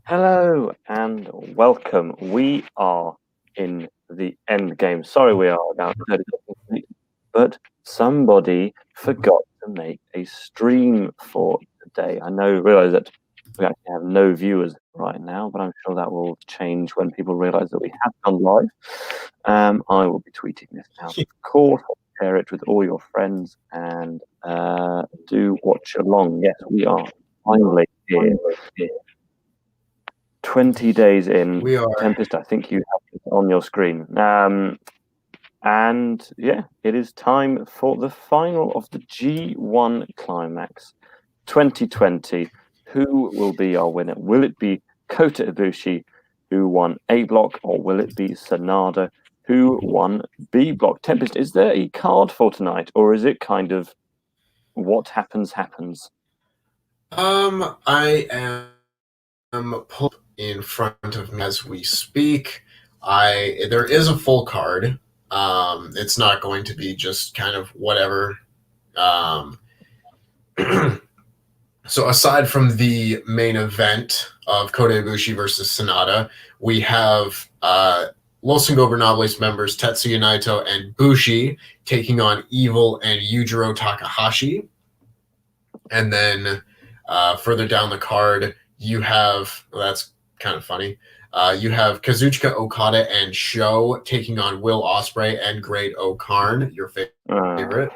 Hello and welcome. We are in the end game. Sorry, we are about 30 seconds late, but somebody forgot to make a stream for today. I realize that we actually have no viewers right now, but I'm sure that will change when people realize that we have gone live. I will be tweeting this out, of course. Share it with all your friends and do watch along. Yes, we are finally here. 20 days in. We are. Tempest, I think you have it on your screen. And yeah, it is time for the final of the G1 Climax 2020. Who will be our winner? Will it be Kota Ibushi, who won A block, or will it be Sanada, who won B block? Tempest, is there a card for tonight, or is it kind of what happens, happens? I am pulled in front of me as we speak. There is a full card. It's not going to be just kind of whatever. So aside from the main event of Kota Ibushi versus Sanada, we have Los Ingobernables members Tetsuya Naito and Bushi taking on Evil and Yujiro Takahashi. And then further down the card, you have, well, that's kind of funny, you have Kazuchika Okada and Sho taking on Will Ospreay and Great O'Karn, your favorite.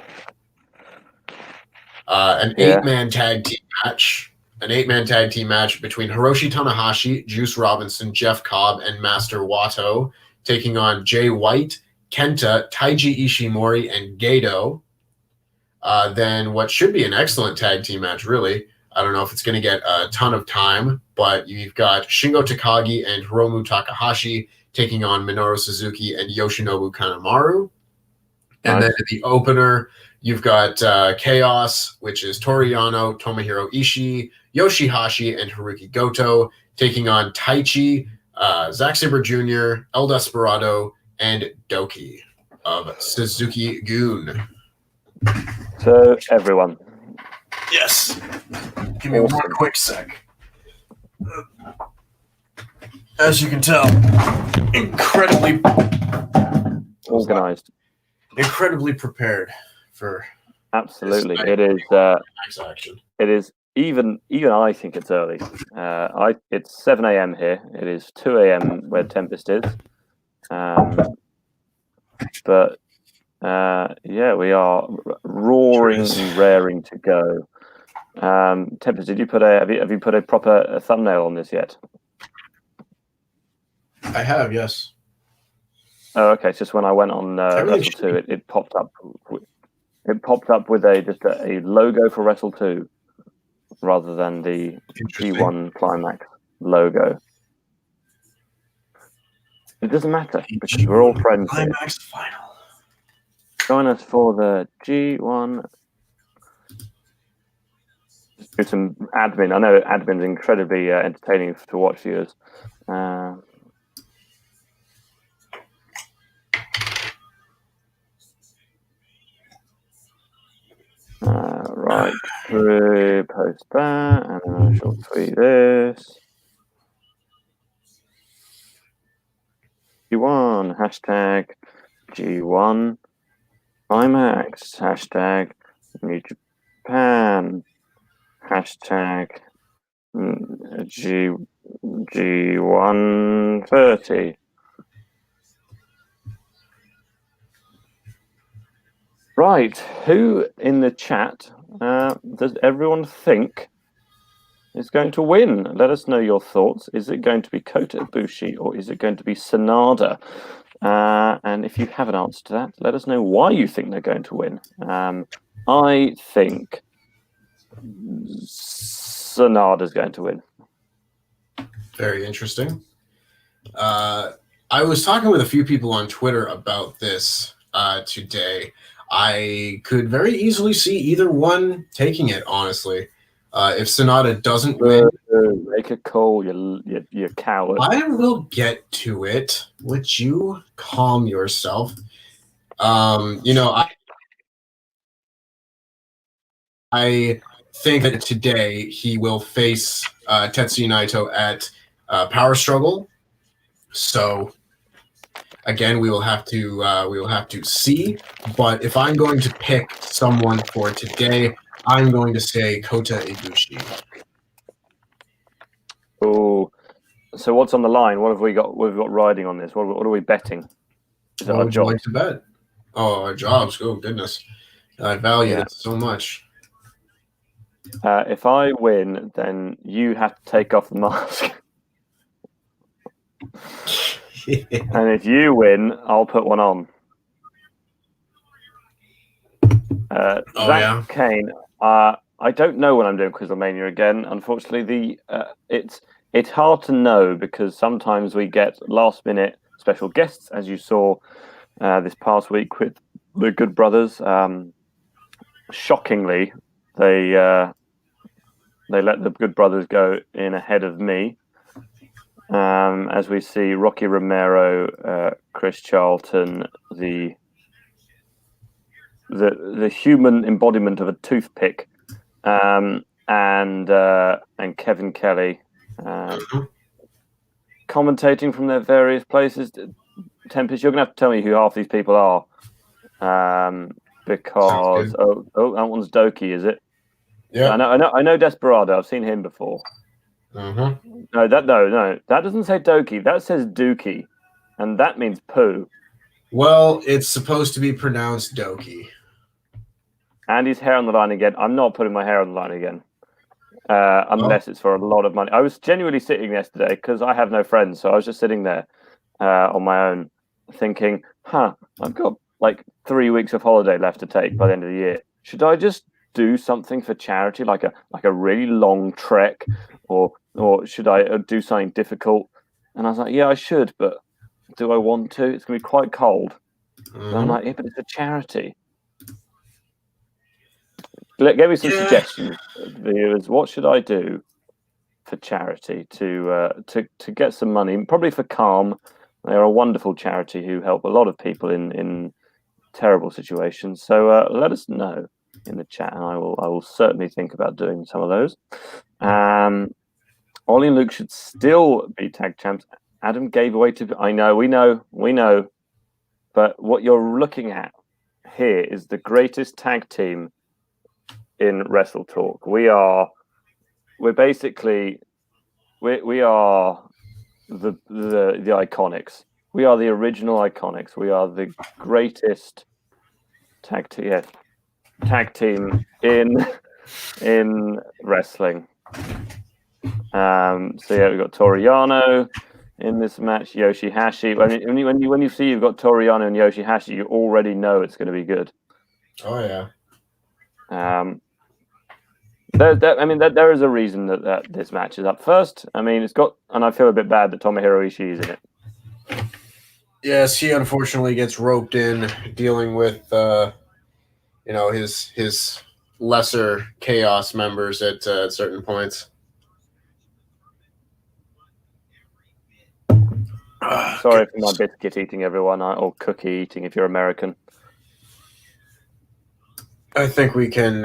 An eight-man tag team match. An eight-man tag team match between Hiroshi Tanahashi, Juice Robinson, Jeff Cobb, and Master Wato taking on Jay White, Kenta, Taiji Ishimori, and Gedo. Then what should be an excellent tag team match, really. I don't know if it's going to get a ton of time, but you've got Shingo Takagi and Hiromu Takahashi taking on Minoru Suzuki and Yoshinobu Kanemaru. And then in the opener, you've got Chaos, which is Toru Yano, Tomohiro Ishii, Yoshihashi, and Haruki Goto taking on Taichi, Zack Sabre Jr., El Desperado, and Doki of Suzuki-gun. So, everyone. Yes. Give me one quick sec. As you can tell, incredibly organized. Incredibly prepared for. Absolutely. It is. It is even I think it's early. It's 7 a.m. here. It is 2 a.m. where Tempest is. But yeah, we are roaring and raring to go. Tempest, did you have you put a proper thumbnail on this yet? I have, yes. Oh, okay. It's just when I went on Wrestle2, it popped up. It popped up with just a logo for Wrestle2 rather than the G1 Climax logo. It doesn't matter because we're all friends. Climax final. Join us for the G1. Just do some admin. I know admin's incredibly entertaining to watch viewers. Right through, post that, and then I shall tweet this. G1, hashtag G1 Climax, hashtag New Japan, hashtag G130. Right, who in the chat does everyone think is going to win? Let us know your thoughts. Is it going to be Kota Ibushi or is it going to be Sanada? And if you have an answer to that, let us know why you think they're going to win. I think Sanada's going to win. Very interesting. I was talking with a few people on Twitter about this today. I could very easily see either one taking it, honestly. If Sanada doesn't win... Make a call, you coward. I will get to it. Would you calm yourself? I think that today he will face Tetsuya Naito at power struggle. So again, we will have to see. But if I'm going to pick someone for today, I'm going to say Kota Ibushi. Oh, so what's on the line? What have we got? What have we got riding on this? What are we betting? Is it What our would you like jobs? to bet? Oh, our jobs. Oh, goodness. I value Yeah. it so much. If I win, then you have to take off the mask. And if you win, I'll put one on. Zack Kane. I don't know when I'm doing Quizlemania again. Unfortunately, it's hard to know because sometimes we get last minute special guests, as you saw this past week with the Good Brothers. Shockingly, they let the Good Brothers go in ahead of me. As we see Rocky Romero, Chris Charlton, the human embodiment of a toothpick, and Kevin Kelly commentating from their various places. Tempest, you're gonna have to tell me who half these people are, because that one's Doki, is it? Yeah, I know Desperado. I've seen him before. No, that doesn't say Doki. That says Dookie, and that means poo. Well, it's supposed to be pronounced Doki. And his hair on the line again. I'm not putting my hair on the line again, unless it's for a lot of money. I was genuinely sitting yesterday because I have no friends, so I was just sitting there on my own, thinking, I've got like 3 weeks of holiday left to take by the end of the year. Should I just do something for charity, like a really long trek, or should I do something difficult? And I was like, yeah, I should, but do I want to? It's going to be quite cold. And I'm like, yeah, but it's a charity. Give me some suggestions, viewers. What should I do for charity to get some money? Probably for Calm. They're a wonderful charity who help a lot of people in terrible situations. So let us know in the chat, and I will certainly think about doing some of those. Ollie and Luke should still be tag champs. Adam gave away to. I know, we know. But what you're looking at here is the greatest tag team in WrestleTalk. We are the Iconics. We are the original Iconics. We are the greatest tag team in wrestling. So yeah, we've got Toriano in this match, Yoshihashi. When you see you've got Toriano and Yoshihashi, you already know it's going to be good. Oh yeah. There is a reason that this match is up first. I mean, it's got, and I feel a bit bad that Tomohiro Ishii is in it. Yes, he unfortunately gets roped in dealing with his lesser chaos members at certain points. Sorry for my biscuit eating, everyone, or cookie eating if you're American. I think we can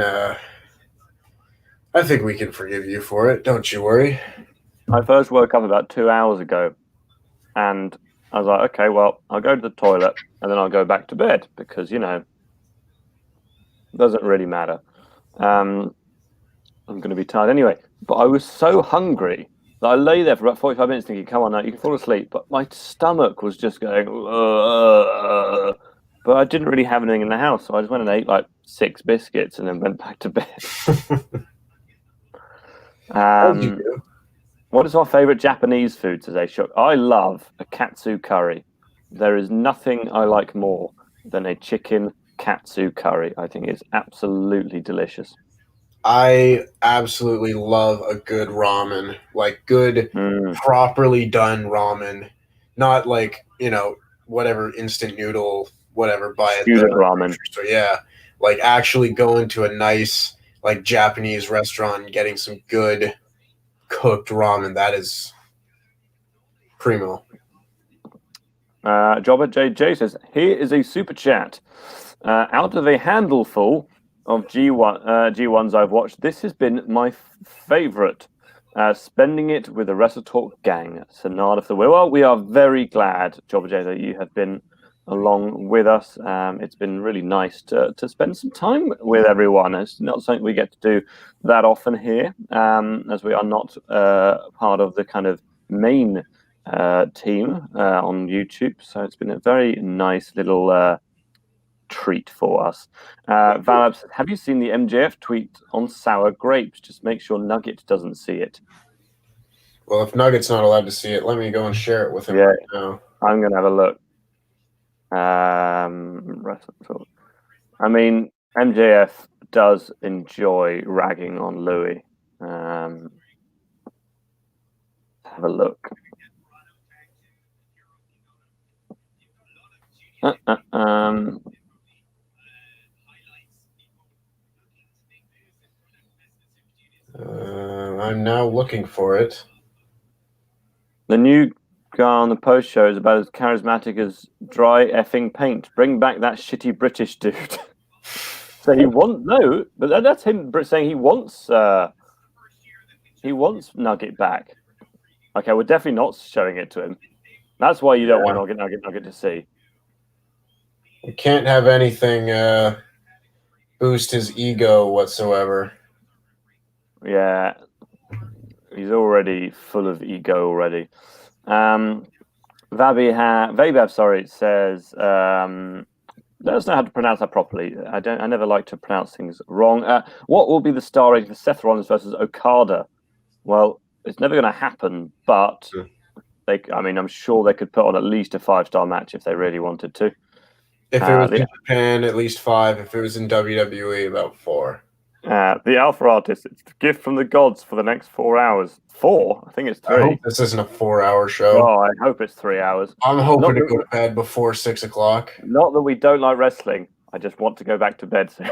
forgive you for it. Don't you worry. I first woke up about 2 hours ago, and I was like, okay, well, I'll go to the toilet, and then I'll go back to bed, because, it doesn't really matter. I'm going to be tired anyway. But I was so hungry that I lay there for about 45 minutes thinking, come on now, you can fall asleep. But my stomach was just going, but I didn't really have anything in the house, so I just went and ate like 6 biscuits and then went back to bed. What is our favorite Japanese food, says A-Shock? I love a katsu curry. There is nothing I like more than a chicken katsu curry. I think it's absolutely delicious. I absolutely love a good ramen, like good, properly done ramen, not like, whatever instant noodle, whatever, buy it. Student ramen. So yeah, like actually going to a nice, like, Japanese restaurant and getting some good cooked ramen. That is primo. Jobber JJ says, here is a super chat. Out of a handful of G1s I've watched, this has been my favorite. Spending it with the WrestleTalk gang, Sonata for the win. Well, we are very glad, Jobber J, that you have been along with us. It's been really nice to spend some time with everyone. It's not something we get to do that often here, as we are not part of the kind of main team on YouTube. So it's been a very nice little treat for us. Valab says, have you seen the MJF tweet on sour grapes? Just make sure Nugget doesn't see it. Well, if Nugget's not allowed to see it, let me go and share it with him right now. I'm going to have a look. I mean, MJF does enjoy ragging on Louis. Have a look. I'm now looking for it. The new guy on the post show is about as charismatic as dry effing paint. Bring back that shitty British dude. So he wants but that's him saying he wants Nugget back. Okay, we're definitely not showing it to him. That's why you don't want Nugget to see. We can't have anything boost his ego whatsoever. Yeah, he's already full of ego already. Vabab, sorry, says let us know how to pronounce that properly. I never like to pronounce things wrong. What will be the star rating for Seth Rollins versus Okada? Well, it's never going to happen, but I'm sure they could put on at least a 5-star match if they really wanted to. If it was in Japan, at least 5. If it was in WWE, about 4. The Alpha Artist, it's a gift from the gods for the next 4 hours. 4? I think it's 3. I hope this isn't a 4-hour show. Oh, I hope it's 3 hours. I'm hoping to go to bed before 6 o'clock. Not that we don't like wrestling. I just want to go back to bed soon.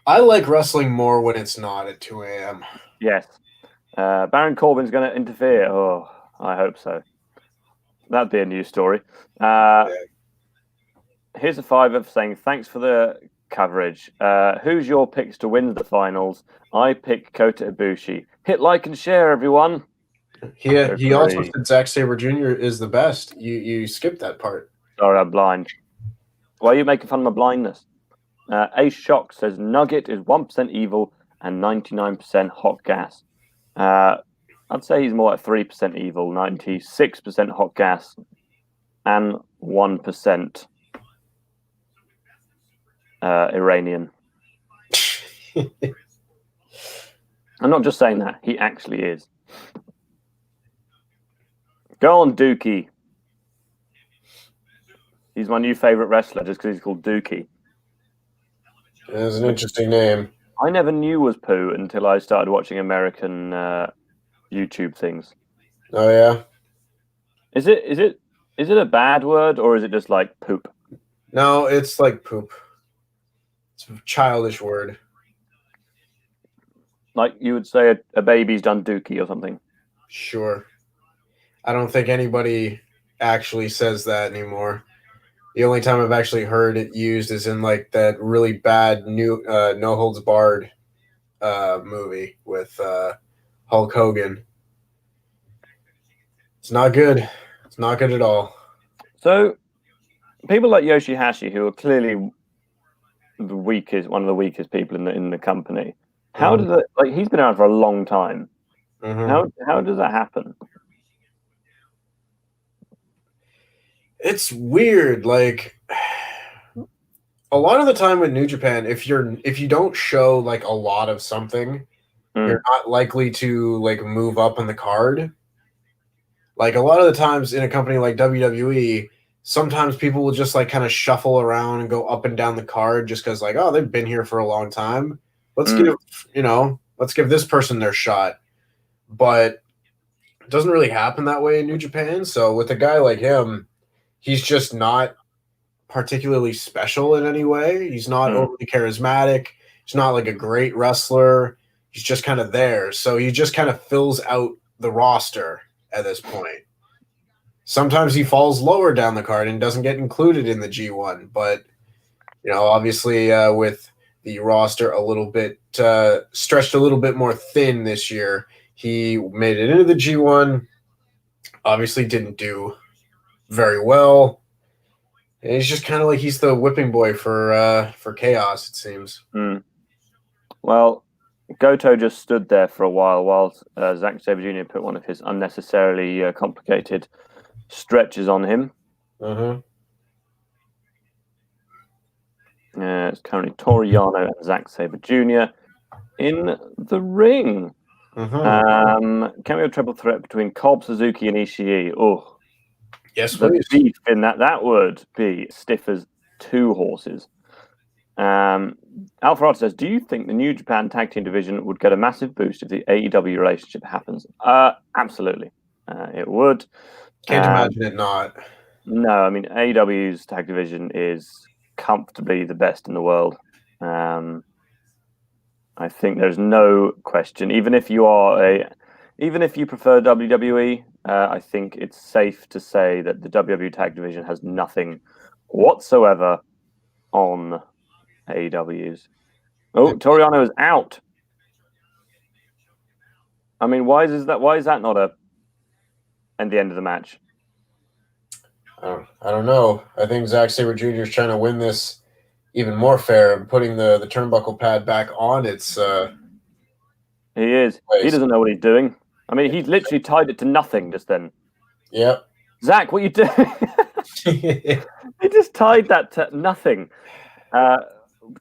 I like wrestling more when it's not at 2 a.m. Yes. Baron Corbin's going to interfere. Oh, I hope so. That'd be a news story. Here's a 5 saying, thanks for the coverage. Who's your picks to win the finals? I pick Kota Ibushi. Hit like and share, everyone. He also said Zack Sabre Jr. is the best. You skipped that part. Sorry, I'm blind. Why are you making fun of my blindness? Ace Shock says Nugget is 1% evil and 99% hot gas. I'd say he's more at 3% evil, 96% hot gas, and 1% Iranian. I'm not just saying that. He actually is. Go on, Dookie. He's my new favorite wrestler just because he's called Dookie. That's an interesting name. I never knew was poo until I started watching American YouTube things. Oh yeah. Is it a bad word or is it just like poop? No, it's like poop. It's a childish word. Like you would say a baby's done dookie or something. Sure. I don't think anybody actually says that anymore. The only time I've actually heard it used is in like that really bad new No Holds Barred movie with Hulk Hogan. It's not good. It's not good at all. So people like Yoshihashi, who are clearly one of the weakest people in the company, how does it, like, he's been around for a long time. How does that happen? It's weird. Like a lot of the time with New Japan, if you don't show like a lot of something, you're not likely to like move up on the card. Like a lot of the times in a company like WWE, sometimes people will just like kind of shuffle around and go up and down the card just because like, oh, they've been here for a long time. Let's give this person their shot. But it doesn't really happen that way in New Japan. So with a guy like him, he's just not particularly special in any way. He's not overly charismatic. He's not like a great wrestler. He's just kind of there. So he just kind of fills out the roster at this point. Sometimes he falls lower down the card and doesn't get included in the G1. But, obviously with the roster a little bit stretched a little bit more thin this year, He made it into the G1. Obviously didn't do very well. And he's just kind of like he's the whipping boy for Chaos, it seems. Well, Goto just stood there for a while Zack Sabre Jr. put one of his unnecessarily complicated stretches on him. It's currently Toru Yano and Zack Sabre Jr. in the ring. Can we have a triple threat between Cobb, Suzuki, and Ishii? Oh, yes, the please. beef in that would be stiff as two horses. Alvarado says, do you think the New Japan Tag Team division would get a massive boost if the AEW relationship happens? Absolutely. It would. Can't imagine it not. No, I mean, AEW's tag division is comfortably the best in the world. I think there's no question. Even if you prefer WWE, I think it's safe to say that the WWE tag division has nothing whatsoever on AEW's. Oh, Toru Yano is out. I mean, why is that not at the end of the match? I don't know. I think Zack Sabre Jr. is trying to win this even more fair and putting the turnbuckle pad back on its He is. place. He doesn't know what he's doing. I mean, he's literally tied it to nothing just then. Yep. Zack, what are you doing? He just tied that to nothing.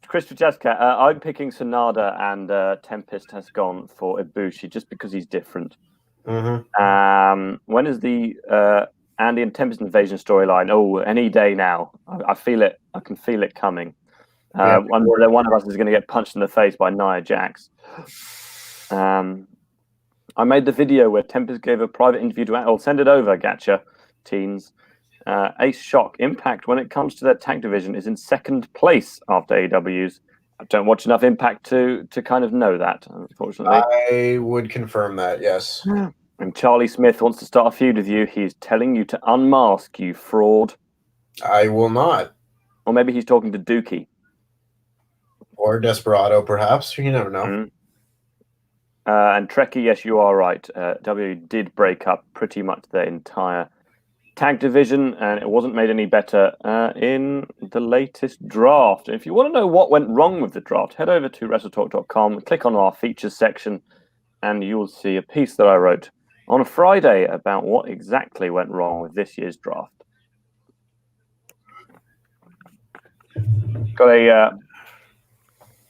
Chris Francesca, I'm picking Sonada, and Tempest has gone for Ibushi just because he's different. When is the Andy and Tempest invasion storyline? Oh, any day now. I feel it. I can feel it coming. One of us is going to get punched in the face by Nia Jax. I made the video where Tempest gave a private interview to I'll send it over, Gacha teens. Ace Shock Impact, when it comes to their tag division, is in second place after AEW's. I don't watch enough Impact to kind of know that, unfortunately. I would confirm that, yes. And Charlie Smith wants to start a feud with you. He's telling you to unmask, you fraud. I will not. Or maybe he's talking to Dookie. Or Desperado, perhaps. You never know. And Trekkie, yes, you are right. W did break up pretty much their entire tag division, and it wasn't made any better in the latest draft. If you want to know what went wrong with the draft, head over to WrestleTalk.com, click on our features section, and you'll see a piece that I wrote on a Friday about what exactly went wrong with this year's draft. Got a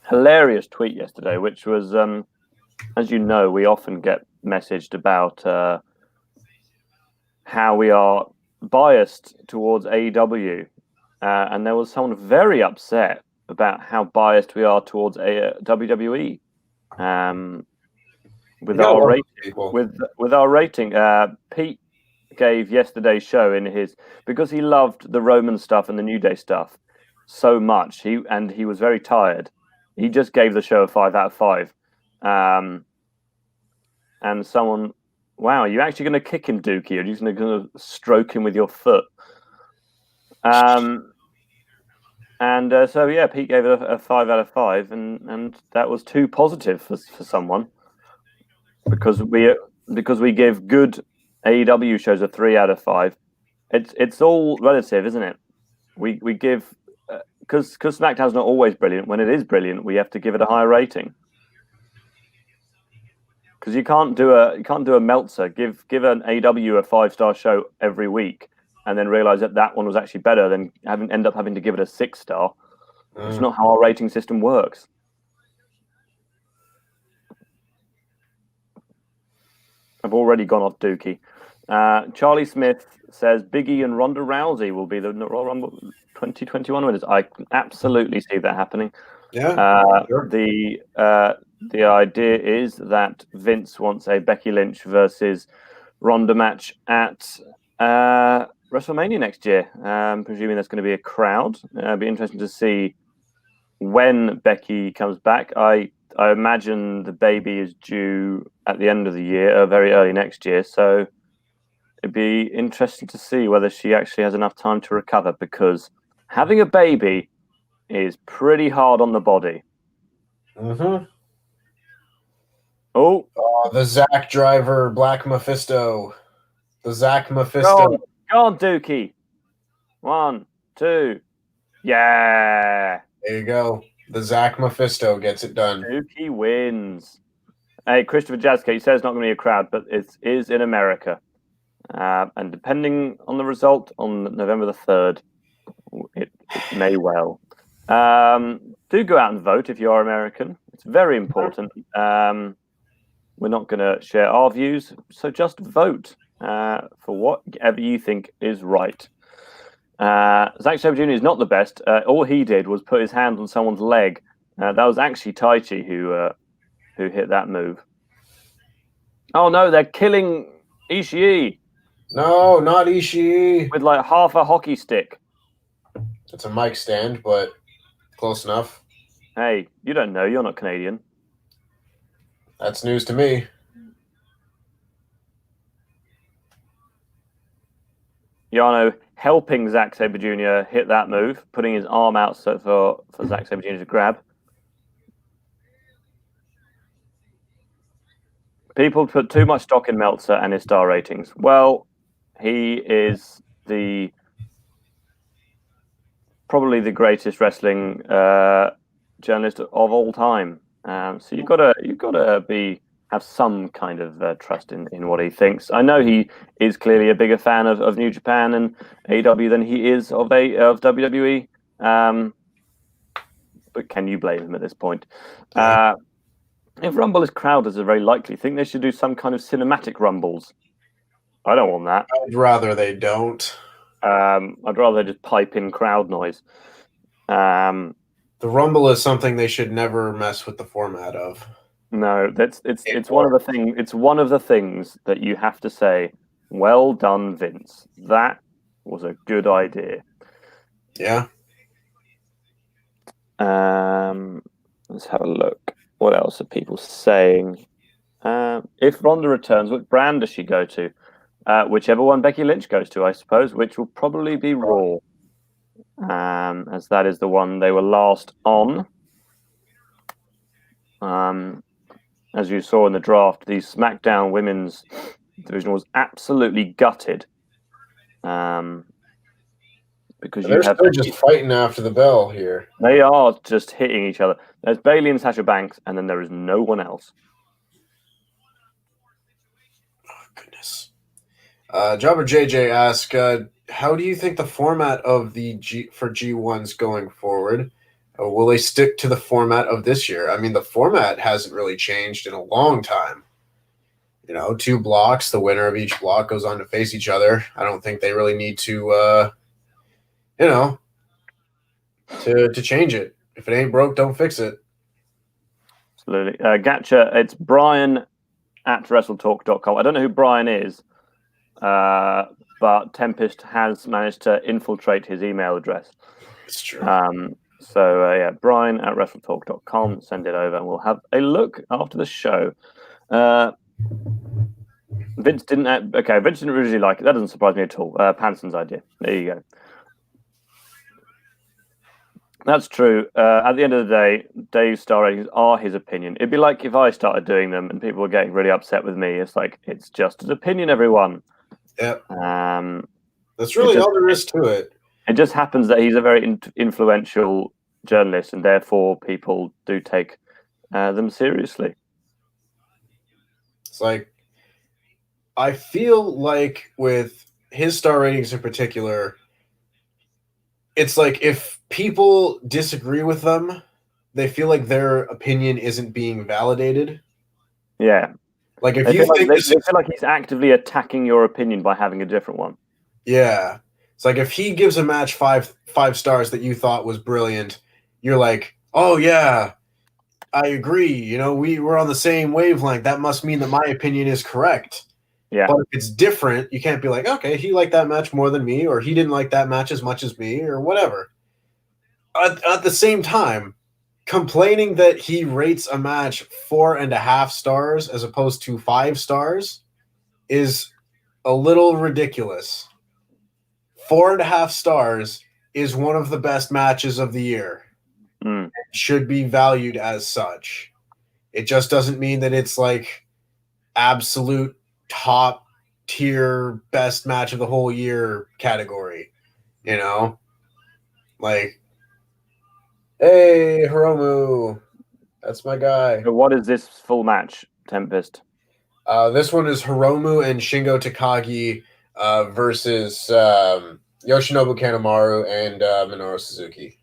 hilarious tweet yesterday, which was, as you know, we often get messaged about how we are biased towards AEW, and there was someone very upset about how biased we are towards WWE. With our rating, Pete gave yesterday's show in his, because he loved the Roman stuff and the New Day stuff so much. He was very tired. He just gave the show a 5 out of 5. And someone, wow, are you actually going to kick him, Dookie? Or are you just going to stroke him with your foot? So yeah, Pete gave it a 5 out of 5, and that was too positive for someone, because we give good AEW shows a 3 out of 5. It's all relative, isn't it? We give, because SmackDown's not always brilliant. When it is brilliant, we have to give it a higher rating. Because you can't do a Meltzer. Give an AEW a 5-star show every week, and then realize that one was actually better than end up having to give it a 6-star. It's not how our rating system works. I've already gone off Dookie. Charlie Smith says Big E and Ronda Rousey will be the Royal Rumble 2021 winners. I can absolutely see that happening. Yeah. Sure. The idea is that Vince wants a Becky Lynch versus Ronda match at WrestleMania next year. Presuming there's going to be a crowd. It'll be interesting to see when Becky comes back. I imagine the baby is due at the end of the year, or very early next year. So it'd be interesting to see whether she actually has enough time to recover, because having a baby is pretty hard on the body. Oh, The Zack driver, Black Mephisto. The Zack go Mephisto. on, go on, Dookie. 1, 2. Yeah. There you go. The Zack Mephisto gets it done. Dookie wins. Hey, Christopher Jazzcake says it's not going to be a crowd, but it is in America. And depending on the result on November the 3rd, it may well. Do go out and vote if you are American. It's very important. We're not going to share our views, so just vote for whatever you think is right. Zack Sabre Jr. is not the best. All he did was put his hand on someone's leg. That was actually Taichi who hit that move. Oh no, they're killing Ishii. No, not Ishii. With like half a hockey stick. It's a mic stand, but close enough. Hey, you don't know. You're not Canadian. That's news to me. Yano helping Zack Sabre Jr. hit that move, putting his arm out for Zack Sabre Jr. to grab. People put too much stock in Meltzer and his star ratings. Well, he is probably the greatest wrestling journalist of all time. So you've got to have some kind of trust in what he thinks. I know he is clearly a bigger fan of New Japan and AEW than he is of WWE. But can you blame him at this point? If Rumble is crowded, are very likely. I think they should do some kind of cinematic Rumbles. I don't want that. I'd rather they don't. I'd rather just pipe in crowd noise. The Rumble is something they should never mess with the format of. No, it's one of the things. It's one of the things that you have to say. Well done, Vince. That was a good idea. Yeah. Let's have a look. What else are people saying? If Ronda returns, what brand does she go to? Whichever one Becky Lynch goes to, I suppose, which will probably be Raw, as that is the one they were last on. As you saw in the draft, the SmackDown Women's division was absolutely gutted. Because they're still just fighting after the bell here. They are just hitting each other. There's Bayley and Sasha Banks, and then there is no one else. Oh, goodness. Jobber JJ asked, how do you think the format of the G1's going forward? Will they stick to the format of this year? I mean, the format hasn't really changed in a long time. 2 blocks. The winner of each block goes on to face each other. I don't think they really need to, to change it. If it ain't broke, don't fix it. Absolutely. Gacha, it's Brian at WrestleTalk.com. I don't know who Brian is, but Tempest has managed to infiltrate his email address. It's true. Brian at WrestleTalk.com. Send it over and we'll have a look after the show. Vince didn't originally like it. That doesn't surprise me at all. Panson's idea. There you go. That's true. At the end of the day, Dave's star ratings are his opinion. It'd be like if I started doing them and people were getting really upset with me. It's like, it's just his opinion, everyone. Yep. That's really all there is to it. It just happens that he's a very influential journalist, and therefore people do take them seriously. It's like, I feel like with his star ratings in particular, it's like if people disagree with them, they feel like their opinion isn't being validated. Yeah. Like if they you think they feel like he's actively attacking your opinion by having a different one. Yeah. It's like if he gives a match five stars that you thought was brilliant, you're like, oh yeah, I agree. We were on the same wavelength. That must mean that my opinion is correct. Yeah. But if it's different, you can't be like, okay, he liked that match more than me, or he didn't like that match as much as me, or whatever. At the same time, complaining that he rates a match 4.5 stars as opposed to 5 stars is a little ridiculous. 4.5 stars is one of the best matches of the year. It should be valued as such. It just doesn't mean that it's like absolute top tier best match of the whole year category, you know? Like, hey, Hiromu, that's my guy. So what is this full match, Tempest? This one is Hiromu and Shingo Takagi versus Yoshinobu Kanemaru and Minoru Suzuki.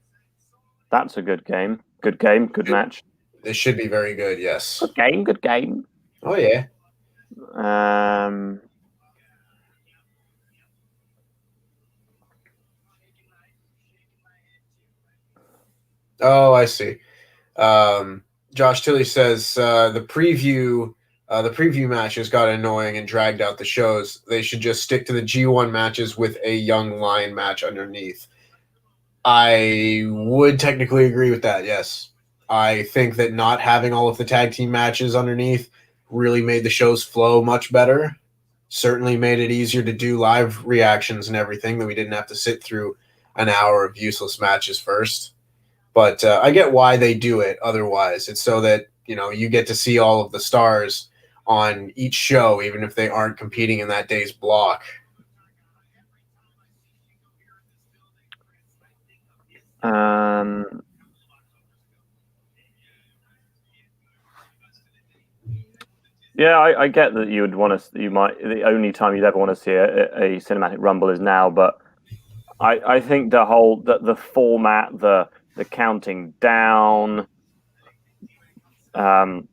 That's a good game. Good game. Good match. This should be very good, yes. Good game. Good game. Oh, yeah. Oh, I see. Josh Tilley says the preview matches got annoying and dragged out the shows. They should just stick to the G1 matches with a young lion match underneath. I would technically agree with that, yes. I think that not having all of the tag team matches underneath really made the shows flow much better. Certainly made it easier to do live reactions and everything, that we didn't have to sit through an hour of useless matches first. But I get why they do it otherwise. It's so that, you get to see all of the stars on each show, even if they aren't competing in that day's block. Yeah, I get that you would want to. The only time you'd ever want to see a cinematic rumble is now, but I think the format, the counting down, and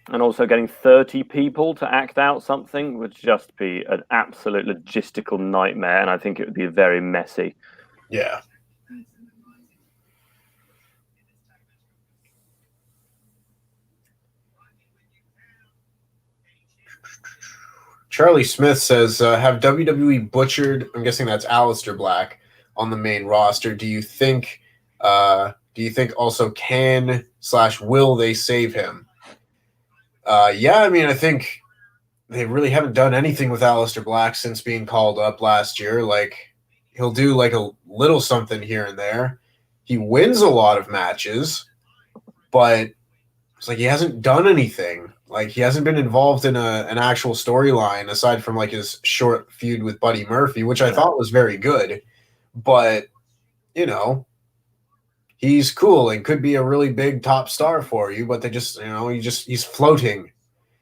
also getting 30 people to act out something would just be an absolute logistical nightmare, and I think it would be very messy. Yeah. Charlie Smith says, have WWE butchered, I'm guessing that's Aleister Black, on the main roster? Do you think also can/will they save him? Yeah, I mean, I think they really haven't done anything with Aleister Black since being called up last year. Like, he'll do like a little something here and there. He wins a lot of matches, but it's like he hasn't done anything. Like, he hasn't been involved in an actual storyline aside from like his short feud with Buddy Murphy, which I thought was very good. But, he's cool and could be a really big top star for you, but they just, he's floating.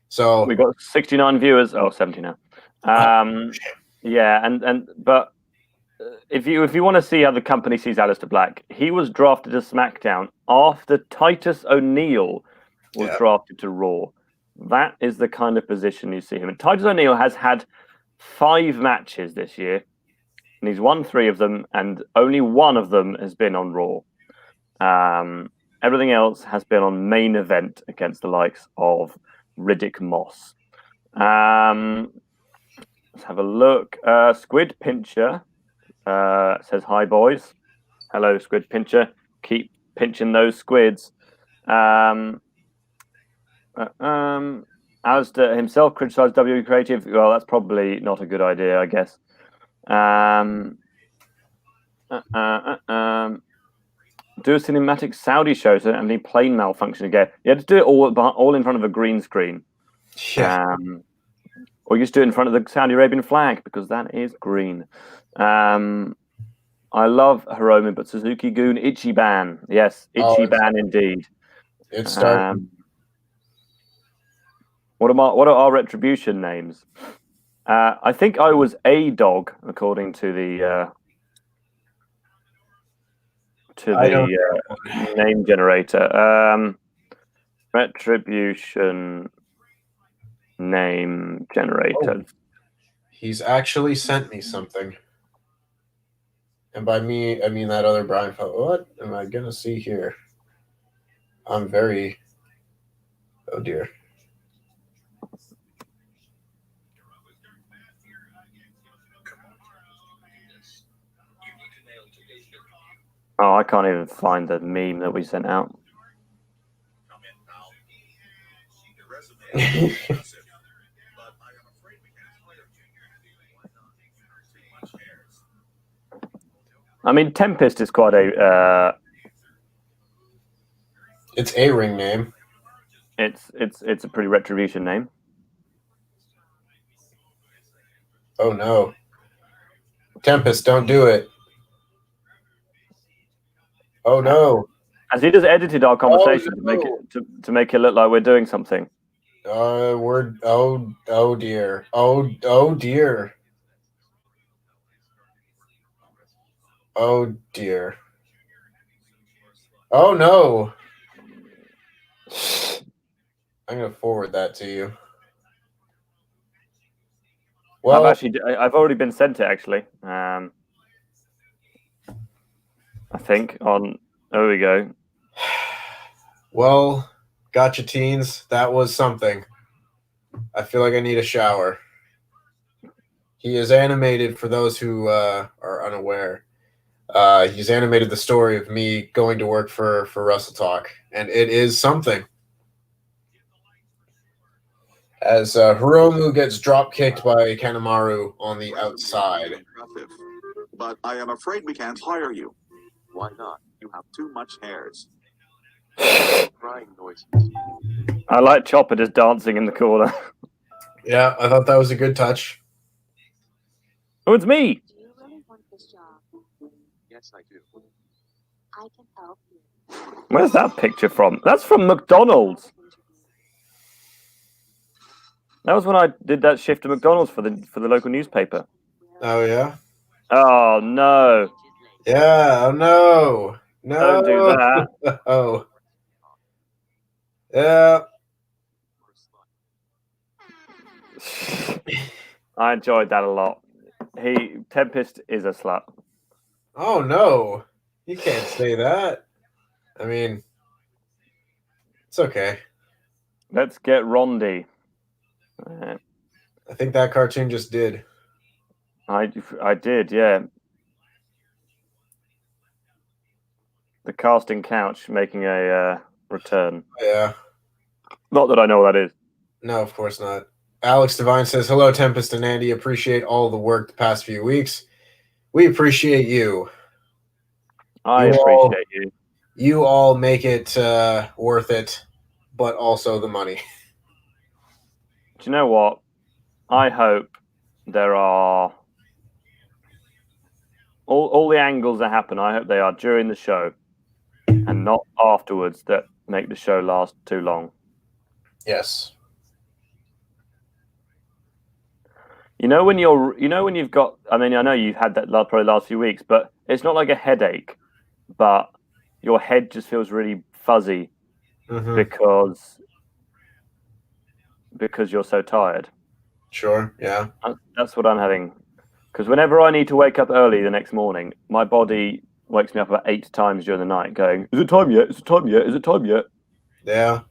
So we got 69 viewers. Oh, 70 now. Yeah, but if you want to see how the company sees Aleister Black, he was drafted to SmackDown after Titus O'Neil was drafted to Raw. That is the kind of position you see him in. Titus O'Neil has had 5 matches this year, and he's won 3 of them, and only 1 of them has been on Raw. Everything else has been on main event against the likes of Riddick Moss. Let's have a look. Squid Pincher says, hi, boys. Hello, Squid Pincher. Keep pinching those squids. Aleister himself criticized WWE Creative. Well, that's probably not a good idea, I guess. Do a cinematic Saudi show so any plane malfunction again. You had to do it all in front of a green screen. Yeah. Or you just do it in front of the Saudi Arabian flag, because that is green. I love Hiromu, but Suzuki-gun, Ichiban. Yes, Ichiban indeed. It started. What are our retribution names? I think I was a dog, according to the name generator. Retribution name generator. Oh, he's actually sent me something. And by me, I mean that other Brian fellow. What am I going to see here? I'm very... Oh, dear. Oh, I can't even find the meme that we sent out. I mean, Tempest is quite a... It's a ring name. It's a pretty Retribution name. Oh no. Tempest, don't do it. Oh no. As he just edited our conversation no. to make it look like we're doing something. Oh dear. Oh dear. Oh dear. Oh no. I'm gonna forward that to you. Well, I've already been sent it actually. I think on. There we go. Well, gotcha, teens. That was something. I feel like I need a shower. He is animated for those who are unaware. He's animated the story of me going to work for WrestleTalk, and it is something. As Hiromu gets drop kicked by Kanemaru on the outside. But I am afraid we can't hire you. Why not? You have too much hairs. Crying noises. I like Chopper just dancing in the corner. Yeah, I thought that was a good touch. Oh, it's me. Do you really want this job? Yes, I do. I can help you. Where's that picture from? That's from McDonald's. That was when I did that shift to McDonald's for the local newspaper. Oh yeah. Oh no. Yeah. Oh no. No. Don't do that. Oh. Yeah. I enjoyed that a lot. Tempest is a slut. Oh no. You can't say that. I mean, it's okay. Let's get Rondi. I think that cartoon just did. I did, yeah. The casting couch making a return. Yeah. Not that I know what that is. No, of course not. Alex Devine says, hello, Tempest and Andy. Appreciate all the work the past few weeks. We appreciate you. I appreciate you. You all make it worth it, but also the money. Do you know what? I hope there are all the angles that happen. I hope they are during the show and not afterwards that make the show last too long. Yes. You know when you've got. I mean, I know you've had that probably the last few weeks, but it's not like a headache, but your head just feels really fuzzy because you're so tired. Sure. Yeah. That's what I'm having. Because whenever I need to wake up early the next morning, my body wakes me up about 8 times during the night going, is it time yet? Is it time yet? Is it time yet? Yeah.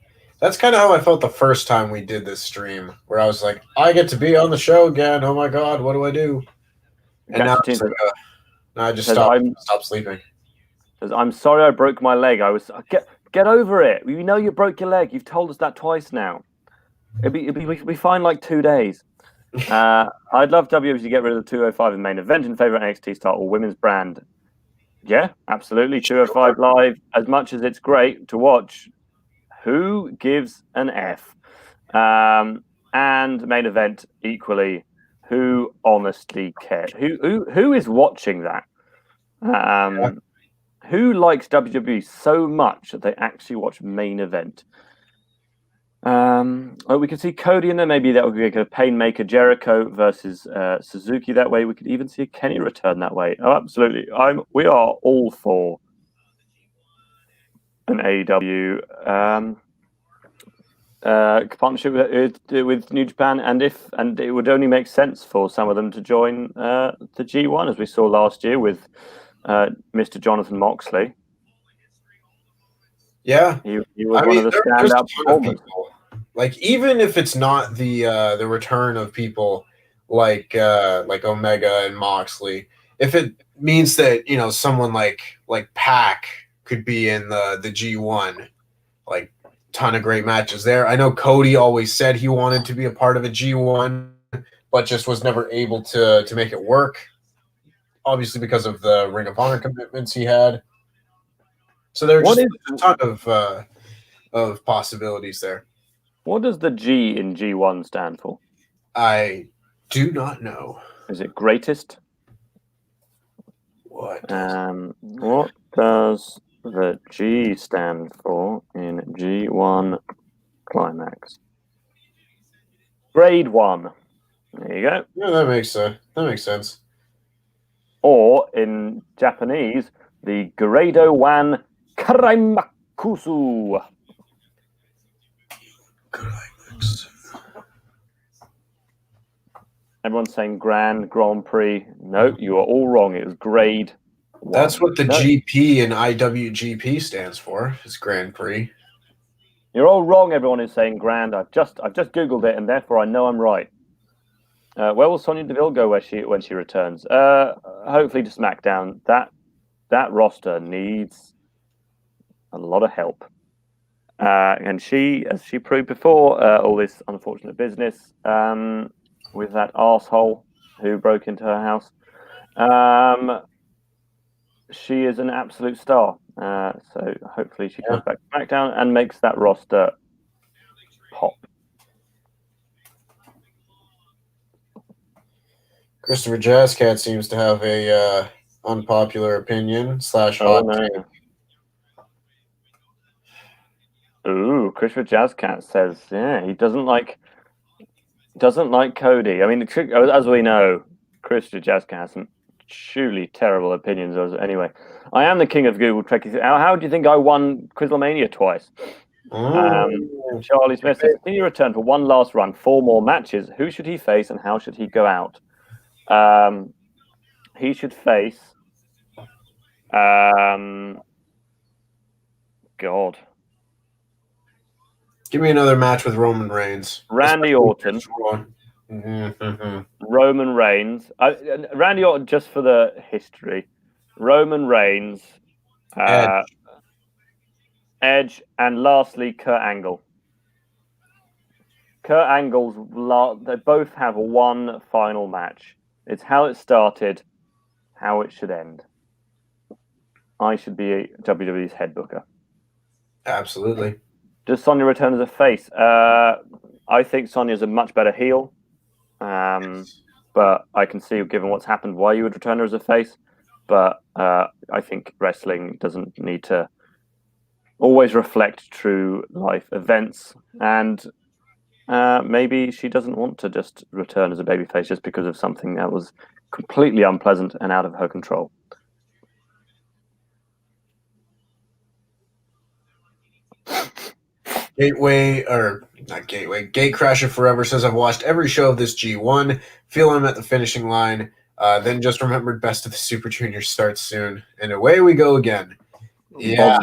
That's kind of how I felt the first time we did this stream, where I was like, I get to be on the show again. Oh my God, what do I do? And now, like, I just stop sleeping. Says, I'm sorry I broke my leg. I was get over it. You know you broke your leg. You've told us that twice now. It'll be fine like 2 days. I'd love WWE to get rid of the 205 in main event in favor of NXT style or women's brand. Yeah, absolutely. 205 live, as much as it's great to watch, who gives an F? And main event equally, who honestly cares? Who is watching that? Who likes WWE so much that they actually watch main event? We can see Cody in there. Maybe that would be like a Painmaker Jericho versus Suzuki that way. We could even see a Kenny return that way. Oh, absolutely. We are all for an AEW partnership with New Japan, and it would only make sense for some of them to join the G1, as we saw last year with Mr. Jonathan Moxley. Yeah, he was one of the standout performers. Like, even if it's not the return of people like Omega and Moxley, if it means that, you know, someone like Pac could be in the G1, like, ton of great matches there. I know Cody always said he wanted to be a part of a G1, but just was never able to make it work, obviously because of the Ring of Honor commitments he had. So there's a ton of possibilities there. What does the G in G1 stand for? I do not know. Is it greatest? What? What does the G stand for in G1 Climax? Grade 1. There you go. Yeah, that makes sense. Or in Japanese, the Grado Wan Karaimakusu. Climax. Everyone's saying Grand Prix. No, you are all wrong. It was Grade 1. That's what the GP and IWGP stands for. It's Grand Prix. You're all wrong. Everyone is saying Grand. I've just Googled it, and therefore I know I'm right. Where will Sonya Deville go when she returns? Hopefully to SmackDown. That roster needs a lot of help. And she, as she proved before, all this unfortunate business with that asshole who broke into her house. She is an absolute star. So hopefully she comes back to SmackDown and makes that roster pop. Christopher Jazzcat seems to have a unpopular opinion / hot take. Ooh, Christopher Jazzcat says, yeah, he doesn't like Cody. I mean, as we know, Christopher Jazzcat has some truly terrible opinions. Anyway, I am the king of Google Trekkies. How do you think I won Quizlemania twice? Charlie Smith says, can you return for one last run, 4 more matches? Who should he face and how should he go out? He should face God. Give me another match with Roman Reigns. Randy Orton. Roman Reigns. Randy Orton, just for the history. Roman Reigns. Edge. And lastly, Kurt Angle. Kurt Angle's, they both have one final match. It's how it started, how it should end. I should be WWE's head booker. Absolutely. Does Sonya return as a face? I think Sonya's a much better heel. But I can see, given what's happened, why you would return her as a face. But I think wrestling doesn't need to always reflect true life events. And maybe she doesn't want to just return as a babyface just because of something that was completely unpleasant and out of her control. Gatecrasher Forever says, I've watched every show of this G1, feel I'm at the finishing line, then just remembered Best of the Super Juniors starts soon, and away we go again. Yeah.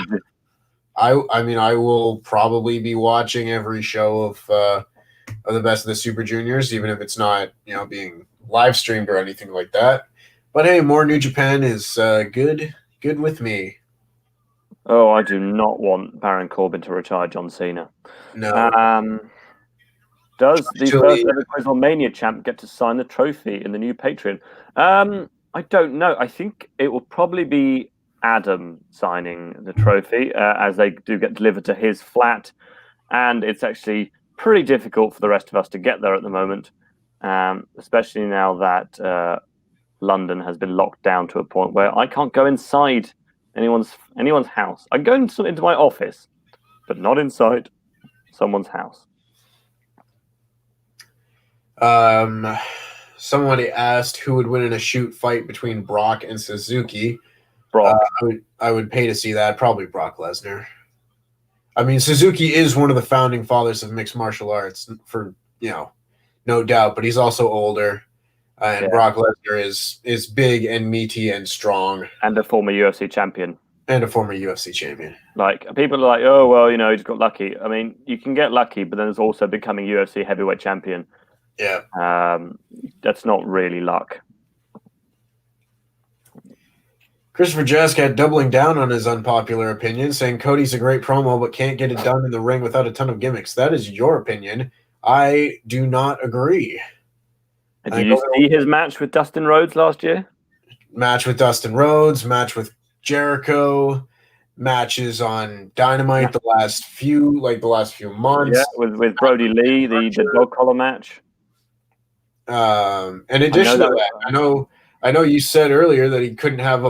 I mean, I will probably be watching every show of the Best of the Super Juniors, even if it's not, being live streamed or anything like that. But hey, more New Japan is good with me. Oh, I do not want Baron Corbin to retire John Cena. No. Does the first ever WrestleMania champ get to sign the trophy in the new Patreon? I don't know. I think it will probably be Adam signing the trophy as they do get delivered to his flat. And it's actually pretty difficult for the rest of us to get there at the moment, especially now that London has been locked down to a point where I can't go inside anyone's house. I go into my office, but not inside someone's house. Somebody asked who would win in a shoot fight between Brock and Suzuki. Brock. I would pay to see that. Probably Brock Lesnar. I mean, Suzuki is one of the founding fathers of mixed martial arts, for no doubt. But he's also older. And Brock Lesnar is big and meaty and strong. And a former UFC champion. Like, people are like, oh, well, he just got lucky. I mean, you can get lucky, but then there's also becoming UFC heavyweight champion. Yeah. That's not really luck. Christopher Jazzcat doubling down on his unpopular opinion, saying Cody's a great promo, but can't get it done in the ring without a ton of gimmicks. That is your opinion. I do not agree. Did you see his match with Dustin Rhodes last year? Match with Dustin Rhodes, match with Jericho, matches on Dynamite the last few months. Yeah, with Brody Lee, the dog collar match. In addition to that, I know you said earlier that he couldn't have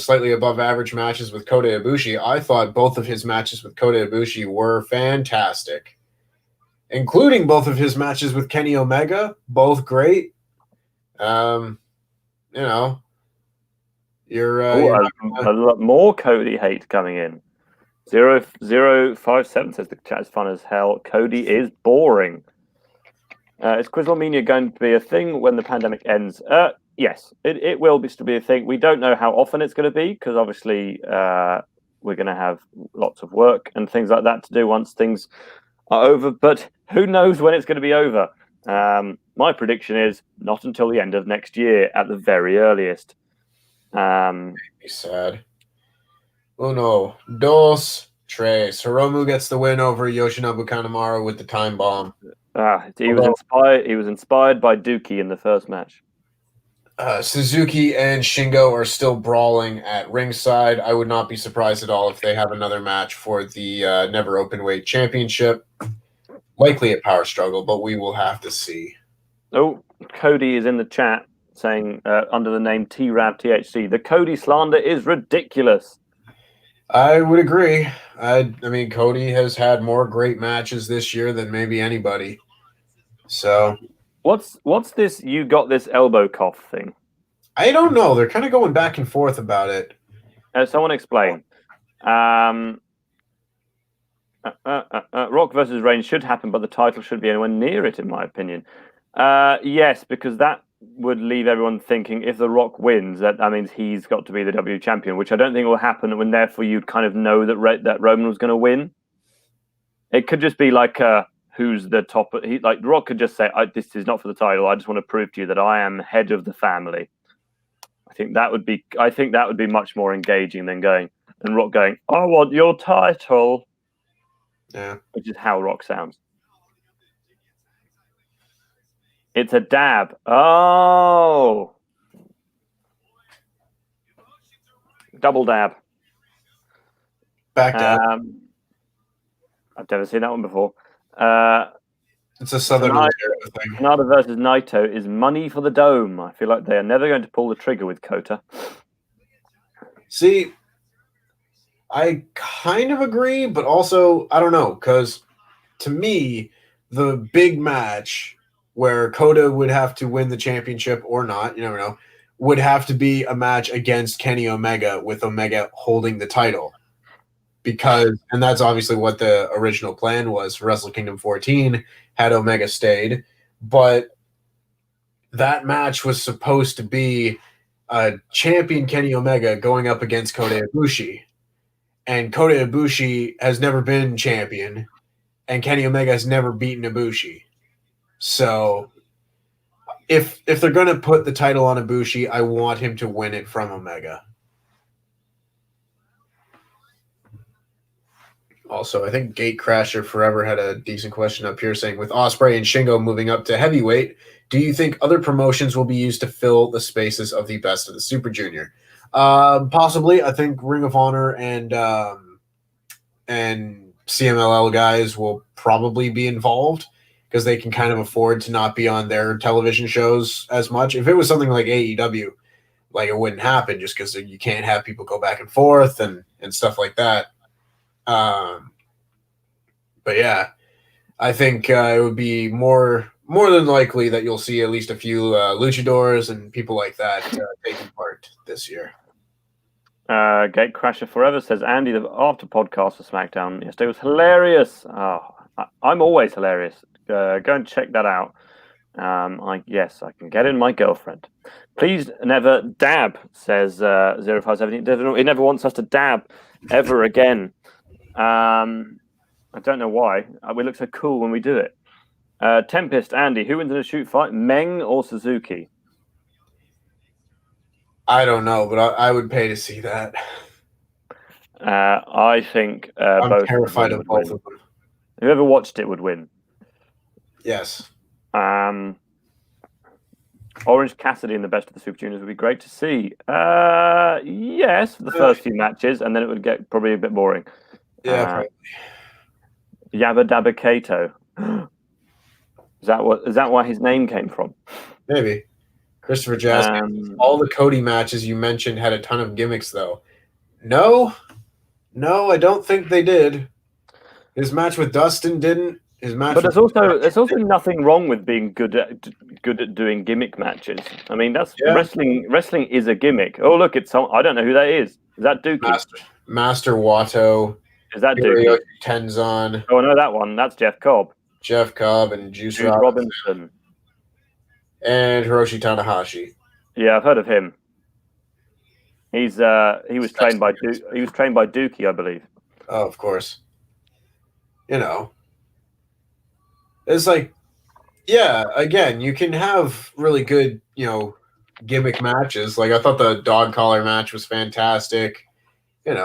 slightly above average matches with Kota Ibushi. I thought both of his matches with Kota Ibushi were fantastic, including both of his matches with Kenny Omega, both great. You know, you're a lot more Cody hate coming in. 0057 says the chat is fun as hell. Cody is boring. Is Quizlemania going to be a thing when the pandemic ends? Yes, it will still be a thing. We don't know how often it's going to be because obviously we're going to have lots of work and things like that to do once things are over. But who knows when it's going to be over? My prediction is not until the end of next year at the very earliest. Be sad. Uno, dos, tres. Hiromu gets the win over Yoshinobu Kanemaru with the time bomb. He was inspired by Dookie in the first match. Suzuki and Shingo are still brawling at ringside. I would not be surprised at all if they have another match for the Never Openweight Championship. Likely a power struggle, but we will have to see. Oh, Cody is in the chat saying under the name T-Rab THC, the Cody slander is ridiculous. I would agree. I mean, Cody has had more great matches this year than maybe anybody. So, what's this? You got this elbow cough thing? I don't know. They're kind of going back and forth about it. Someone explain. Rock versus Reigns should happen, but the title should be anywhere near it, in my opinion. Yes, because that would leave everyone thinking if The Rock wins, that means he's got to be the W champion, which I don't think will happen. When therefore you'd kind of know that Roman was going to win. It could just be like who's the top. Like The Rock could just say, "This is not for the title. I just want to prove to you that I am head of the family." I think that would be much more engaging than Rock going, "I want your title." Yeah, which is how Rock sounds. It's a dab. Oh, double dab. Back dab. I've never seen that one before. It's a Southern Ontario thing. Okada versus Naito is money for the dome. I feel like they are never going to pull the trigger with Kota. See, I kind of agree, but also I don't know, because to me, the big match where Kota would have to win the championship or not, you never know, would have to be a match against Kenny Omega with Omega holding the title. And that's obviously what the original plan was for Wrestle Kingdom 14 had Omega stayed. But that match was supposed to be a champion Kenny Omega going up against Kota Ibushi. And Kota Ibushi has never been champion, and Kenny Omega has never beaten Ibushi. So if they're going to put the title on Ibushi, I want him to win it from Omega. Also, I think Gatecrasher Forever had a decent question up here saying, with Ospreay and Shingo moving up to heavyweight, do you think other promotions will be used to fill the spaces of the best of the Super Junior? Possibly. I think Ring of Honor and CMLL guys will probably be involved because they can kind of afford to not be on their television shows as much. If it was something like AEW, like it wouldn't happen just because you can't have people go back and forth and stuff like that. But yeah, I think it would be more than likely that you'll see at least a few luchadors and people like that taking part this year. Gatecrasher Forever says, Andy, the after podcast for SmackDown yesterday was hilarious. I'm always hilarious. Go and check that out. I can get in my girlfriend. Please never dab, says 0570. He never wants us to dab ever again. I don't know why. We look so cool when we do it. Tempest, Andy, who wins in a shoot fight, Meng or Suzuki? I don't know, but I would pay to see that. I think I'm both terrified of both of them. Whoever watched it would win. Yes. Orange Cassidy in the best of the Super Juniors would be great to see. Yes, for the first few matches, and then it would get probably a bit boring. Yeah, Yabba Dabba Kato. Is that why his name came from? maybe. Christopher Jazz. All the Cody matches you mentioned had a ton of gimmicks, though. No, I don't think they did. His match with Dustin didn't. His match. But there's also nothing wrong with being good at doing gimmick matches. I mean, that's wrestling. Wrestling is a gimmick. Oh, look, it's I don't know who that is. Is that Dookie? Master Wato. Is that Dookie? Tenzan. Oh, I know that one. That's Jeff Cobb. Jeff Cobb and Juice Robinson. And Hiroshi Tanahashi. Yeah, I've heard of him. He was trained by Dookie, I believe. Oh, of course. You know, it's like, yeah. Again, you can have really good, gimmick matches. Like I thought the dog collar match was fantastic. And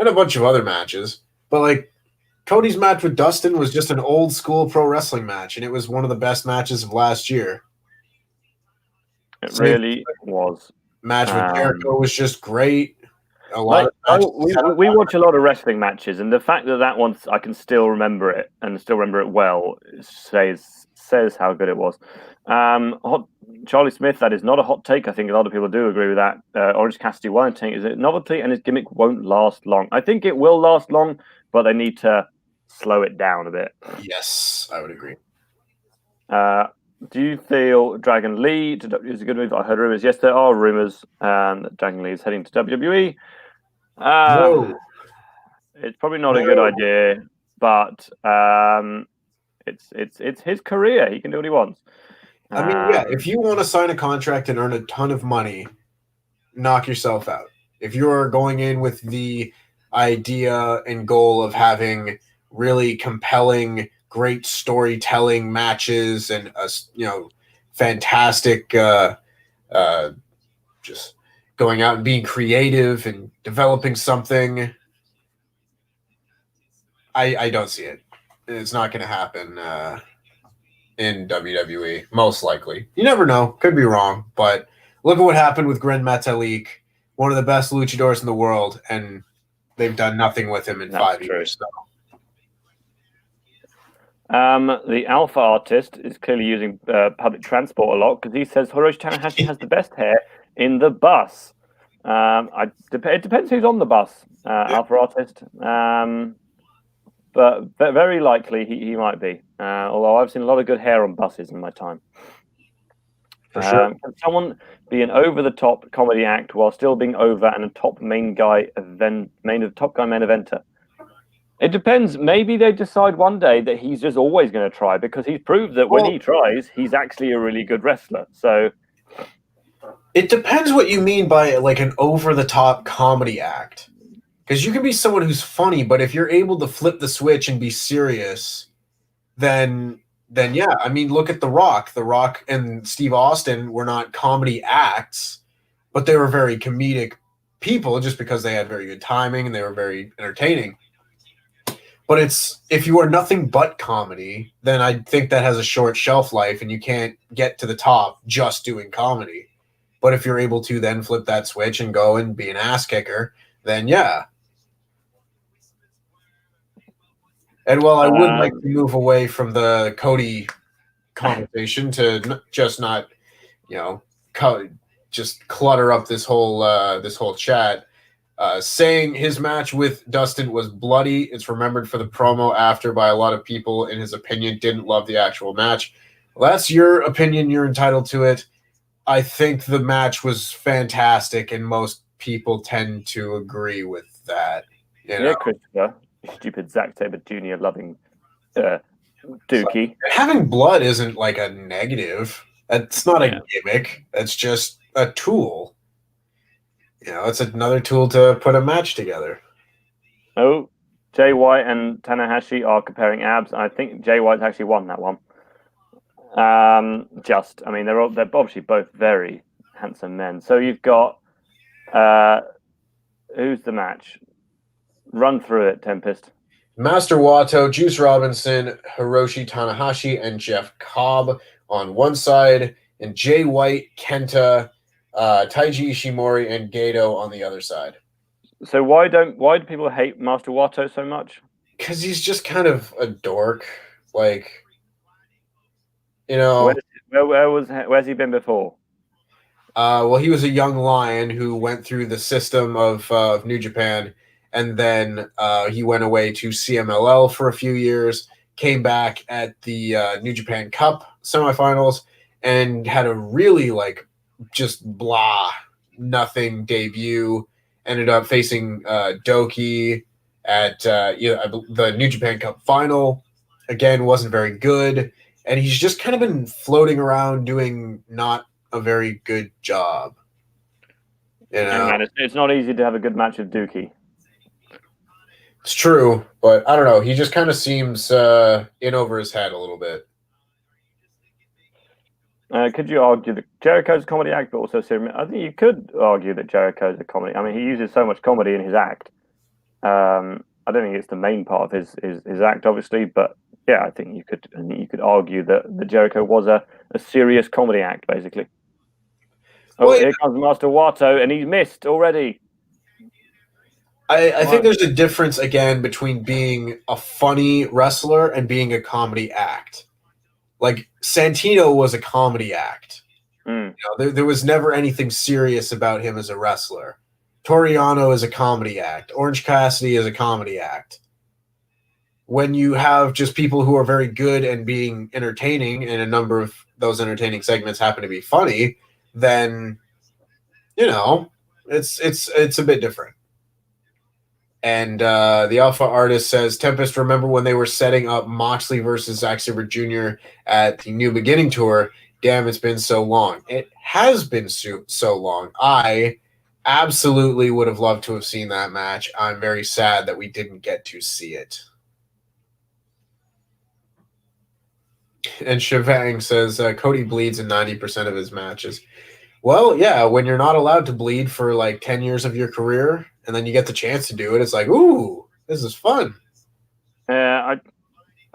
a bunch of other matches. But like Cody's match with Dustin was just an old school pro wrestling match, and it was one of the best matches of last year. It really was. Match with Jericho was just great. We watch a lot of wrestling matches, and the fact that one I can still remember it and still remember it well says how good it was. Charlie Smith, that is not a hot take. I think a lot of people do agree with that. Orange Cassidy, one take is a novelty, and his gimmick won't last long. I think it will last long, but they need to slow it down a bit. Yes, I would agree. Do you feel Dragon Lee to WWE is a good move? I heard rumors. Yes, there are rumors that Dragon Lee is heading to WWE. No. It's probably not a good idea, but it's his career. He can do what he wants. I mean, yeah, if you want to sign a contract and earn a ton of money, knock yourself out. If you're going in with the idea and goal of having really compelling, great storytelling matches and fantastic just going out and being creative and developing something, I don't see it. It's not going to happen in WWE, most likely. You never know. Could be wrong, but look at what happened with Gran Metalik, one of the best luchadors in the world, and they've done nothing with him in 5 years. So. The Alpha Artist is clearly using public transport a lot because he says Hiroshi Tanahashi has the best hair in the bus. It depends who's on the bus, Alpha Artist. But very likely he might be. Although I've seen a lot of good hair on buses in my time. For sure. Can someone be an over-the-top comedy act while still being over and a top main guy main eventer? It depends. Maybe they decide one day that he's just always going to try because he's proved that when he tries, he's actually a really good wrestler. So it depends what you mean by like an over-the-top comedy act. Because you can be someone who's funny, but if you're able to flip the switch and be serious, then yeah. I mean, look at The Rock. The Rock and Steve Austin were not comedy acts, but they were very comedic people just because they had very good timing and they were very entertaining. But if you are nothing but comedy, then I think that has a short shelf life and you can't get to the top just doing comedy. But if you're able to then flip that switch and go and be an ass kicker, then yeah. And while I would like to move away from the Cody conversation to just not, just clutter up this whole chat, saying his match with Dustin was bloody. It's remembered for the promo after by a lot of people, in his opinion, didn't love the actual match. Well, that's your opinion. You're entitled to it. I think the match was fantastic, and most people tend to agree with that. Yeah, Christopher. Stupid Zack Sabre Jr. loving Dookie. Having blood isn't like a negative. It's not a gimmick. It's just a tool. It's another tool to put a match together. Oh, Jay White and Tanahashi are comparing abs. I think Jay White's actually won that one. They're obviously both very handsome men. So you've got who's the match? Run through it, Tempest. Master Wato, Juice Robinson, Hiroshi Tanahashi, and Jeff Cobb on one side, and Jay White, Kenta, Taiji Ishimori, and Gato on the other side. So why do people hate Master Wato so much? Because he's just kind of a dork. Like, you know. Where's he been before? Well, he was a young lion who went through the system of New Japan, and then he went away to CMLL for a few years, came back at the New Japan Cup semifinals, and had a really just blah nothing debut. Ended up facing Doki at the New Japan Cup final. Again, wasn't very good, and he's just kind of been floating around doing not a very good job. You know? Man, it's not easy to have a good match with Dookie. It's true, but I don't know. He just kind of seems in over his head a little bit. Could you argue that Jericho's a comedy act, but also serious? I think you could argue that Jericho's a comedy. I mean, he uses so much comedy in his act. I don't think it's the main part of his act, obviously, but yeah, I think you could argue that Jericho was a serious comedy act, basically. Oh, here comes Master Wato, and he's missed already. I think there's a difference, again, between being a funny wrestler and being a comedy act. Like, Santino was a comedy act. Mm. You know, there was never anything serious about him as a wrestler. Toriano is a comedy act. Orange Cassidy is a comedy act. When you have just people who are very good and being entertaining, and a number of those entertaining segments happen to be funny, then, you know, it's a bit different. And the Alpha Artist says, Tempest, remember when they were setting up Moxley versus Zack Sabre Jr. at the New Beginning Tour? Damn, it's been so long. It has been so long. I absolutely would have loved to have seen that match. I'm very sad that we didn't get to see it. And Shivang says, Cody bleeds in 90% of his matches. Well, yeah, when you're not allowed to bleed for like 10 years of your career, and then you get the chance to do it, it's like, ooh, this is fun. I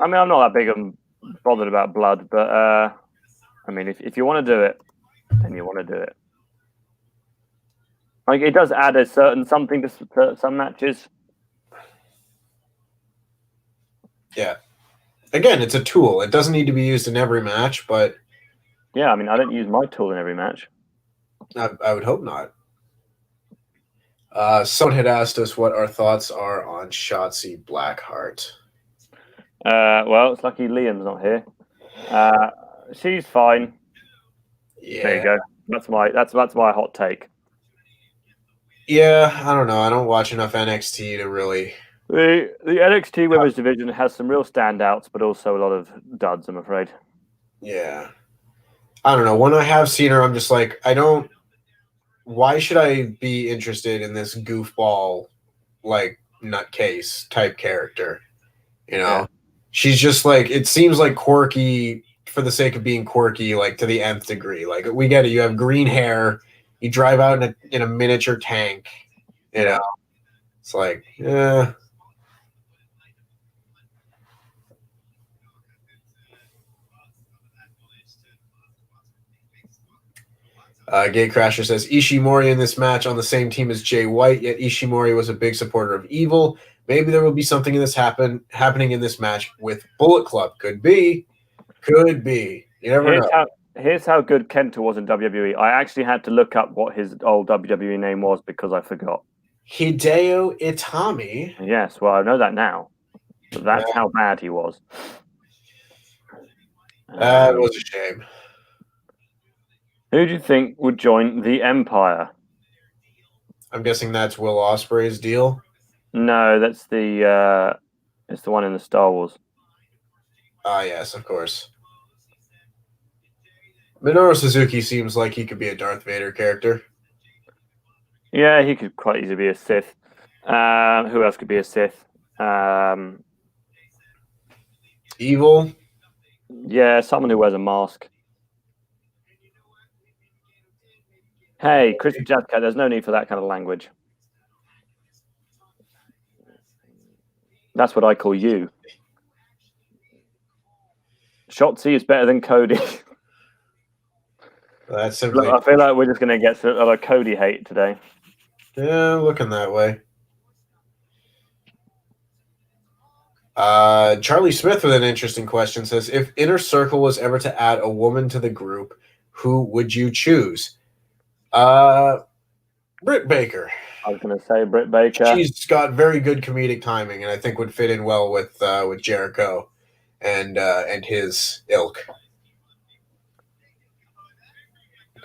mean, I'm not that big and bothered about blood, but I mean, if you want to do it, then you want to do it. Like, it does add a certain something to some matches. Yeah. Again, it's a tool. It doesn't need to be used in every match, but yeah, I mean, I don't use my tool in every match. I would hope not. Someone had asked us what our thoughts are on Shotzi Blackheart. Well, it's lucky Liam's not here. She's fine. Yeah. There you go. That's my hot take. Yeah, I don't know. I don't watch enough NXT to really. The NXT Women's Division has some real standouts, but also a lot of duds, I'm afraid. Yeah. I don't know. When I have seen her, I'm just like, why should I be interested in this goofball, like, nutcase type character? You know? Yeah. She's just like, it seems like quirky for the sake of being quirky, like, to the nth degree. Like, we get it. You have green hair. You drive out in a miniature tank. You know? It's like, yeah. Gatecrasher says, Ishimori in this match on the same team as Jay White, yet Ishimori was a big supporter of Evil. Maybe there will be something in this happening in this match with Bullet Club. Could be. Could be. You never know. Here's how good Kenta was in WWE. I actually had to look up what his old WWE name was because I forgot. Hideo Itami. Yes, well, I know that now. But that's how bad he was. That was a shame. Who do you think would join the Empire? I'm guessing that's Will Ospreay's deal. No, that's it's the one in the Star Wars. Ah, yes, of course. Minoru Suzuki seems like he could be a Darth Vader character. Yeah, he could quite easily be a Sith. Who else could be a Sith? Evil? Yeah, someone who wears a mask. Hey, Chris Jadka, there's no need for that kind of language. That's what I call you. Shotzi is better than Cody. That's simply I feel like we're just going to get a lot of Cody hate today. looking that way. Charlie Smith with an interesting question says, if Inner Circle was ever to add a woman to the group, who would you choose? Britt Baker. I was going to say Britt Baker. She's got very good comedic timing, and I think would fit in well with Jericho and his ilk.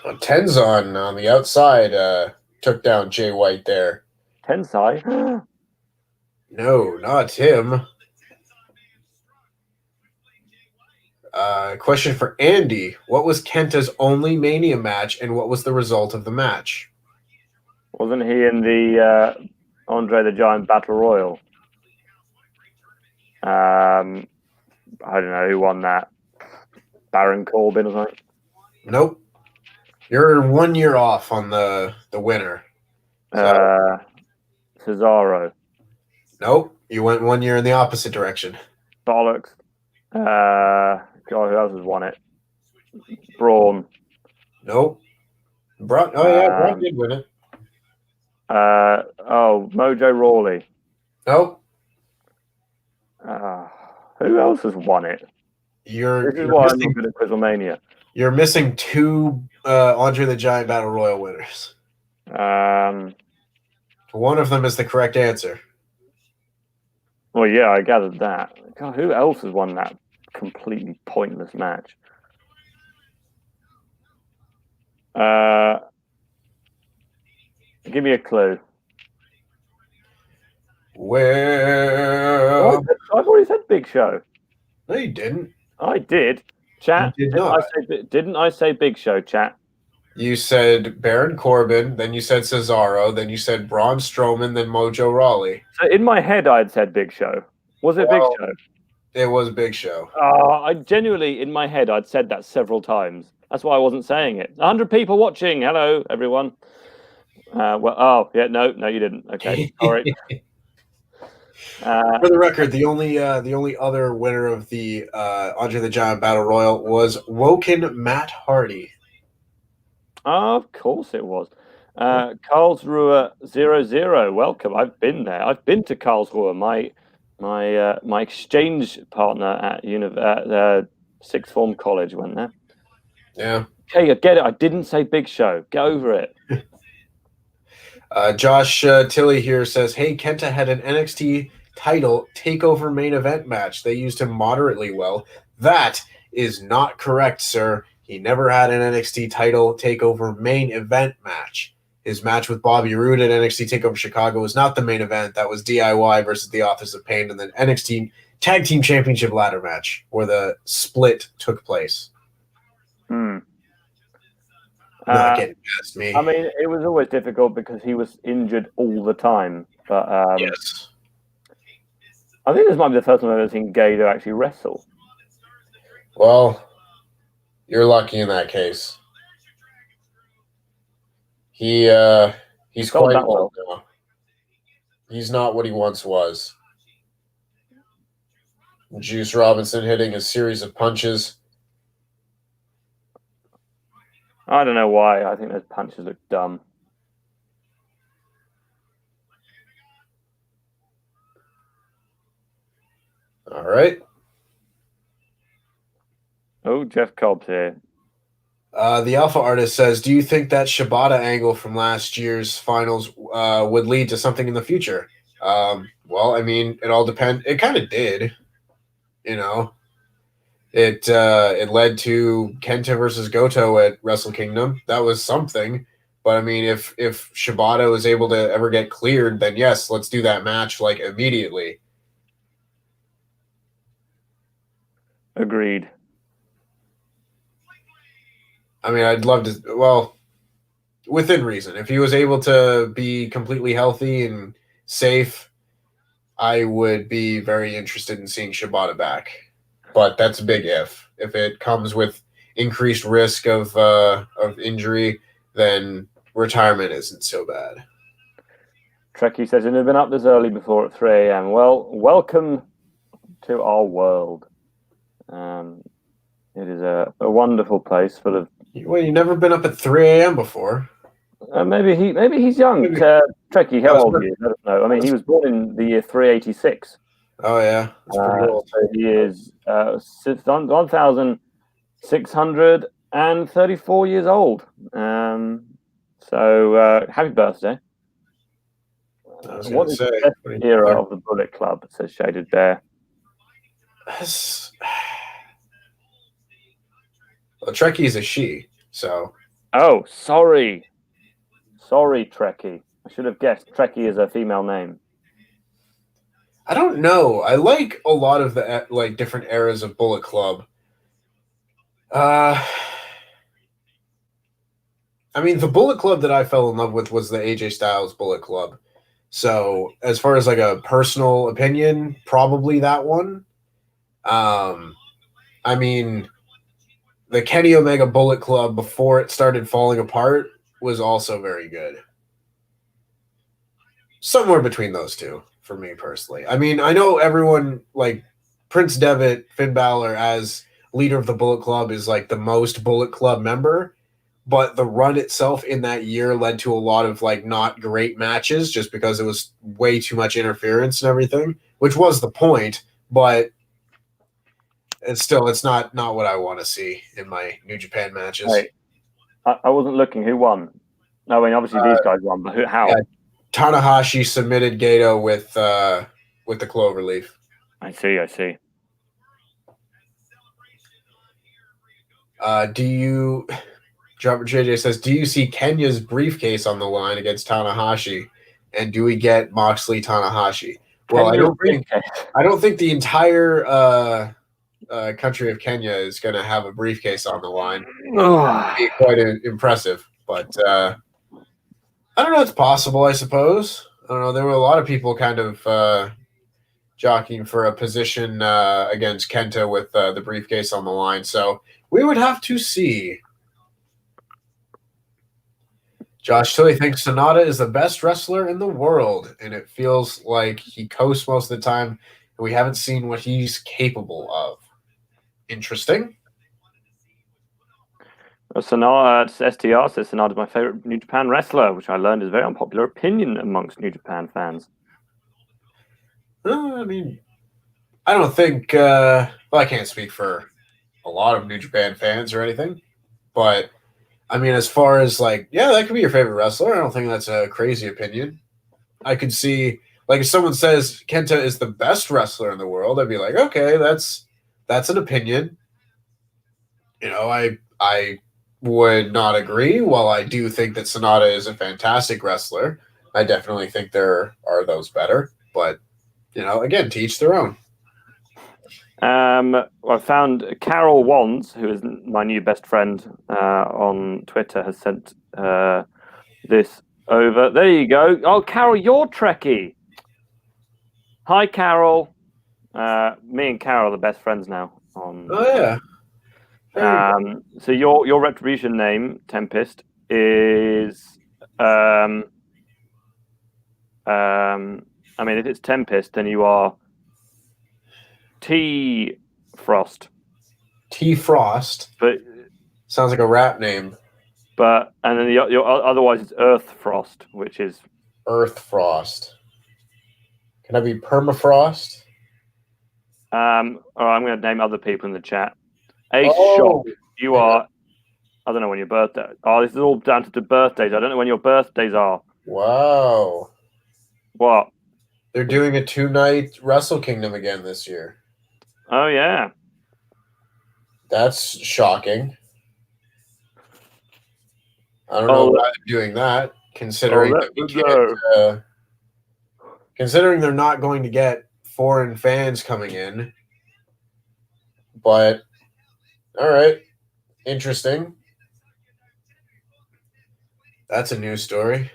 Tenzon on the outside took down Jay White there. Tensai? No, not him. Question for Andy. What was Kenta's only Mania match, and what was the result of the match? Wasn't he in the Andre the Giant Battle Royal? I don't know who won that. Baron Corbin or something? Nope. You're 1 year off on the winner. So. Cesaro. Nope. You went 1 year in the opposite direction. Bollocks. God, who else has won it? Braun. Nope. Braun did win it. Mojo Rawley. Nope. Who else has won it? This is why I'm not good at Quizlemania. You're missing two Andre the Giant Battle Royal winners. One of them is the correct answer. Well, yeah, I gathered that. God, who else has won that completely pointless match? Give me a clue. Well, I've already said Big Show. No, you didn't. I did. Chat. You did not. Didn't I say Big Show, chat? You said Baron Corbin, then you said Cesaro, then you said Braun Strowman, then Mojo Rawley. So in my head, I had said Big Show. Was it Big Show? It was Big Show. I genuinely, in my head, I'd said that several times. That's why I wasn't saying it. 100 people watching. Hello, everyone. No, you didn't. Okay, sorry. For the record, the only other winner of the Andre the Giant Battle Royal was Woken Matt Hardy. Oh, of course it was. Karlsruhe 00. Welcome. I've been there. I've been to Karlsruhe. My exchange partner at sixth form college went there. Yeah. Okay, I get it. I didn't say Big Show. Get over it. Josh Tilley here says, hey, Kenta had an NXT title takeover main event match. They used him moderately well. That is not correct, sir. He never had an NXT title takeover main event match. His match with Bobby Roode at NXT TakeOver Chicago was not the main event. That was DIY versus the Authors of Pain, and then NXT Tag Team Championship ladder match where the split took place. Not getting past me. I mean, it was always difficult because he was injured all the time. But yes. I think this might be the first time I've ever seen Gator actually wrestle. Well, you're lucky in that case. He's quite old now. He's not what he once was. Juice Robinson hitting a series of punches. I don't know why. I think those punches look dumb. All right. Oh, Jeff Cobb's here. The Alpha Artist says, do you think that Shibata angle from last year's finals would lead to something in the future? Well, I mean, it all depends. It kind of did. You know, it led to Kenta versus Goto at Wrestle Kingdom. That was something. But I mean, if Shibata was able to ever get cleared, then yes, let's do that match like immediately. Agreed. I mean, I'd love to. Well, within reason, if he was able to be completely healthy and safe, I would be very interested in seeing Shibata back. But that's a big if. If it comes with increased risk of injury, then retirement isn't so bad. Trekkie says, and they've been up this early before at 3 a.m. Well, welcome to our world. It is a wonderful place full of. Well, you've never been up at 3 a.m. before. Maybe he's young. Maybe. Trekkie, how old are you? Let us know. I mean, he was born in the year 386. Oh yeah, that's pretty old. So he is 1,634 years old. So happy birthday. What is the best era of the Bullet Club? Says Shaded Bear. Well, Trekkie is a she, so. Oh, sorry, Trekkie. I should have guessed. Trekkie is a female name. I don't know. I like a lot of the like different eras of Bullet Club. I mean, the Bullet Club that I fell in love with was the AJ Styles Bullet Club. So, as far as like a personal opinion, probably that one. I mean, the Kenny Omega Bullet Club before it started falling apart was also very good. Somewhere between those two for me personally. I mean, I know everyone like Prince Devitt, Finn Balor as leader of the Bullet Club is like the most Bullet Club member, but the run itself in that year led to a lot of like not great matches just because it was way too much interference and everything, which was the point, but it's not what I want to see in my New Japan matches. Hey, I wasn't looking. Who won? No, I mean obviously these guys won, but how? Yeah, Tanahashi submitted Gato with the cloverleaf. I see. Dropper JJ says, do you see Kenya's briefcase on the line against Tanahashi? And do we get Moxley Tanahashi? Well, I don't think the entire country of Kenya is going to have a briefcase on the line. It'd be quite impressive, but I don't know. It's possible, I suppose. I don't know. There were a lot of people kind of jockeying for a position against Kenta with the briefcase on the line. So we would have to see. Josh Tilly thinks Sonata is the best wrestler in the world, and it feels like he coasts most of the time, and we haven't seen what he's capable of. Interesting. Sonata STR says Sonata is my favorite New Japan wrestler, which I learned is a very unpopular opinion amongst New Japan fans. I mean, I don't think. Well, I can't speak for a lot of New Japan fans or anything, but I mean, as far as like, yeah, that could be your favorite wrestler. I don't think that's a crazy opinion. I could see, like, if someone says Kenta is the best wrestler in the world, I'd be like, okay, that's an opinion. You know, I would not agree. While I do think that Sonata is a fantastic wrestler, I definitely think there are those better. But, you know, again, to each their own. I found Carol Wands, who is my new best friend on Twitter, has sent this over. There you go. Oh, Carol, you're Trekkie. Hi, Carol. Me and Carol are the best friends now. Oh, yeah. So your Retribution name, Tempest, is... I mean, if it's Tempest, then you are... T-Frost. T-Frost? But sounds like a rap name. But and then your otherwise it's Earth Frost, which is Earth Frost. Can I be Permafrost? All right, I'm going to name other people in the chat. Ace Shock, you are. I don't know when your birthday. Oh, this is all down to the birthdays. I don't know when your birthdays are. Wow. What? They're doing a 2-night Wrestle Kingdom again this year. Oh yeah. That's shocking. I don't know why they're doing that, considering considering they're not going to get foreign fans coming in. But all right, interesting. That's a news story.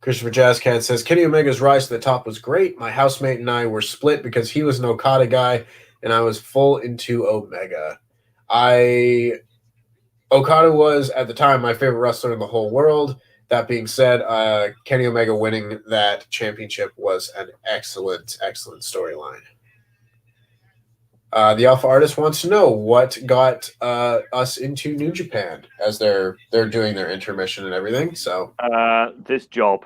Christopher Jazzcat says, Kenny Omega's rise to the top was great. My housemate and I were split because he was an Okada guy and I was full into Omega. Okada was, at the time, my favorite wrestler in the whole world. that being said, Kenny Omega winning that championship was an excellent, excellent storyline. The Alpha Artist wants to know what got us into New Japan as they're doing their intermission and everything. So this job.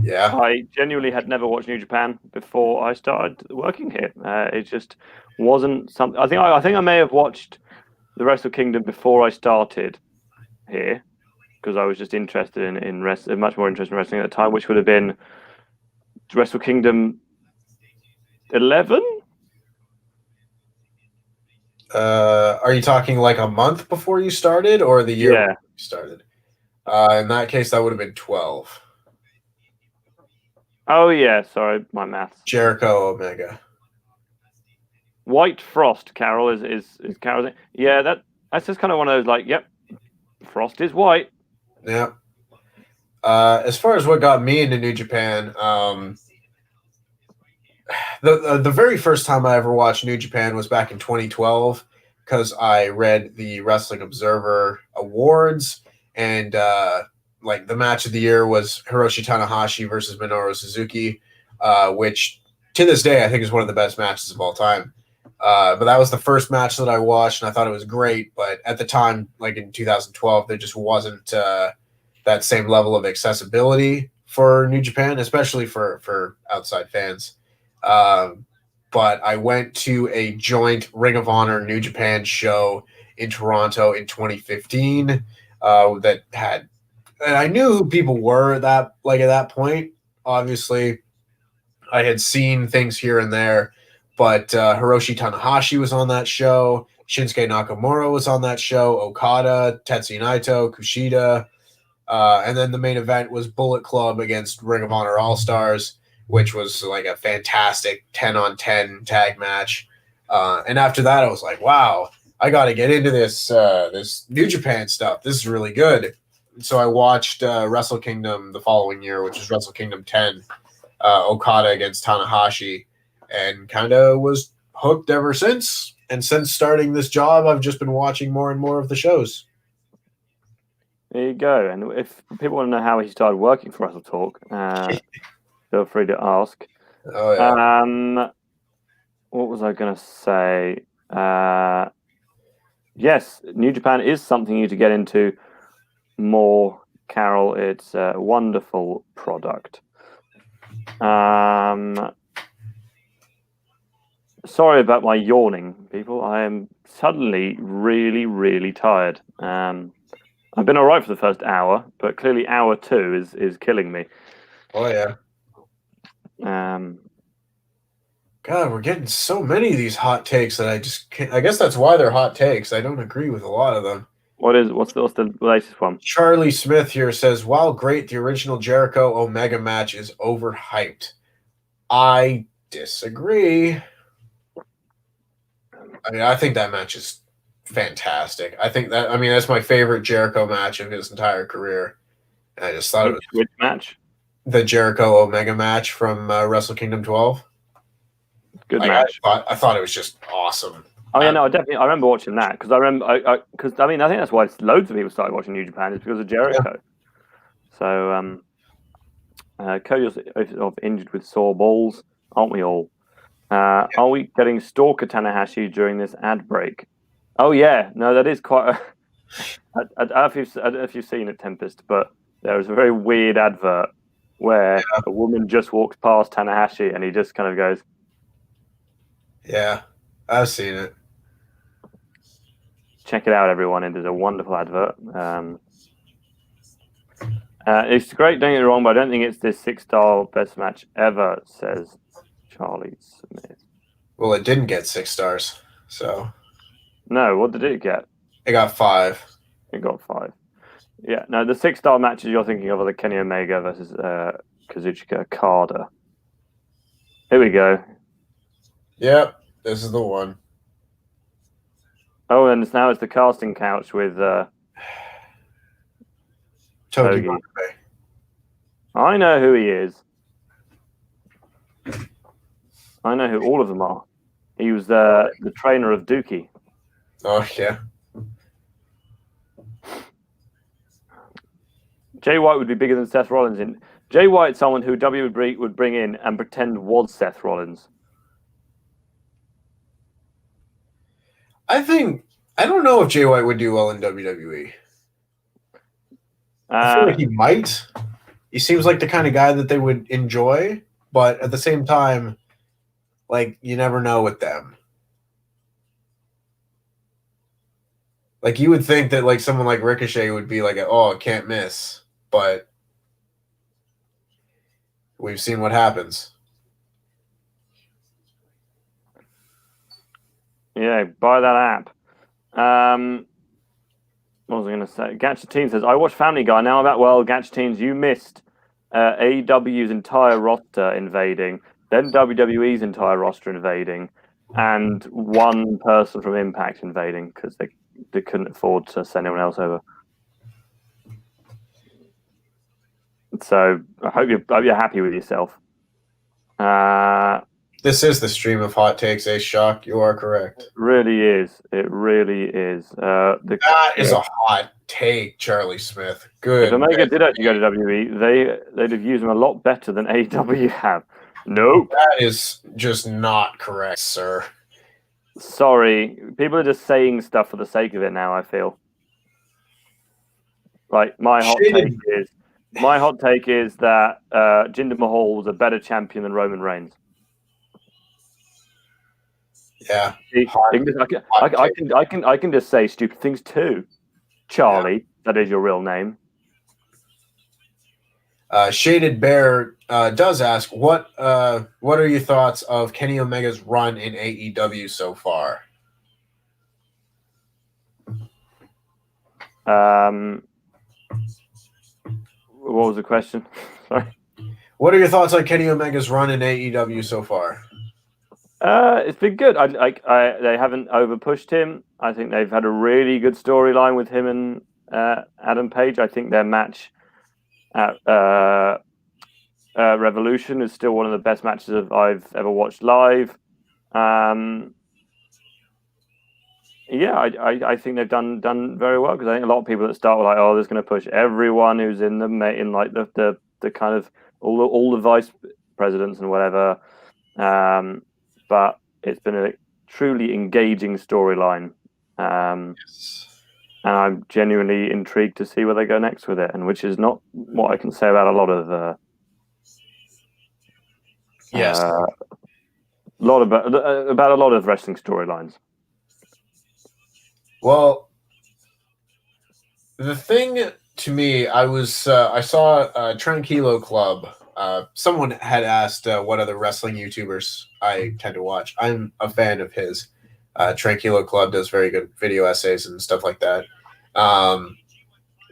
yeah, I genuinely had never watched New Japan before I started working here. It just wasn't something. I think I may have watched the Wrestle Kingdom before I started here because I was just interested in wrestling, much more interested in wrestling at the time, which would have been Wrestle Kingdom 11. Are you talking like a month before you started or the year Yeah. before you started? In that case, that would have been 12. Oh yeah, sorry, my maths. Jericho Omega. White Frost, Carol is Carol. Yeah, that's just kind of one of those like, yep, Frost is white. Yeah. As far as what got me into New Japan, the very first time I ever watched New Japan was back in 2012 because I read the Wrestling Observer Awards, and like the match of the year was Hiroshi Tanahashi versus Minoru Suzuki, which to this day I think is one of the best matches of all time. But that was the first match that I watched, and I thought it was great. But at the time, like in 2012, there just wasn't that same level of accessibility for New Japan, especially for outside fans. But I went to a joint Ring of Honor New Japan show in Toronto in 2015 that had, and I knew who people were at that point. Obviously, I had seen things here and there, but Hiroshi Tanahashi was on that show. Shinsuke Nakamura was on that show. Okada, Tetsuya Naito, Kushida. And then the main event was Bullet Club against Ring of Honor All-Stars, which was like a fantastic 10-on-10 tag match. And after that, I was like, wow, I got to get into this New Japan stuff. This is really good. So I watched Wrestle Kingdom the following year, which is Wrestle Kingdom 10, Okada against Tanahashi, and kind of was hooked ever since. And since starting this job, I've just been watching more and more of the shows. There you go. And if people want to know how he started working for WrestleTalk, feel free to ask. Oh yeah. What was I going to say? Yes, New Japan is something you to get into more, Carol. It's a wonderful product. Sorry about my yawning, people. I am suddenly really, really tired. I've been all right for the first hour, but clearly hour 2 is killing me. Oh yeah. God, we're getting so many of these hot takes that I just can't. I guess that's why they're hot takes. I don't agree with a lot of them. What's the latest one? Charlie Smith here says, while great, the original Jericho Omega match is overhyped. I disagree. I mean, I think that match is fantastic. That's my favorite Jericho match of his entire career. And I just thought it was which match? The Jericho Omega match from Wrestle Kingdom 12. Good match. I thought it was just awesome. Oh yeah, no, I remember watching that because I think that's why loads of people started watching New Japan is because of Jericho. Yeah. So Cody's injured with sore balls, aren't we all? Yeah. Are we getting Stalker Tanahashi during this ad break? Oh yeah, no, that is quite. I don't know if you've seen it, Tempest, but there was a very weird advert where a woman just walks past Tanahashi and he just kind of goes. Yeah, I've seen it. Check it out, everyone. It is a wonderful advert. It's great, don't get me wrong, but I don't think it's this 6-star best match ever, says Charlie Smith. Well, it didn't get 6 stars, so. No, what did it get? It got 5. It got 5. Yeah, no, the 6-star matches you're thinking of are the Kenny Omega versus Kazuchika Okada. Here we go. Yep, this is the one. Oh, and now it's the casting couch with Togi. I know who he is. I know who all of them are. He was the trainer of Dookie. Oh, yeah. Jay White would be bigger than Seth Rollins. Jay White's someone who WWE would bring in and pretend was Seth Rollins. I don't know if Jay White would do well in WWE. I feel like he might. He seems like the kind of guy that they would enjoy, but at the same time, like, you never know with them. Like, you would think that, like, someone like Ricochet would be like, oh, can't miss. But we've seen what happens. Yeah, buy that app. What was I going to say? Gatchateen says, I watched Family Guy. Now about, well, Gatchateens, you missed AEW's entire roster invading, then WWE's entire roster invading, and one person from Impact invading because they couldn't afford to send anyone else over. So I hope you're happy with yourself. This is the stream of hot takes, Ace Shock. You are correct. It really is. It really is. That is a hot take, Charlie Smith. Good. If Omega did actually go to WWE, they'd have used him a lot better than AEW have. Nope. That is just not correct, sir. Sorry. People are just saying stuff for the sake of it now, I feel. Like, my hot take is that Jinder Mahal was a better champion than Roman Reigns. Yeah. I can just say stupid things too. Charlie, that is your real name. Shaded Bear does ask, what are your thoughts of Kenny Omega's run in AEW so far? What was the question? Sorry. What are your thoughts on Kenny Omega's run in AEW so far? It's been good. They haven't overpushed him. I think they've had a really good storyline with him and Adam Page. I think their match at Revolution is still one of the best matches I've ever watched live. I think they've done very well, because I think a lot of people that start were like, oh, this is going to push everyone who's in like the kind of all the vice presidents and whatever. But it's been a truly engaging storyline. Yes. And I'm genuinely intrigued to see where they go next with it, and which is not what I can say about a lot of about a lot of wrestling storylines. Well, the thing to me, I saw Tranquilo Club. Someone had asked what other wrestling YouTubers I tend to watch. I'm a fan of his. Tranquilo Club does very good video essays and stuff like that.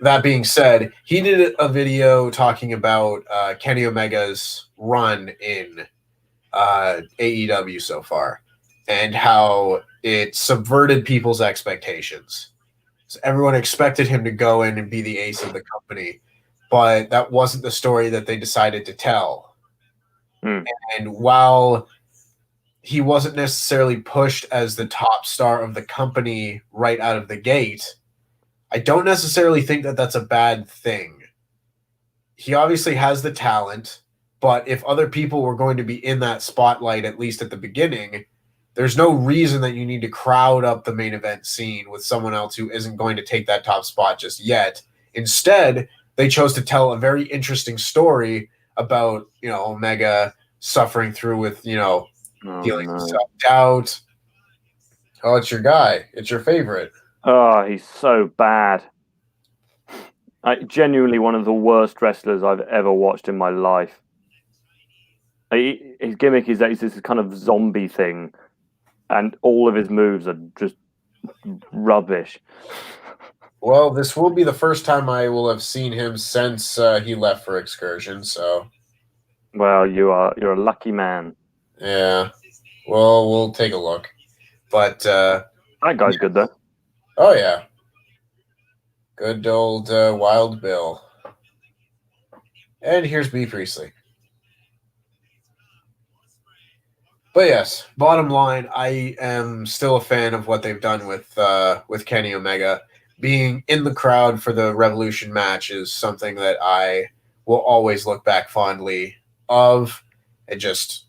That being said, he did a video talking about Kenny Omega's run in AEW so far, and how it subverted people's expectations. So everyone expected him to go in and be the ace of the company, but that wasn't the story that they decided to tell. And while he wasn't necessarily pushed as the top star of the company right out of the gate, I don't necessarily think that that's a bad thing. He obviously has the talent, but if other people were going to be in that spotlight, at least at the beginning, there's no reason that you need to crowd up the main event scene with someone else who isn't going to take that top spot just yet. Instead, they chose to tell a very interesting story about, Omega suffering through with, feeling self-doubt. Oh, it's your guy. It's your favorite. Oh, he's so bad. Genuinely one of the worst wrestlers I've ever watched in my life. His gimmick is that he's this kind of zombie thing, and all of his moves are just rubbish. Well, this will be the first time I will have seen him since he left for Excursion, so... Well, you're a lucky man. Yeah. Well, we'll take a look. But... that guy's good, though. Oh, yeah. Good old Wild Bill. And here's B. Priestley. But yes, bottom line, I am still a fan of what they've done with Kenny Omega. being in the crowd for the Revolution match is something that I will always look back fondly of. And just,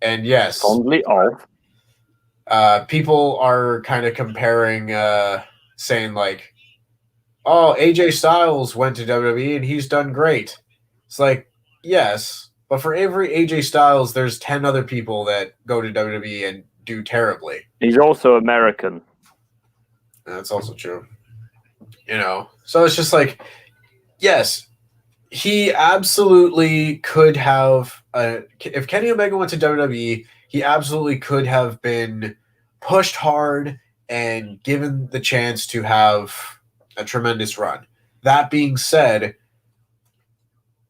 and yes, Fondly of. people are kind of comparing, saying like, oh, AJ Styles went to WWE and he's done great. It's like, yes, but for every AJ Styles, there's 10 other people that go to WWE and do terribly. He's also American. That's also true. You know, so it's just like, yes, he absolutely could have. If Kenny Omega went to WWE, he absolutely could have been pushed hard and given the chance to have a tremendous run. That being said,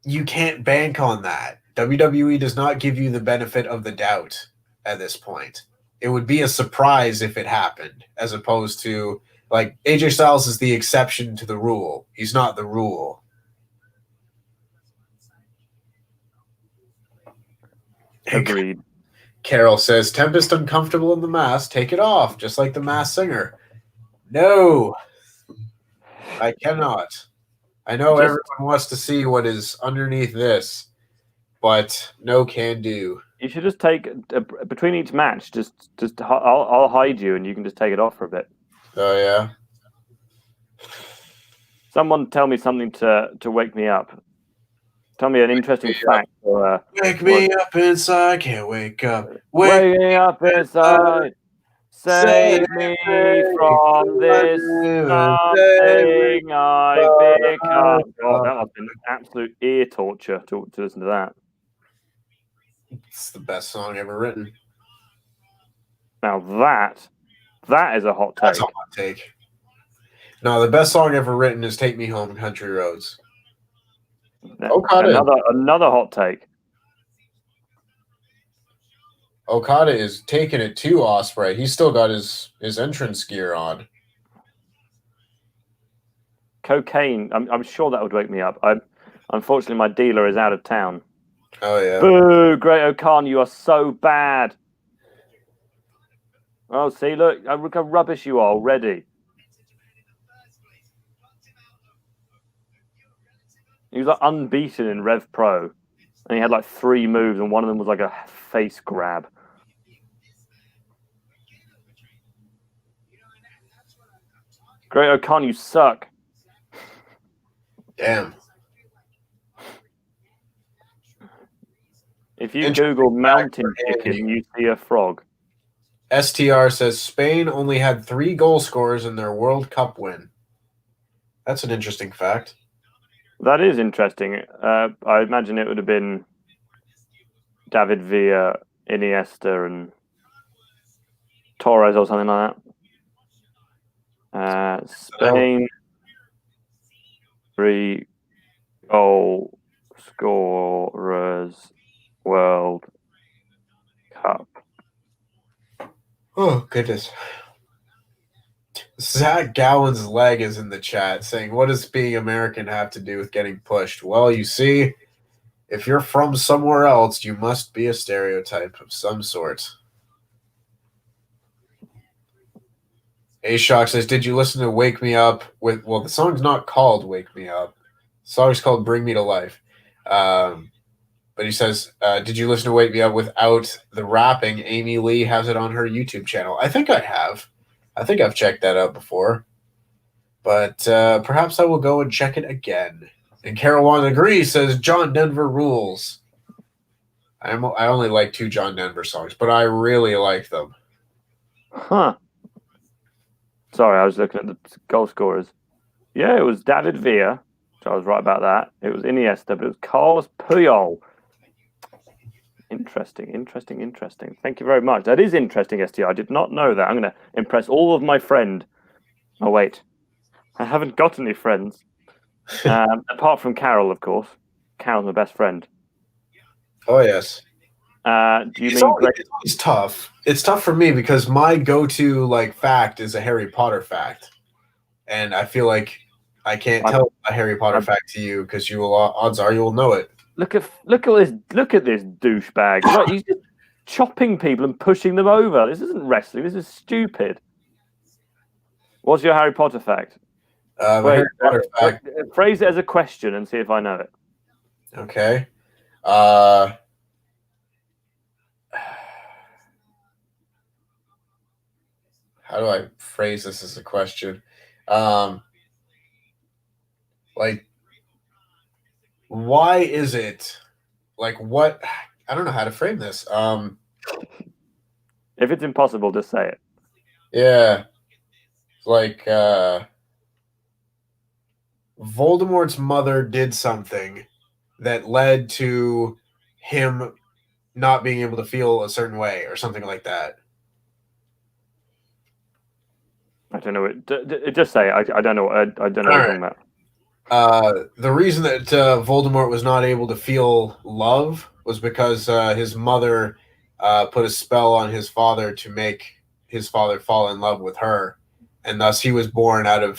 you can't bank on that. WWE does not give you the benefit of the doubt at this point. It would be a surprise if it happened, as opposed to, like, AJ Styles is the exception to the rule. He's not the rule. Agreed. Carol says, Tempest uncomfortable in the mask. Take it off, just like the Masked Singer. No, I cannot. I know everyone wants to see what is underneath this, but no can do. You should just take between each match. I'll hide you, and you can just take it off for a bit. Oh yeah. Someone tell me something to wake me up. Tell me an interesting fact. Wake me up inside, can't wake up. Wake me up inside. Save me from this something I become. God, that must have been absolute ear torture to listen to that. It's the best song ever written. Now that is a hot take. That's a hot take. No, the best song ever written is "Take Me Home, Country Roads." Okada. Another hot take. Okada is taking it to Ospreay. He's still got his entrance gear on. Cocaine. I'm sure that would wake me up. Unfortunately, my dealer is out of town. Oh yeah. Boo! Great O'Khan, you are so bad. Oh, see, look how rubbish you are already. He was like unbeaten in Rev Pro, and he had like 3 moves, and one of them was like a face grab. Great O'Khan, you suck. Damn. If you Google mountain chicken, you see a frog. STR says Spain only had 3 goal scorers in their World Cup win. That's an interesting fact. That is interesting. I imagine it would have been David Villa, Iniesta, and Torres or something like that. Spain, 3 goal scorers, World Cup. Oh, goodness. Zach Gowan's leg is in the chat saying, what does being American have to do with getting pushed? Well, you see, if you're from somewhere else, you must be a stereotype of some sort. A-Shock says, did you listen to Wake Me Up? Well, the song's not called Wake Me Up. The song's called Bring Me to Life. But he says, did you listen to Wake Me Up without the rapping? Amy Lee has it on her YouTube channel. I think I have. I think I've checked that out before. But perhaps I will go and check it again. And Carol Wan agrees, says, John Denver rules. I only like 2 John Denver songs, but I really like them. Huh. Sorry, I was looking at the goal scorers. Yeah, it was David Villa. So I was right about that. It was Iniesta, but it was Carlos Puyol. Interesting. Thank you very much. That is interesting, ST. I did not know that. I'm going to impress all of my friend. Oh, wait. I haven't got any friends. Apart from Carol, of course. Carol's my best friend. Oh, yes. Do you mean... It's tough. It's tough for me because my go-to fact is a Harry Potter fact. And I feel like I can't tell a Harry Potter fact to you because odds are you will know it. Look at this douchebag. Look, he's just chopping people and pushing them over. This isn't wrestling. This is stupid. What's your Harry Potter fact? My Harry Potter fact. Phrase it as a question and see if I know it. Okay. How do I phrase this as a question? Like, why is it? Like, what? I don't know how to frame this. If it's impossible, just say it. Yeah. Like, Voldemort's mother did something that led to him not being able to feel a certain way or something like that. I don't know. Just say it. I don't know. I don't know what you're talking about. The reason that Voldemort was not able to feel love was because his mother put a spell on his father to make his father fall in love with her, and thus he was born out of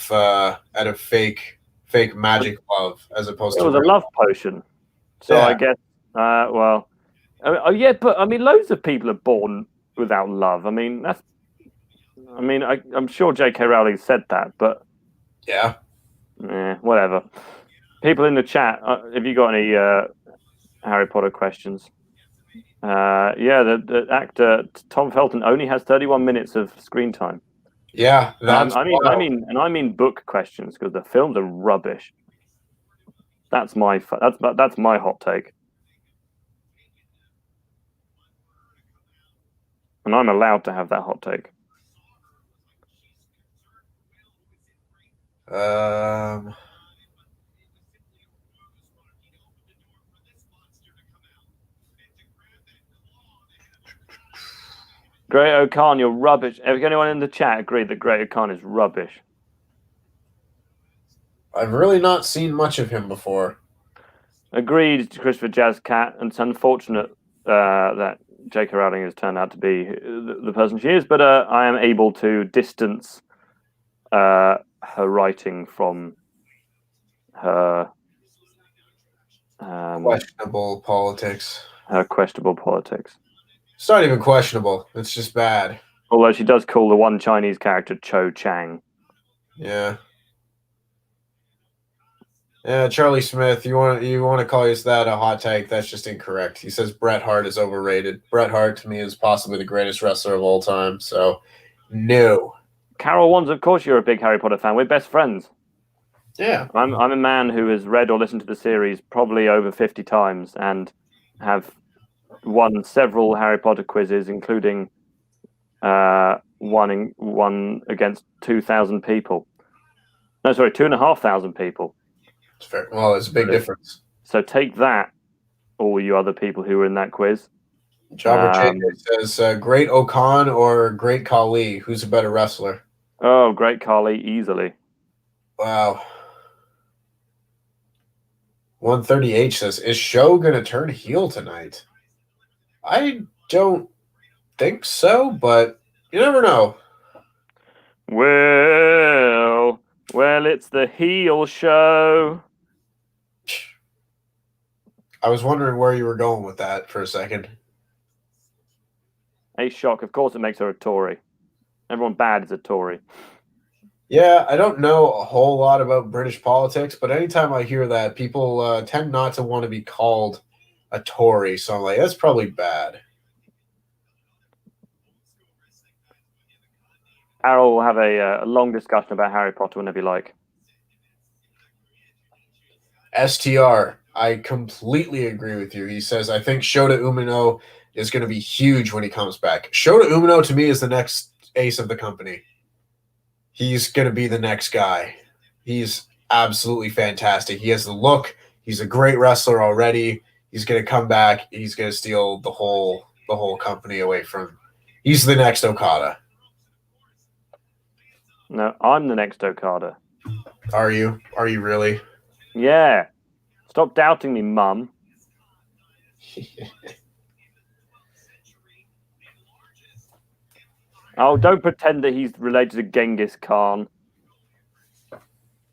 fake magic love as opposed to. It was a love potion. So Yeah. I guess. Well, yeah, but I mean, loads of people are born without love. I mean, that's. I mean, I'm sure J.K. Rowling said that, but Yeah. Whatever. People in the chat, have you got any Harry Potter questions? The actor Tom Felton only has 31 minutes of screen time. Yeah, I mean book questions because the films are rubbish. That's my hot take, and I'm allowed to have that hot take. Great O'Khan, you're rubbish. Anyone in the chat agree that Great O'Khan is rubbish? I've really not seen much of him before. Agreed to Christopher Jazzcat, and it's unfortunate that J.K. Rowling has turned out to be the person she is, but I am able to distance her writing from her questionable politics. Her questionable politics. It's not even questionable. It's just bad. Although she does call the one Chinese character Cho Chang. Yeah. Yeah, Charlie Smith, you want to call us that a hot take? That's just incorrect. He says Bret Hart is overrated. Bret Hart to me is possibly the greatest wrestler of all time. So, no. Carol Wands, of course you're a big Harry Potter fan. We're best friends. Yeah. I'm a man who has read or listened to the series probably over 50 times and have won several Harry Potter quizzes, including one against 2,000 people. No, sorry, 2,500 people. It's fair. Well, there's a big difference. So take that, all you other people who were in that quiz. Jobber says, Great O'Khan or Great Khali? Who's a better wrestler? Oh, Great Khali, easily. Wow. 130H says, is Show going to turn heel tonight? I don't think so, but you never know. Well, it's the heel show. I was wondering where you were going with that for a second. A shock. Of course it makes her a Tory. Everyone bad is a Tory. Yeah, I don't know a whole lot about British politics, but anytime I hear that, people tend not to want to be called a Tory. So I'm like, that's probably bad. Carol will have a long discussion about Harry Potter whenever you like. STR, I completely agree with you. He says, I think Shota Umino is going to be huge when he comes back. Shota Umino, to me, is the next ace of the company. He's going to be the next guy. He's absolutely fantastic. He has the look. He's a great wrestler already. He's going to come back. He's going to steal the whole company away from. He's the next Okada. No, I'm the next Okada. Are you? Are you really? Yeah. Stop doubting me, Mum. Oh, don't pretend that he's related to Genghis Khan.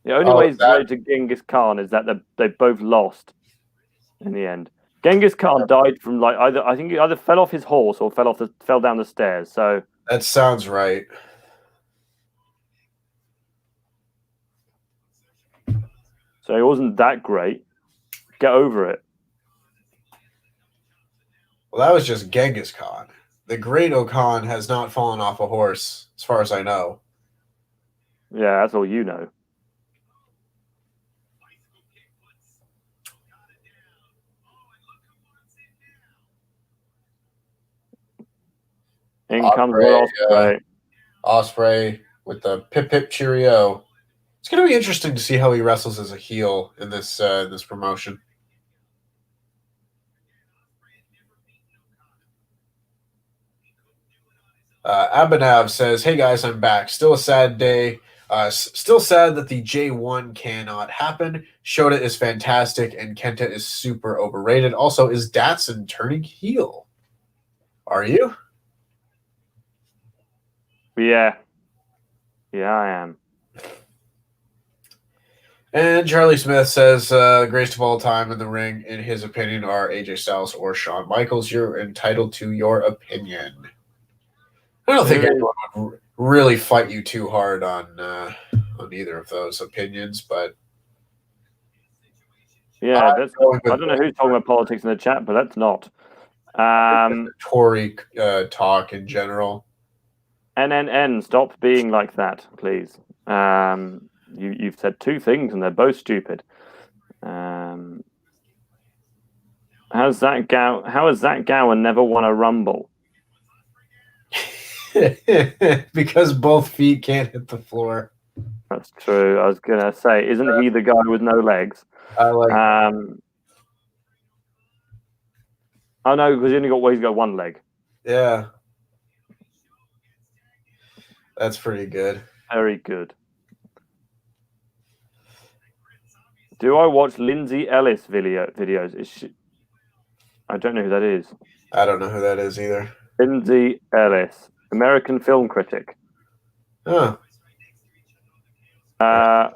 The only way he's related to Genghis Khan is that they both lost in the end. Genghis Khan died from I think he either fell off his horse or fell down the stairs. So that sounds right. So it wasn't that great. Get over it. Well, that was just Genghis Khan. The great Okan has not fallen off a horse, as far as I know. Yeah, that's all you know. In comes Will Ospreay. Ospreay with the pip pip cheerio. It's going to be interesting to see how he wrestles as a heel in this promotion. Abhinav says, "Hey guys, I'm back. Still a sad day. Still sad that the J1 cannot happen. Shota is fantastic, and Kenta is super overrated. Also, is Datson turning heel? Are you?" Yeah. Yeah, I am. And Charlie Smith says, greatest of all time in the ring, in his opinion, are AJ Styles or Shawn Michaels. You're entitled to your opinion. I don't think anyone would really fight you too hard on either of those opinions, but yeah, that's. I don't know who's talking about politics in the chat, but that's not. Tory talk in general. NNN, stop being like that, please. You've said two things, and they're both stupid. How has Zack Gowen never won a Rumble? Because both feet can't hit the floor. That's true. I was gonna say, isn't he the guy with no legs? I like. Oh no, because he's got one leg. Yeah, that's pretty good. Very good. Do I watch Lindsay Ellis videos? Is she? I don't know who that is. I don't know who that is either. Lindsay Ellis, American film critic. Oh. I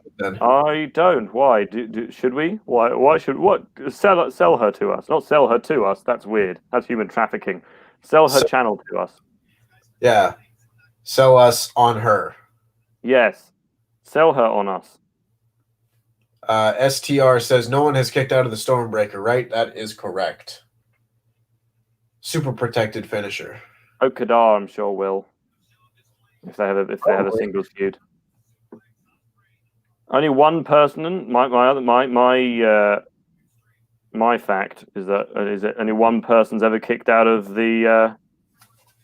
don't. Why? Should we? Why should sell her to us? Not sell her to us. That's weird. That's human trafficking. Sell her channel to us. Yeah. Sell us on her. Yes. Sell her on us. STR says no one has kicked out of the Stormbreaker, right? That is correct. Super protected finisher. Okada, I'm sure will. If they have a singles feud. Only one person. My fact is that only one person's ever kicked out of the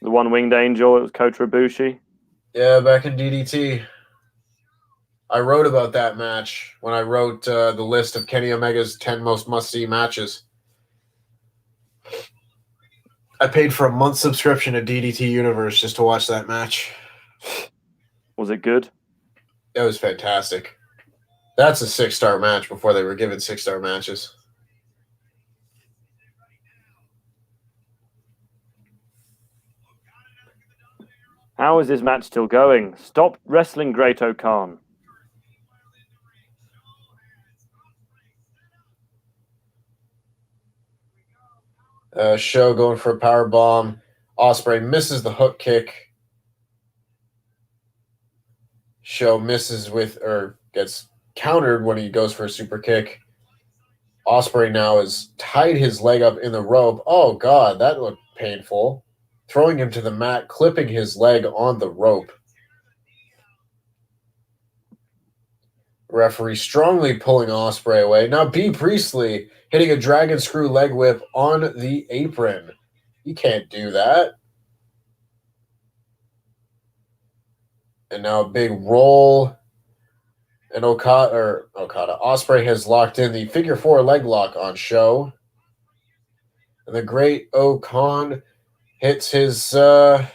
One Winged Angel. It was Kota Ibushi. Yeah, back in DDT. I wrote about that match when I wrote the list of Kenny Omega's 10 most must-see matches. I paid for a month's subscription to DDT Universe just to watch that match. Was it good? It was fantastic. That's a 6-star match before they were given 6-star matches. How is this match still going? Stop wrestling Great Okan. Show going for a power bomb. Ospreay misses the hook kick. Show misses gets countered when he goes for a super kick. Ospreay now has tied his leg up in the rope. Oh God, that looked painful. Throwing him to the mat, clipping his leg on the rope. Referee strongly pulling Ospreay away. Now B. Priestley hitting a dragon screw leg whip on the apron. You can't do that. And now a big roll. And Okada. Ospreay has locked in the figure 4 leg lock on Show. And the great Okan hits his, iron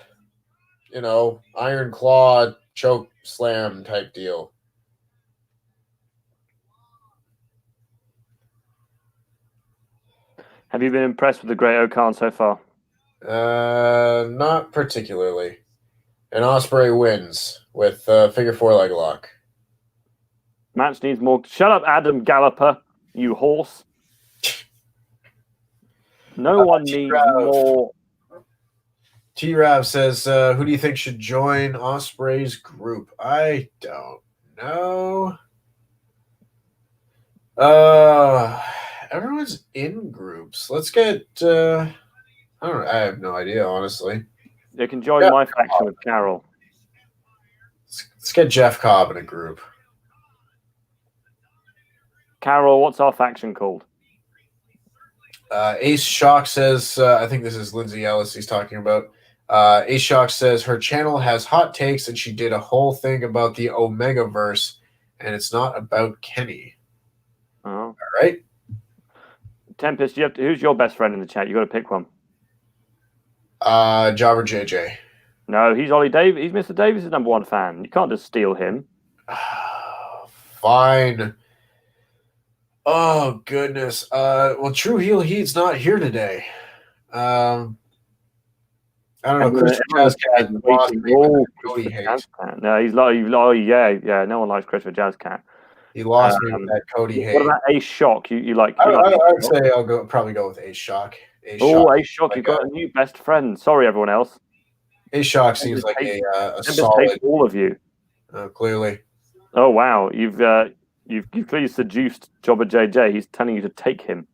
claw choke slam type deal. Have you been impressed with the Great Okan so far? Not particularly. And Ospreay wins with figure 4 leg lock. Match needs more. Shut up, Adam Galloper, you horse. No one needs more. T-Rav says, who do you think should join Ospreay's group? I don't know. Everyone's in groups. Let's get. I don't know. I have no idea, honestly. They can join my faction with Carol. Let's get Jeff Cobb in a group. Carol, what's our faction called? Ace Shock says, I think this is Lindsay Ellis he's talking about. Ace Shock says her channel has hot takes and she did a whole thing about the Omegaverse and it's not about Kenny. Oh. All right. Tempest, who's your best friend in the chat? You got to pick one. Jobber JJ. No, he's Ollie Davis. He's Mr. Davis' #1 fan. You can't just steal him. Fine. Oh goodness. Well, True Heel Heat's not here today. I don't know. Christopher Jazzcat lost me with Cody hate. No, he's like, yeah. No one likes Christopher Jazzcat. He lost me with that Cody hate. What about Ace Shock? You like? I'd say I'll probably go with Ace Shock. Ace Shock! You've got a new best friend. Sorry, everyone else. Ace Shock seems like a solid. All of you. Clearly. Oh wow, you've clearly seduced Jobber JJ. He's telling you to take him.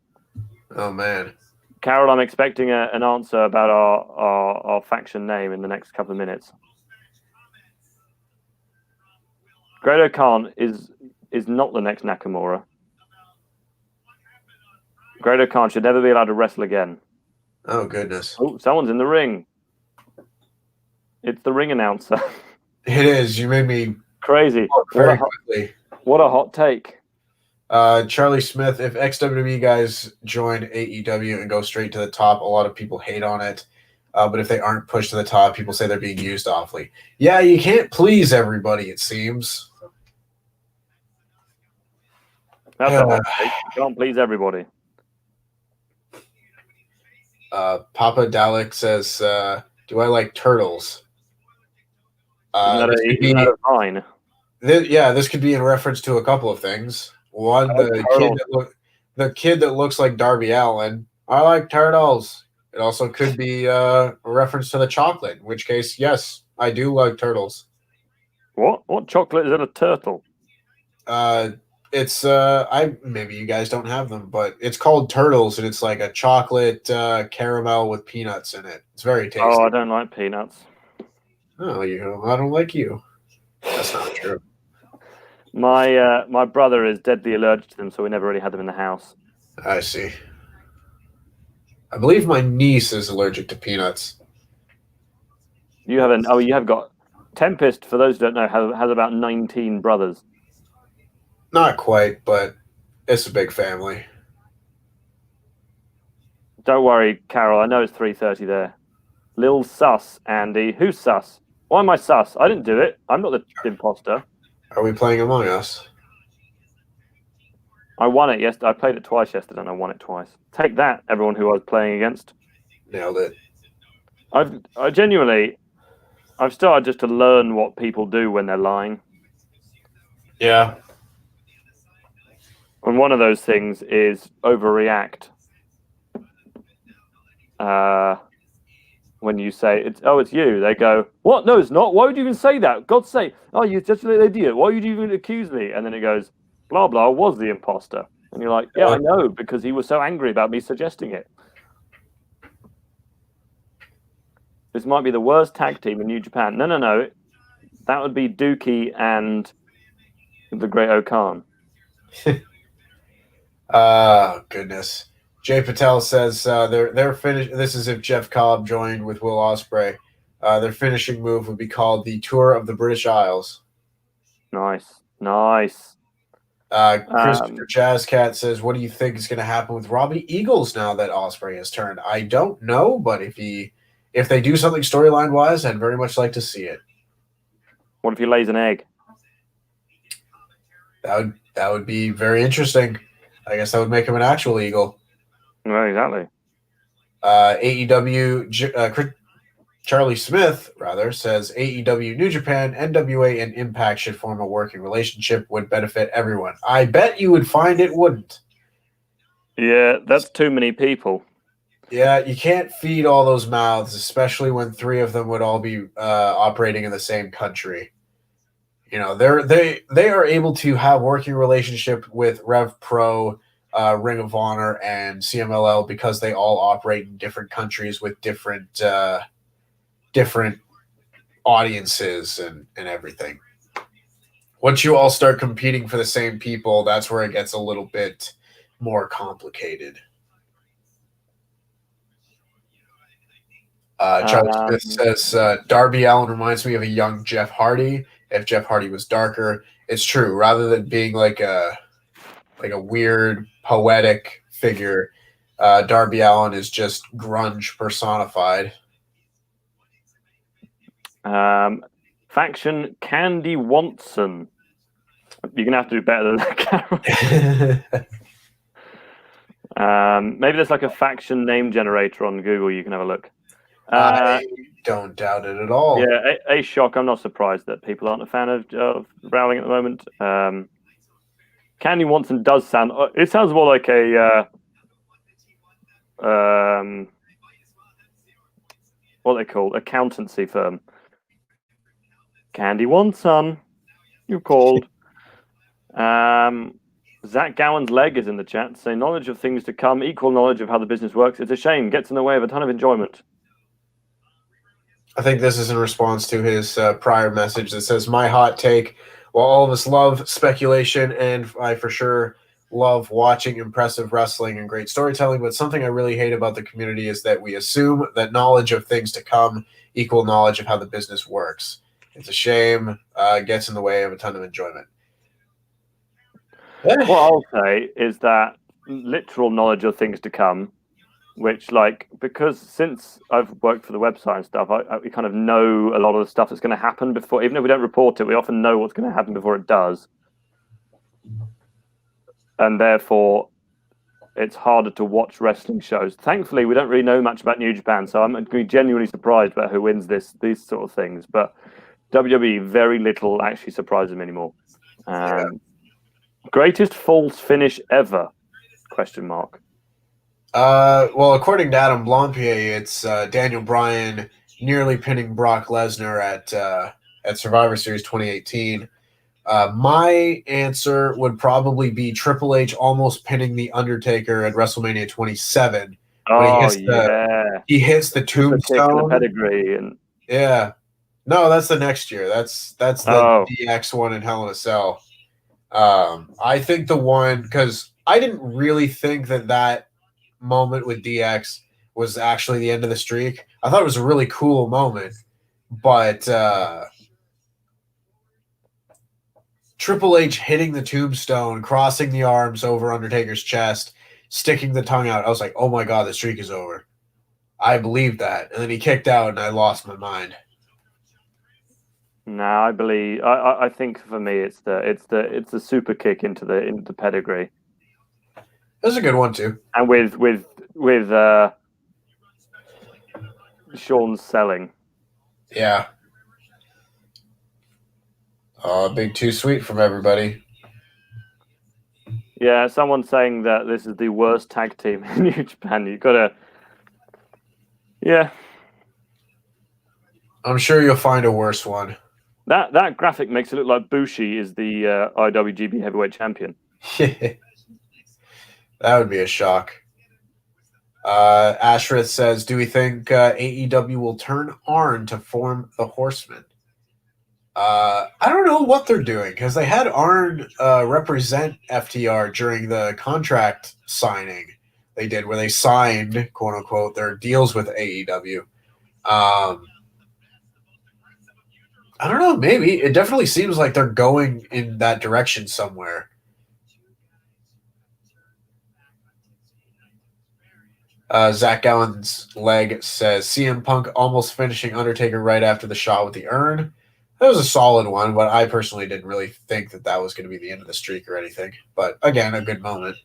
Oh man. Carol, I'm expecting an answer about our faction name in the next couple of minutes. Great Khan is not the next Nakamura. Great Khan should never be allowed to wrestle again. Oh goodness. Oh, someone's in the ring. It's the ring announcer. It is. You made me crazy. Very quickly. What a hot take. Charlie Smith, if XWE guys join AEW and go straight to the top, a lot of people hate on it. But if they aren't pushed to the top, people say they're being used awfully. Yeah, you can't please everybody, it seems. That's a hot take. You can't please everybody. Papa Dalek says, do I like turtles? Isn't that a vine? This could be in reference to a couple of things. One, the kid that looks like Darby Allin. I like turtles. It also could be a reference to the chocolate, in which case, yes, I do like turtles. What chocolate is in a turtle? It's maybe you guys don't have them, but it's called Turtles, and it's like a chocolate caramel with peanuts in it. It's very tasty. Oh, I don't like peanuts. Oh, I don't like you. That's not true. My brother is deadly allergic to them, so we never really had them in the house. I see. I believe my niece is allergic to peanuts. You have got Tempest. For those who don't know, has about 19 brothers. Not quite, but it's a big family. Don't worry, Carol. I know it's 3:30 there. Lil Sus, Andy. Who's sus? Why am I sus? I didn't do it. I'm not the imposter. Are we playing Among Us? I won it yesterday. I played it twice yesterday, and I won it twice. Take that, everyone who I was playing against. Nailed it. I've started just to learn what people do when they're lying. Yeah. And one of those things is overreact. When you say it's you, they go, "What? No, it's not. Why would you even say that? God's sake! Oh, you're just an idiot. Why would you even accuse me?" And then it goes, "Blah blah was the imposter," and you're like, "Yeah, I know because he was so angry about me suggesting it." This might be the worst tag team in New Japan. No. That would be Dookie and the Great Okan. Goodness. Jay Patel says they're finished. This is if Jeff Cobb joined with Will Ospreay. Their finishing move would be called the Tour of the British Isles. Nice. Christopher Jazzcat says, "What do you think is going to happen with Robbie Eagles now that Ospreay has turned?" I don't know, but if they do something storyline wise, I'd very much like to see it. What if he lays an egg? That would be very interesting. I guess that would make him an actual Eagle. Well, exactly. AEW, Charlie Smith, says AEW, New Japan, NWA, and Impact should form a working relationship, would benefit everyone. I bet you would find it wouldn't. Yeah, that's too many people. Yeah, you can't feed all those mouths, especially when 3 of them would all be operating in the same country. You know, they are able to have working relationship with Rev Pro, Ring of Honor, and CMLL because they all operate in different countries with different audiences and everything. Once you all start competing for the same people, that's where it gets a little bit more complicated. Charlie Smith says, Darby Allin reminds me of a young Jeff Hardy. If Jeff Hardy was darker, it's true. Rather than being like a weird poetic figure, Darby Allin is just grunge personified. Faction Candy Watson. You're gonna have to do better than that, Carol. Maybe there's like a faction name generator on Google. You can have a look. I don't doubt it at all. Yeah, a shock. I'm not surprised that people aren't a fan of Rowling at the moment. Candy Watson does sound. It sounds more like a what they call accountancy firm. Candy Watson, you called. Zach Gowan's leg is in the chat. Say knowledge of things to come, equal knowledge of how the business works. It's a shame. Gets in the way of a ton of enjoyment. I think this is in response to his prior message that says, my hot take, while all of us love speculation and I for sure love watching impressive wrestling and great storytelling, but something I really hate about the community is that we assume that knowledge of things to come equal knowledge of how the business works. It's a shame. Gets in the way of a ton of enjoyment. What I'll say is that literal knowledge of things to come, which, like, because since I've worked for the website and stuff, we kind of know a lot of the stuff that's going to happen before, even if we don't report it, we often know what's going to happen before it does. And therefore, it's harder to watch wrestling shows. Thankfully, we don't really know much about New Japan, so I'm genuinely surprised about who wins these sort of things. But WWE, very little actually surprises me anymore. Greatest false finish ever? Question mark. Well, according to Adam Blampier, it's Daniel Bryan nearly pinning Brock Lesnar at Survivor Series 2018. My answer would probably be Triple H almost pinning The Undertaker at WrestleMania 27. Oh, He hits the tombstone. The pedigree and yeah. No, that's the next year. That's the DX one in Hell in a Cell. I think the one, because I didn't really think that moment with DX was actually the end of the streak. I thought it was a really cool moment, but Triple H hitting the tombstone, crossing the arms over Undertaker's chest, sticking the tongue out. I was like, oh my God, the streak is over. I believed that. And then he kicked out and I lost my mind. No, I think for me it's the super kick into the pedigree. That's a good one too. And with Sean's selling. Yeah. Big too sweet from everybody. Yeah, someone's saying that this is the worst tag team in New Japan. You've got to... Yeah. I'm sure you'll find a worse one. That graphic makes it look like Bushi is the IWGP Heavyweight Champion. That would be a shock. Ashrith says, do we think AEW will turn Arn to form the Horsemen? I don't know what they're doing, because they had Arn represent FTR during the contract signing they did, where they signed, quote unquote, their deals with AEW. I don't know, maybe. It definitely seems like they're going in that direction somewhere. Zach Gowan's leg says, CM Punk almost finishing Undertaker right after the shot with the urn. That was a solid one, but I personally didn't really think that was going to be the end of the streak or anything. But again, a good moment.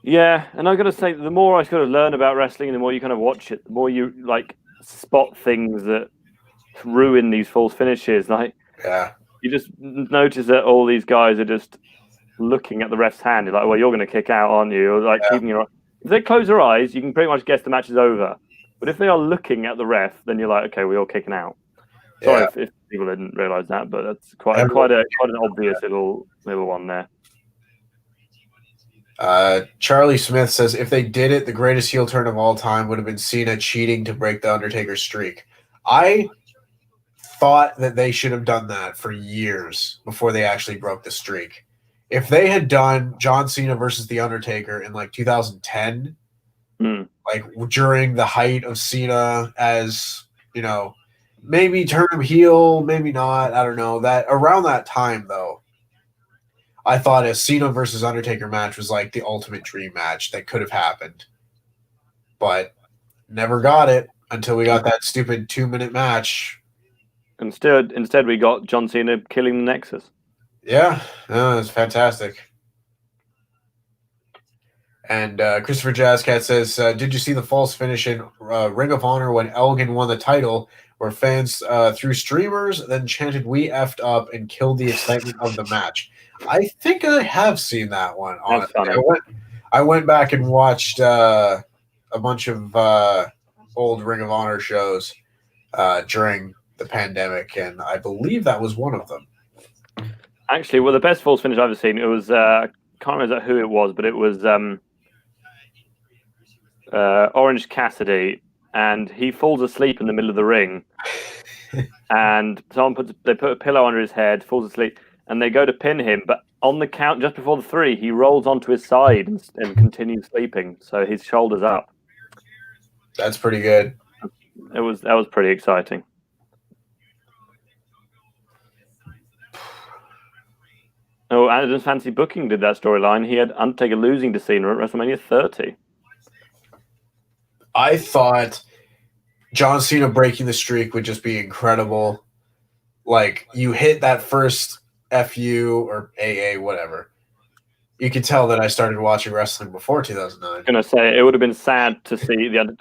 Yeah, and I got to say, the more I sort of learn about wrestling and the more you kind of watch it, the more you like spot things that ruin these false finishes. Like, yeah, you just notice that all these guys are just looking at the ref's hand. You're like, well, you're going to kick out, aren't you? Or like keeping your. If they close their eyes, you can pretty much guess the match is over. But if they are looking at the ref, then you're like, okay, we're all kicking out. Sorry, if people didn't realize that, but that's quite an obvious little one there. Charlie Smith says, if they did it, the greatest heel turn of all time would have been Cena cheating to break the Undertaker's streak. I thought that they should have done that for years before they actually broke the streak. If they had done John Cena versus the Undertaker in like 2010, like during the height of Cena, as you know, maybe turn him heel, maybe not. I don't know. That around that time though, I thought a Cena versus Undertaker match was like the ultimate dream match that could have happened, but never got it until we got that stupid 2-minute match. Instead, we got John Cena killing the Nexus. Yeah, it's fantastic. And Christopher Jazzcat says, did you see the false finish in Ring of Honor when Elgin won the title, where fans threw streamers, then chanted "We effed up" and killed the excitement of the match? I think I have seen that one. Honestly, I went back and watched a bunch of old Ring of Honor shows during the pandemic, and I believe that was one of them. Actually, well, the best false finish I've ever seen, it was I can't remember who it was, but it was Orange Cassidy, and he falls asleep in the middle of the ring, and they put a pillow under his head, falls asleep, and they go to pin him, but on the count just before the 3, he rolls onto his side and continues sleeping, so his shoulders up. That's pretty good. That was pretty exciting. Oh, Adam's Fancy Booking did that storyline. He had Undertaker losing to Cena at WrestleMania 30. I thought John Cena breaking the streak would just be incredible. Like, you hit that first FU or AA, whatever. You could tell that I started watching wrestling before 2009. I was going to say, it would have been sad to see I would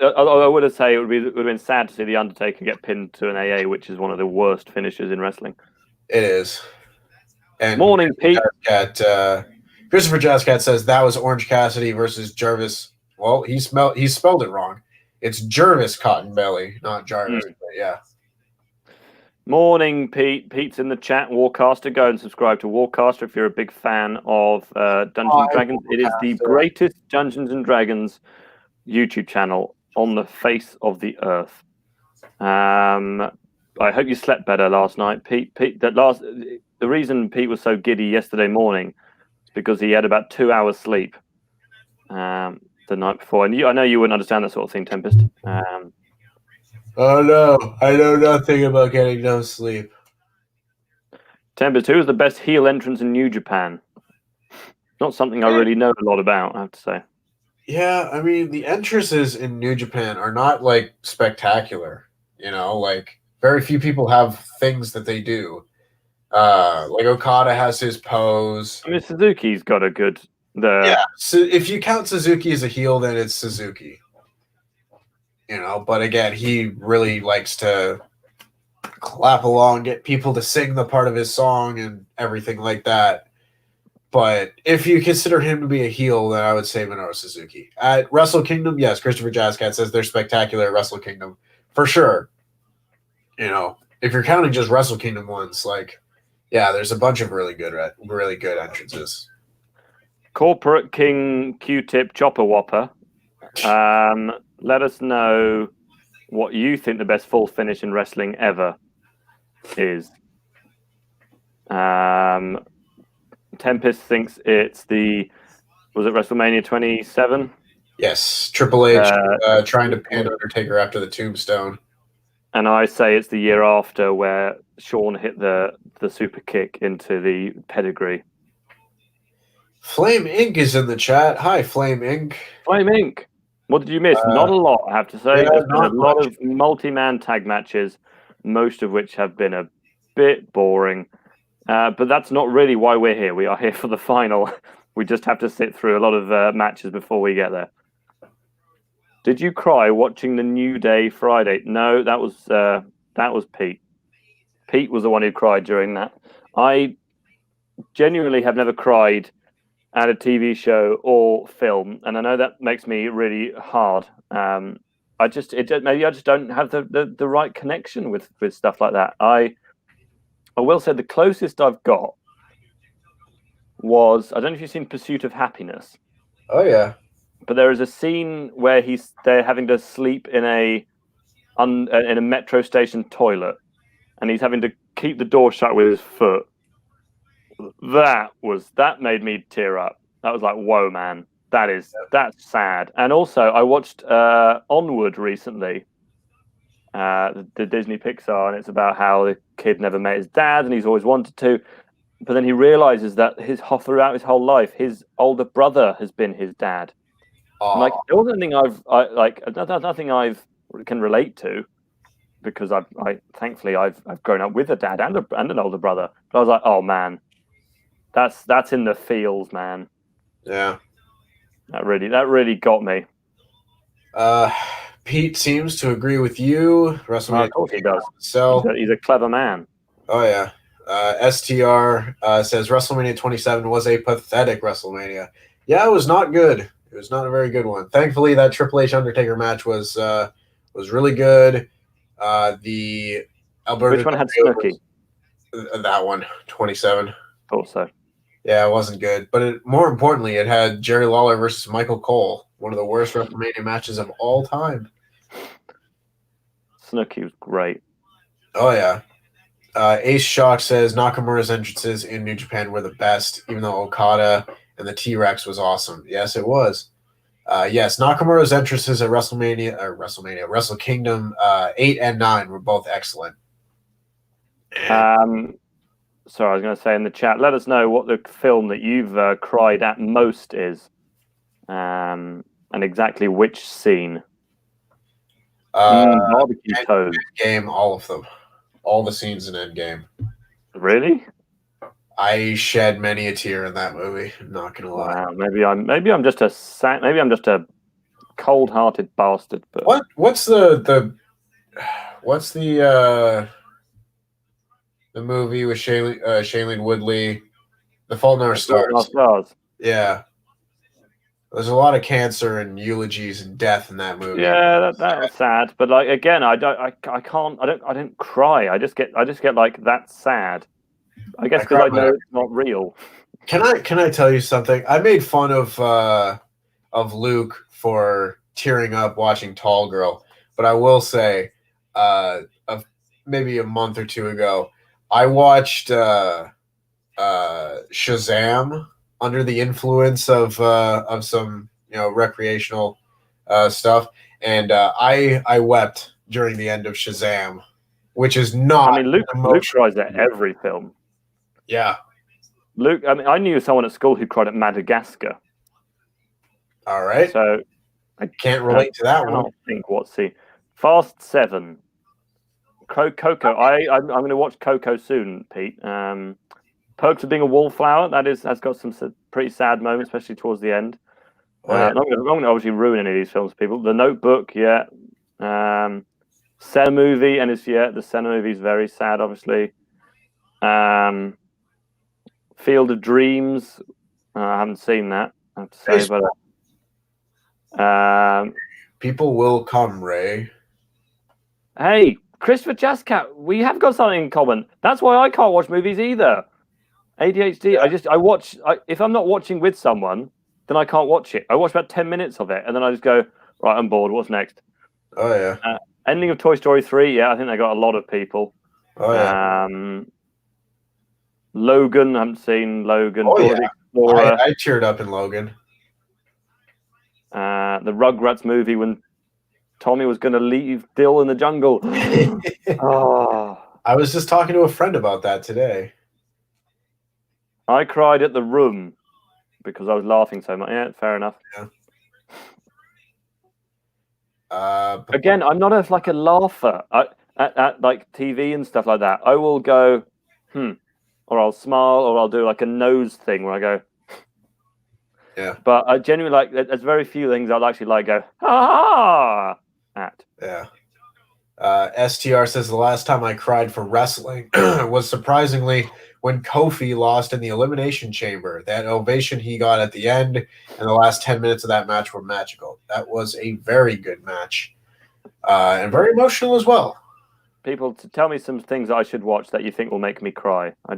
have been sad to see the Undertaker get pinned to an AA, which is one of the worst finishes in wrestling. It is. And Morning, Pete. Christopher Jazzcat says that was Orange Cassidy versus Jarvis. Well, he spelled it wrong. It's Jervis Cottonbelly, not Jarvis. But yeah. Morning, Pete. Pete's in the chat. Warcaster, go and subscribe to Warcaster if you're a big fan of Dungeons and Dragons. It is the greatest Dungeons and Dragons YouTube channel on the face of the earth. I hope you slept better last night, Pete. The reason Pete was so giddy yesterday morning is because he had about 2 hours sleep the night before. And I know you wouldn't understand that sort of thing, Tempest. Oh, no. I know nothing about getting no sleep. Tempest, who is the best heel entrance in New Japan? Not something I really know a lot about, I have to say. Yeah, I mean, the entrances in New Japan are not, like, spectacular. You know, like, very few people have things that they do. Like Okada has his pose. I mean, Suzuki's got a good... Yeah, so if you count Suzuki as a heel, then it's Suzuki. You know, but again, he really likes to clap along, get people to sing the part of his song and everything like that. But if you consider him to be a heel, then I would say Minoru Suzuki. At Wrestle Kingdom, yes, Christopher Jazzcat says they're spectacular at Wrestle Kingdom. For sure. You know, if you're counting just Wrestle Kingdom ones, like, yeah, there's a bunch of really good entrances. Corporate King Q-Tip Chopper Whopper. Let us know what you think the best full finish in wrestling ever is. Tempest thinks it's was it WrestleMania 27? Yes, Triple H trying to pin Undertaker after the tombstone. And I say it's the year after where Shawn hit the super kick into the pedigree. Flame Inc. is in the chat. Hi, Flame Inc. Flame Inc. What did you miss? Not a lot, I have to say. Yeah, There's been a lot much. of multi-man tag matches, most of which have been a bit boring. But that's not really why we're here. We are here for the final. We just have to sit through a lot of matches before we get there. Did you cry watching the New Day Friday? No, that was Pete. Pete was the one who cried during that. I genuinely have never cried at a TV show or film, and I know that makes me really hard. Maybe I just don't have the right connection with stuff like that. I will say the closest I've got was, I don't know if you've seen Pursuit of Happiness. Oh yeah. But there is a scene where they're having to sleep in a metro station toilet, and he's having to keep the door shut with his foot. That made me tear up. That was like, whoa, man, that's sad. And also, I watched Onward recently, the Disney Pixar, and it's about how the kid never met his dad, and he's always wanted to, but then he realizes that throughout his whole life, his older brother has been his dad. Like, there wasn't anything nothing I've can relate to, because thankfully I've grown up with a dad and an older brother. But I was like, oh man, that's in the feels, man. Yeah, that really got me. Pete seems to agree with you. WrestleMania, of course he does. So He's a clever man. Oh yeah. STR says WrestleMania 27 was a pathetic WrestleMania. Yeah, it was not good. It was not a very good one. Thankfully, that Triple H Undertaker match was really good. The Alberto. Which one had Snooki? That one, 27. Also. Yeah, it wasn't good. But more importantly, it had Jerry Lawler versus Michael Cole, one of the worst WrestleMania matches of all time. Snooki was great. Oh, yeah. Ace Shock says Nakamura's entrances in New Japan were the best, even though Okada and the T-Rex was awesome. Yes, it was. Yes, Nakamura's entrances at Wrestle Kingdom 8 and 9 were both excellent. Sorry, I was going to say in the chat, let us know what the film that you've cried at most is, and exactly which scene. Barbecue toast. Endgame, all of them. All the scenes in Endgame. Really? I shed many a tear in that movie. I'm not gonna lie. Wow, maybe I'm just a cold-hearted bastard. But what's the movie with Shailene Woodley, The Fault in Our Stars? Yeah. There's a lot of cancer and eulogies and death in that movie. Yeah, that's sad. But like again, I don't cry. I just get like that's sad. I guess because I know it's not real. Can I tell you something? I made fun of Luke for tearing up watching Tall Girl, but I will say, maybe a month or two ago, I watched Shazam under the influence of some recreational stuff, and I wept during the end of Shazam, which is not. I mean, Luke cries at every film. Yeah, Luke. I mean, I knew someone at school who cried at Madagascar. All right, so I can't relate to that one. I don't think what's the Fast 7. Coco. I'm going to watch Coco soon, Pete. Perks of Being a Wallflower. Has got some pretty sad moments, especially towards the end. I'm not going to obviously ruin any of these films, people. The Notebook, yeah. Senna movie, and the Senna movie is very sad, obviously. Field of Dreams. I haven't seen that, I have to say, but people will come, Ray. Hey, Christopher Jascat, we have got something in common. That's why I can't watch movies either. ADHD. Yeah. If I'm not watching with someone, then I can't watch it. I watch about 10 minutes of it, and then I just go, right, I'm bored. What's next? Oh yeah. Ending of Toy Story 3. Yeah, I think they got a lot of people. Oh yeah. Logan. I haven't seen Logan. Oh yeah. I teared up in Logan. The Rugrats movie when Tommy was going to leave Dill in the jungle. Oh. I was just talking to a friend about that today. I cried at The Room because I was laughing so much. Yeah, fair enough. Yeah. Again, I'm not a laugher at like TV and stuff like that. I will go, or I'll smile, or I'll do like a nose thing where I go, yeah. But I genuinely there's very few things I'd actually go, ha at. Yeah. STR says the last time I cried for wrestling was surprisingly when Kofi lost in the Elimination Chamber. That ovation he got at the end and the last 10 minutes of that match were magical. That was a very good match and very emotional as well. people to tell me some things I should watch that you think will make me cry. I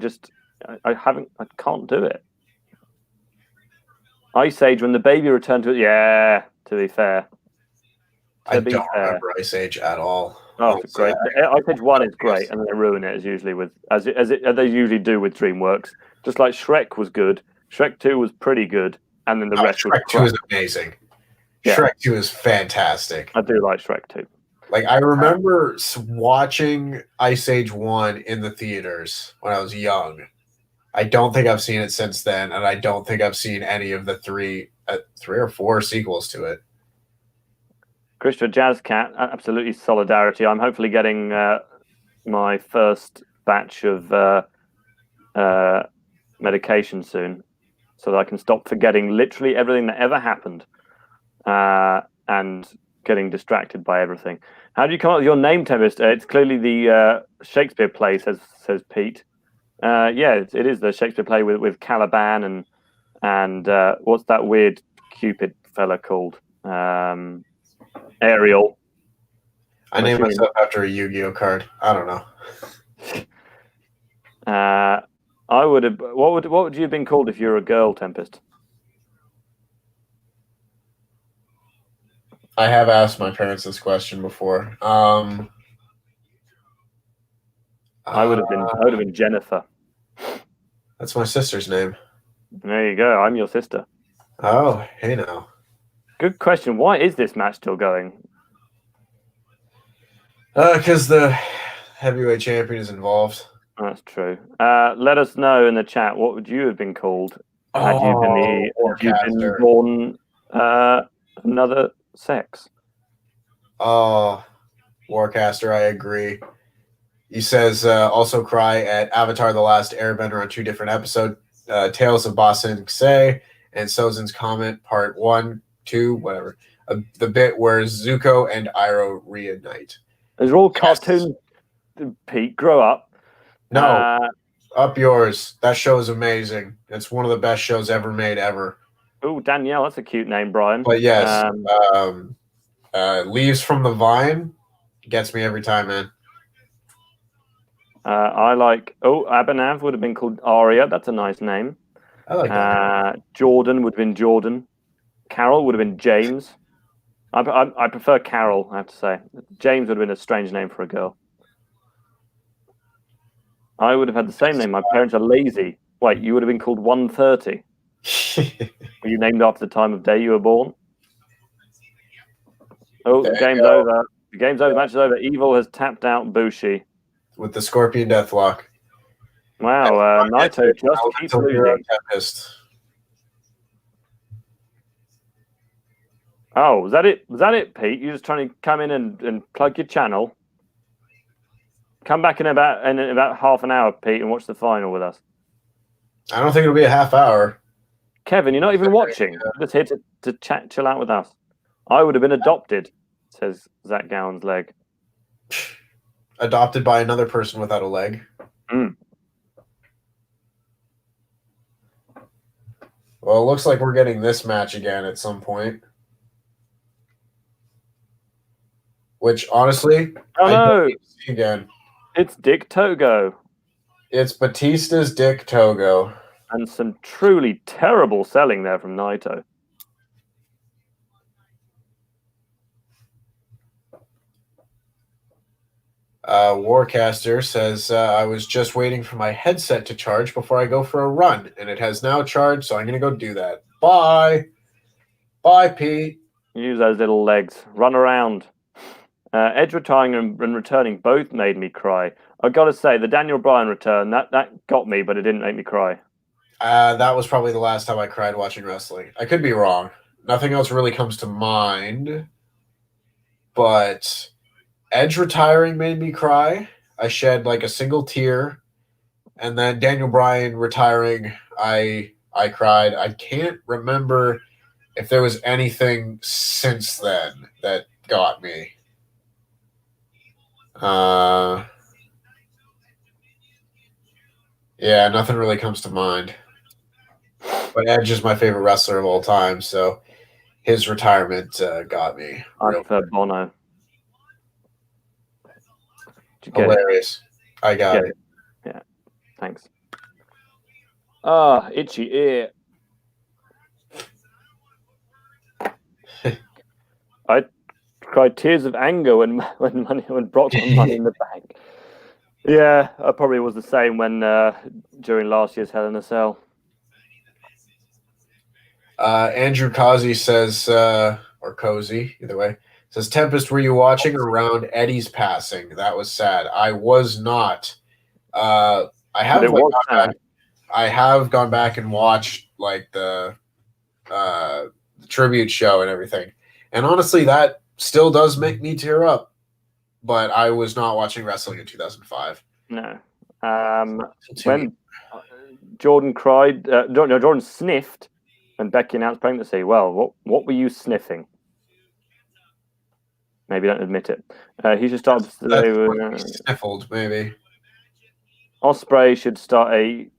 can't do it. Ice Age, when the baby returned to it. Yeah, to be fair. I don't remember Ice Age at all. Oh, it's great. Ice Age 1 is great, and then they ruin it as they usually do with DreamWorks. Just like Shrek was good, Shrek 2 was pretty good, and then the rest was Shrek 2 is amazing. Yeah. Shrek 2 is fantastic. I do like Shrek 2. Like, I remember watching Ice Age 1 in the theaters when I was young. I don't think I've seen it since then, and I don't think I've seen any of the three or four sequels to it. Christopher Jazzcat, absolutely solidarity. I'm hopefully getting my first batch of medication soon so that I can stop forgetting literally everything that ever happened and getting distracted by everything. How do you come up with your name, Tempest? It's clearly the Shakespeare play, says Pete. Yeah, it is the Shakespeare play with Caliban and what's that weird Cupid fella called? Ariel. I named myself after a Yu-Gi-Oh card. I don't know. I would have. What would you have been called if you were a girl, Tempest? I have asked my parents this question before. I would have been Jennifer. That's my sister's name. There you go. I'm your sister. Oh, hey now. Good question. Why is this match still going? Because the heavyweight champion is involved. That's true. Let us know in the chat, what would you have been called had you been born another sex? Oh, Warcaster, I agree. He says, also cry at Avatar The Last Airbender on 2 different episodes, Tales of Basin Xe and Sozin's Comment, Part 1, 2, whatever. The bit where Zuko and Iroh reunite. Those are all cartoons, Pete. Grow up. No, up yours. That show is amazing. It's one of the best shows ever made, ever. Oh, Danielle, that's a cute name, Brian. But yes, Leaves from the Vine gets me every time, man. I like. Oh, Abhinav would have been called Arya. That's a nice name. I like that. Jordan would have been Jordan. Carol would have been James. I prefer Carol, I have to say. James would have been a strange name for a girl. I would have had the same name. My parents are lazy. Wait, you would have been called 130. Were you named after the time of day you were born? Oh, the game's over. The game's over. The match is over. Evil has tapped out Bushi. With the Scorpion Deathlock. Wow, Naito just keeps losing. Oh, was that it? Was that it, Pete? You're just trying to come in and plug your channel? Come back in about half an hour, Pete, and watch the final with us. I don't think it'll be a half hour. Kevin, you're not even watching. You're just here to chill out with us. I would have been adopted, says Zack Gowan's leg. Adopted by another person without a leg. Mm. Well, it looks like we're getting this match again at some point. Which, honestly, I don't see again. It's Dick Togo. It's Batista's Dick Togo. And some truly terrible selling there from Naito. Warcaster says, I was just waiting for my headset to charge before I go for a run, and it has now charged, so I'm going to go do that. Bye. Bye, Pete. Use those little legs. Run around. Edge retiring and returning both made me cry. I've got to say, the Daniel Bryan return, that got me, but it didn't make me cry. That was probably the last time I cried watching wrestling. I could be wrong. Nothing else really comes to mind. But Edge retiring made me cry. I shed like a single tear. And then Daniel Bryan retiring, I cried. I can't remember if there was anything since then that got me. Yeah, nothing really comes to mind. But Edge is my favorite wrestler of all time, so his retirement got me. I prefer Bono. Did you get it? Hilarious. I got Get it. Yeah. Thanks. Ah, itchy ear. I cried tears of anger when Brock won Money in the Bank. Yeah, I probably was the same when during last year's Hell in a Cell. Andrew Causey says, or Cozy, either way, says, Tempest, were you watching around Eddie's passing? That was sad. I was not. I have But it was sad. I have gone back and watched like the tribute show and everything, and honestly, that still does make me tear up. But I was not watching wrestling in 2005. No. When Jordan cried, Jordan sniffed, and Becky announced pregnancy. Well, what were you sniffing? Maybe don't admit it. He should start. Sniffled, maybe. Osprey should start a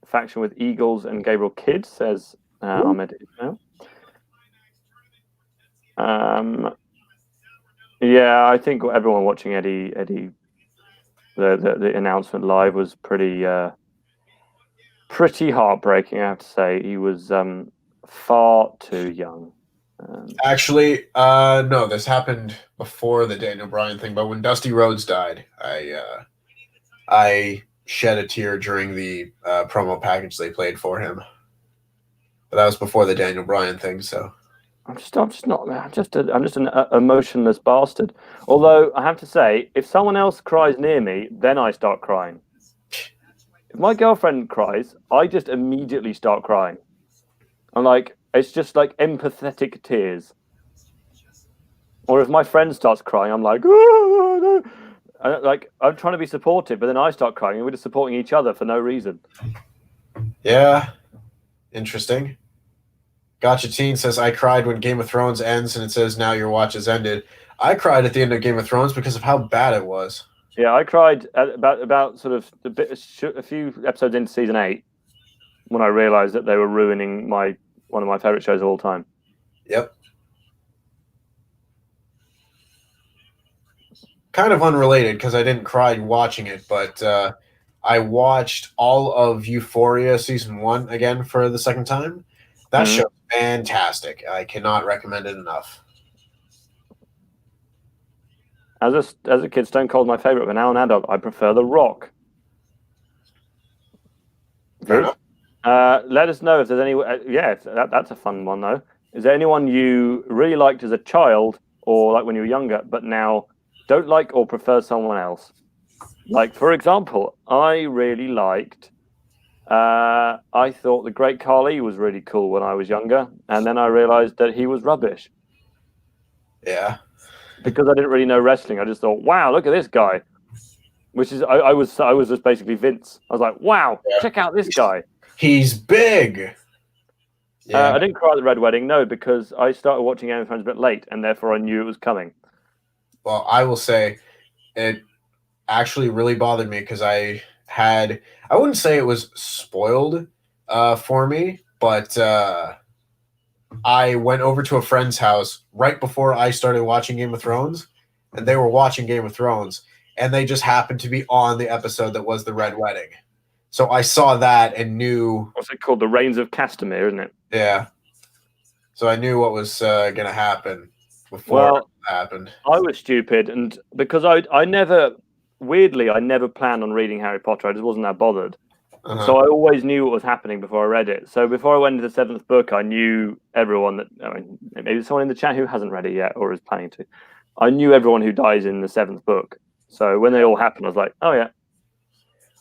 faction with Eagles and Gabriel Kidd, says Ahmed Ismail. Yeah, I think everyone watching Eddie, the announcement live was pretty heartbreaking. I have to say, he was far too young. Actually, no, this happened before the Daniel Bryan thing. But when Dusty Rhodes died, I shed a tear during the promo package they played for him. But that was before the Daniel Bryan thing, so. I'm just an emotionless bastard. Although I have to say, if someone else cries near me, then I start crying. If my girlfriend cries, I just immediately start crying. I'm like, it's just like empathetic tears. Or if my friend starts crying, I'm like, oh, no. Like I'm trying to be supportive, but then I start crying, and we're just supporting each other for no reason. Yeah, interesting. Gotcha Teen says, I cried when Game of Thrones ends, and it says now your watch has ended. I cried at the end of Game of Thrones because of how bad it was. Yeah, I cried at about sort of a few episodes into season 8 when I realized that they were ruining one of my favorite shows of all time. Yep. Kind of unrelated because I didn't cry watching it, but I watched all of Euphoria season 1 again for the second time. That show's fantastic. I cannot recommend it enough. As a kid, Stone Cold's my favorite, but now an adult, I prefer The Rock. Fair enough. Let us know if there's any. That's a fun one though. Is there anyone you really liked as a child, or like when you were younger, but now don't like or prefer someone else? Like, for example, I really liked. I thought the Great Khali was really cool when I was younger, and then I realized that he was rubbish. Yeah. Because I didn't really know wrestling, I just thought, "Wow, look at this guy." Which is, I was just basically Vince. I was like, "Wow, check out this guy. He's big." Yeah. I didn't cry at the Red Wedding, no, because I started watching Game of Thrones a bit late, and therefore I knew it was coming. Well, I will say it actually really bothered me because I wouldn't say it was spoiled for me, but I went over to a friend's house right before I started watching Game of Thrones, and they were watching Game of Thrones, and they just happened to be on the episode that was the Red Wedding. So I saw that and knew... What's it called? The Reigns of Castamere, isn't it? Yeah. So I knew what was going to happen before it happened. I was stupid, and because I never planned on reading Harry Potter. I just wasn't that bothered. Uh-huh. So I always knew what was happening before I read it. So before I went into the 7th book, I knew everyone that... I mean, maybe someone in the chat who hasn't read it yet or is planning to. I knew everyone who dies in the 7th book. So when they all happened, I was like, oh, yeah.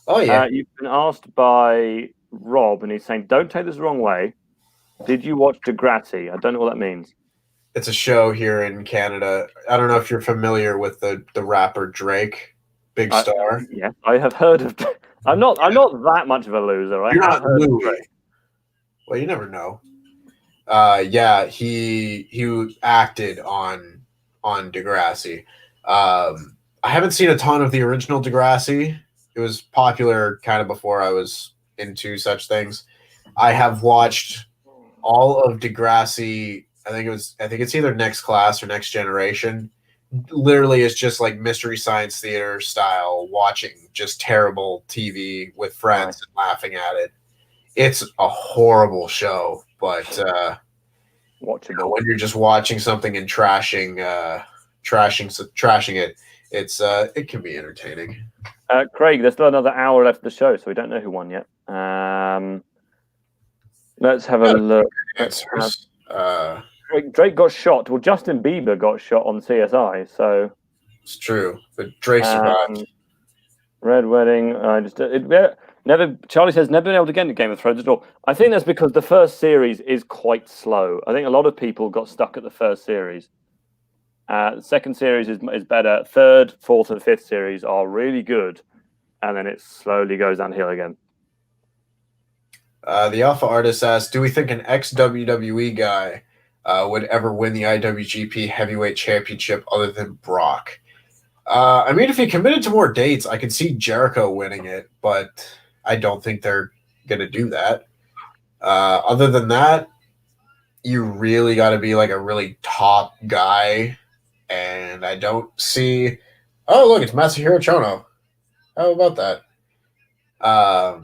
Oh, yeah. You've been asked by Rob, and he's saying, don't take this the wrong way. Did you watch Degrassi? I don't know what that means. It's a show here in Canada. I don't know if you're familiar with the rapper Drake, Big Star. Yeah, I have heard of... I'm not that much of a loser. You're not Louis. Well, you never know. Yeah, he acted on Degrassi. I haven't seen a ton of the original Degrassi. It was popular kind of before I was into such things. I have watched all of Degrassi. I think it's either Next Class or Next Generation, literally is just like Mystery Science Theater style, watching just terrible TV with friends and laughing at it. It's a horrible show, but Watchable. when you're just watching something and trashing it, it can be entertaining. Craig, there's still another hour left of the show, so we don't know who won yet. Let's have a look. Drake got shot. Well, Justin Bieber got shot on CSI, so it's true. But Drake survived. Red Wedding. Charlie says never been able to get into Game of Thrones at all. I think that's because the first series is quite slow. I think a lot of people got stuck at the first series. The second series is better. Third, fourth, and fifth series are really good, and then it slowly goes downhill again. The Alpha Artist asks, do we think an ex-WWE guy would ever win the IWGP Heavyweight Championship other than Brock? I mean, if he committed to more dates, I could see Jericho winning it, but I don't think they're going to do that. Other than that, you really got to be like a really top guy, and I don't see... Oh, look, it's Masahiro Chono. How about that? I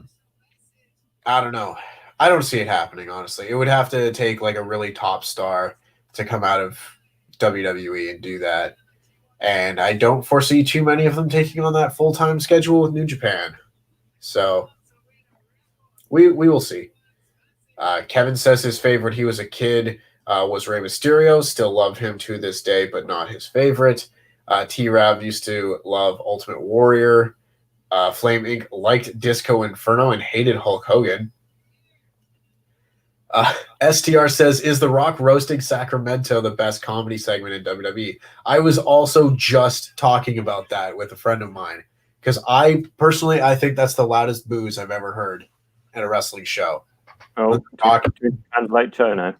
don't know. I don't see it happening, honestly. It would have to take like a really top star to come out of WWE and do that. And I don't foresee too many of them taking on that full-time schedule with New Japan. So we will see. Kevin says his favorite, he was a kid, was Rey Mysterio. Still love him to this day, but not his favorite. T-Rav used to love Ultimate Warrior. Flame Inc. liked Disco Inferno and hated Hulk Hogan. STR says, is The Rock roasting Sacramento the best comedy segment in WWE? I was also just talking about that with a friend of mine, because I think that's the loudest boos I've ever heard at a wrestling show. Oh, translate Chono.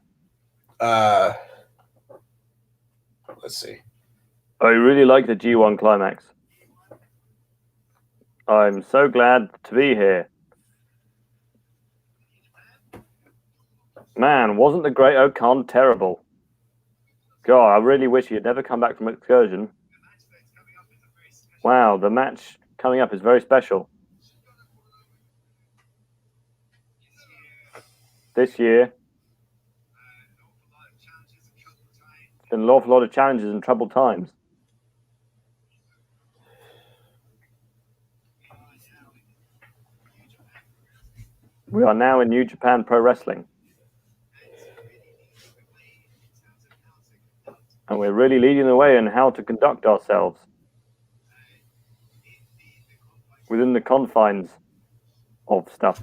Let's see. I really like the G1 Climax. I'm so glad to be here. Man, wasn't the Great Okan terrible? God, I really wish he had never come back from Excursion. Wow, the match coming up is very special. This year, it's been an awful lot of challenges and troubled times. We are now in New Japan Pro Wrestling. And we're really leading the way in how to conduct ourselves within the confines of stuff.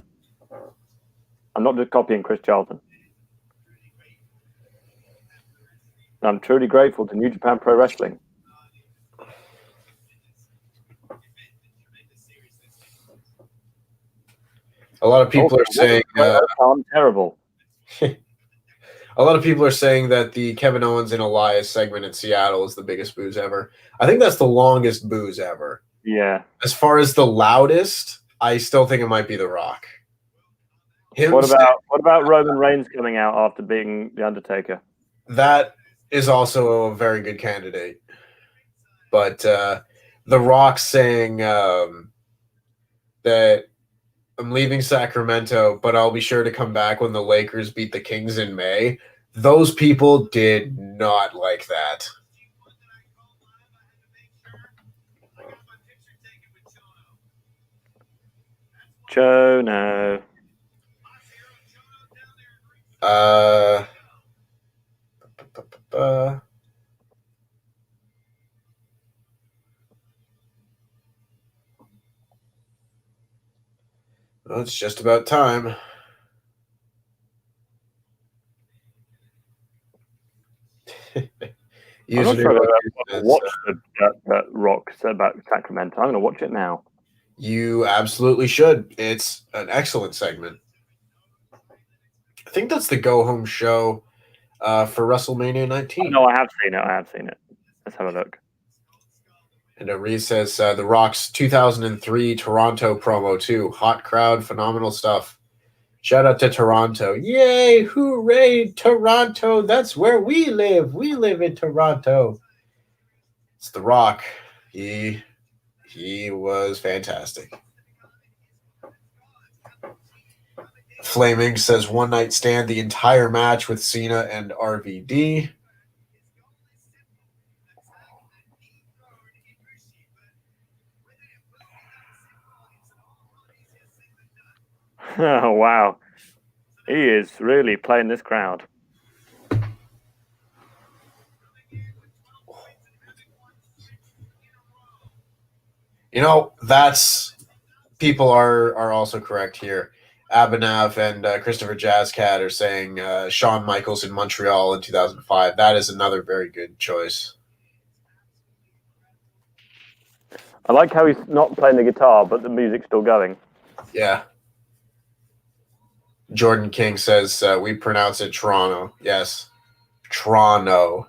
I'm not just copying Chris Charlton. I'm truly grateful to New Japan Pro Wrestling. A lot of people are saying I'm terrible. A lot of people are saying that the Kevin Owens and Elias segment in Seattle is the biggest booze ever. I think that's the longest booze ever. Yeah. As far as the loudest, I still think it might be The Rock. What about Roman Reigns coming out after beating The Undertaker? That is also a very good candidate. But The Rock saying that I'm leaving Sacramento, but I'll be sure to come back when the Lakers beat the Kings in May. Those people did not like that. Chono. Well, it's just about time. I'm not sure I watched that Rock said about Sacramento. I'm going to watch it now. You absolutely should. It's an excellent segment. I think that's the go-home show for WrestleMania 19. No, I have seen it. Let's have a look. And Reese says, The Rock's 2003 Toronto promo, too. Hot crowd, phenomenal stuff. Shout out to Toronto. Yay, hooray, Toronto. That's where we live. We live in Toronto. It's The Rock. He was fantastic. Flaming says one night stand the entire match with Cena and RVD. Oh, wow. He is really playing this crowd. You know, people are also correct here. Abhinav and Christopher Jazzcat are saying Shawn Michaels in Montreal in 2005. That is another very good choice. I like how he's not playing the guitar, but the music's still going. Yeah. Jordan King says we pronounce it Toronto. Yes. Toronto.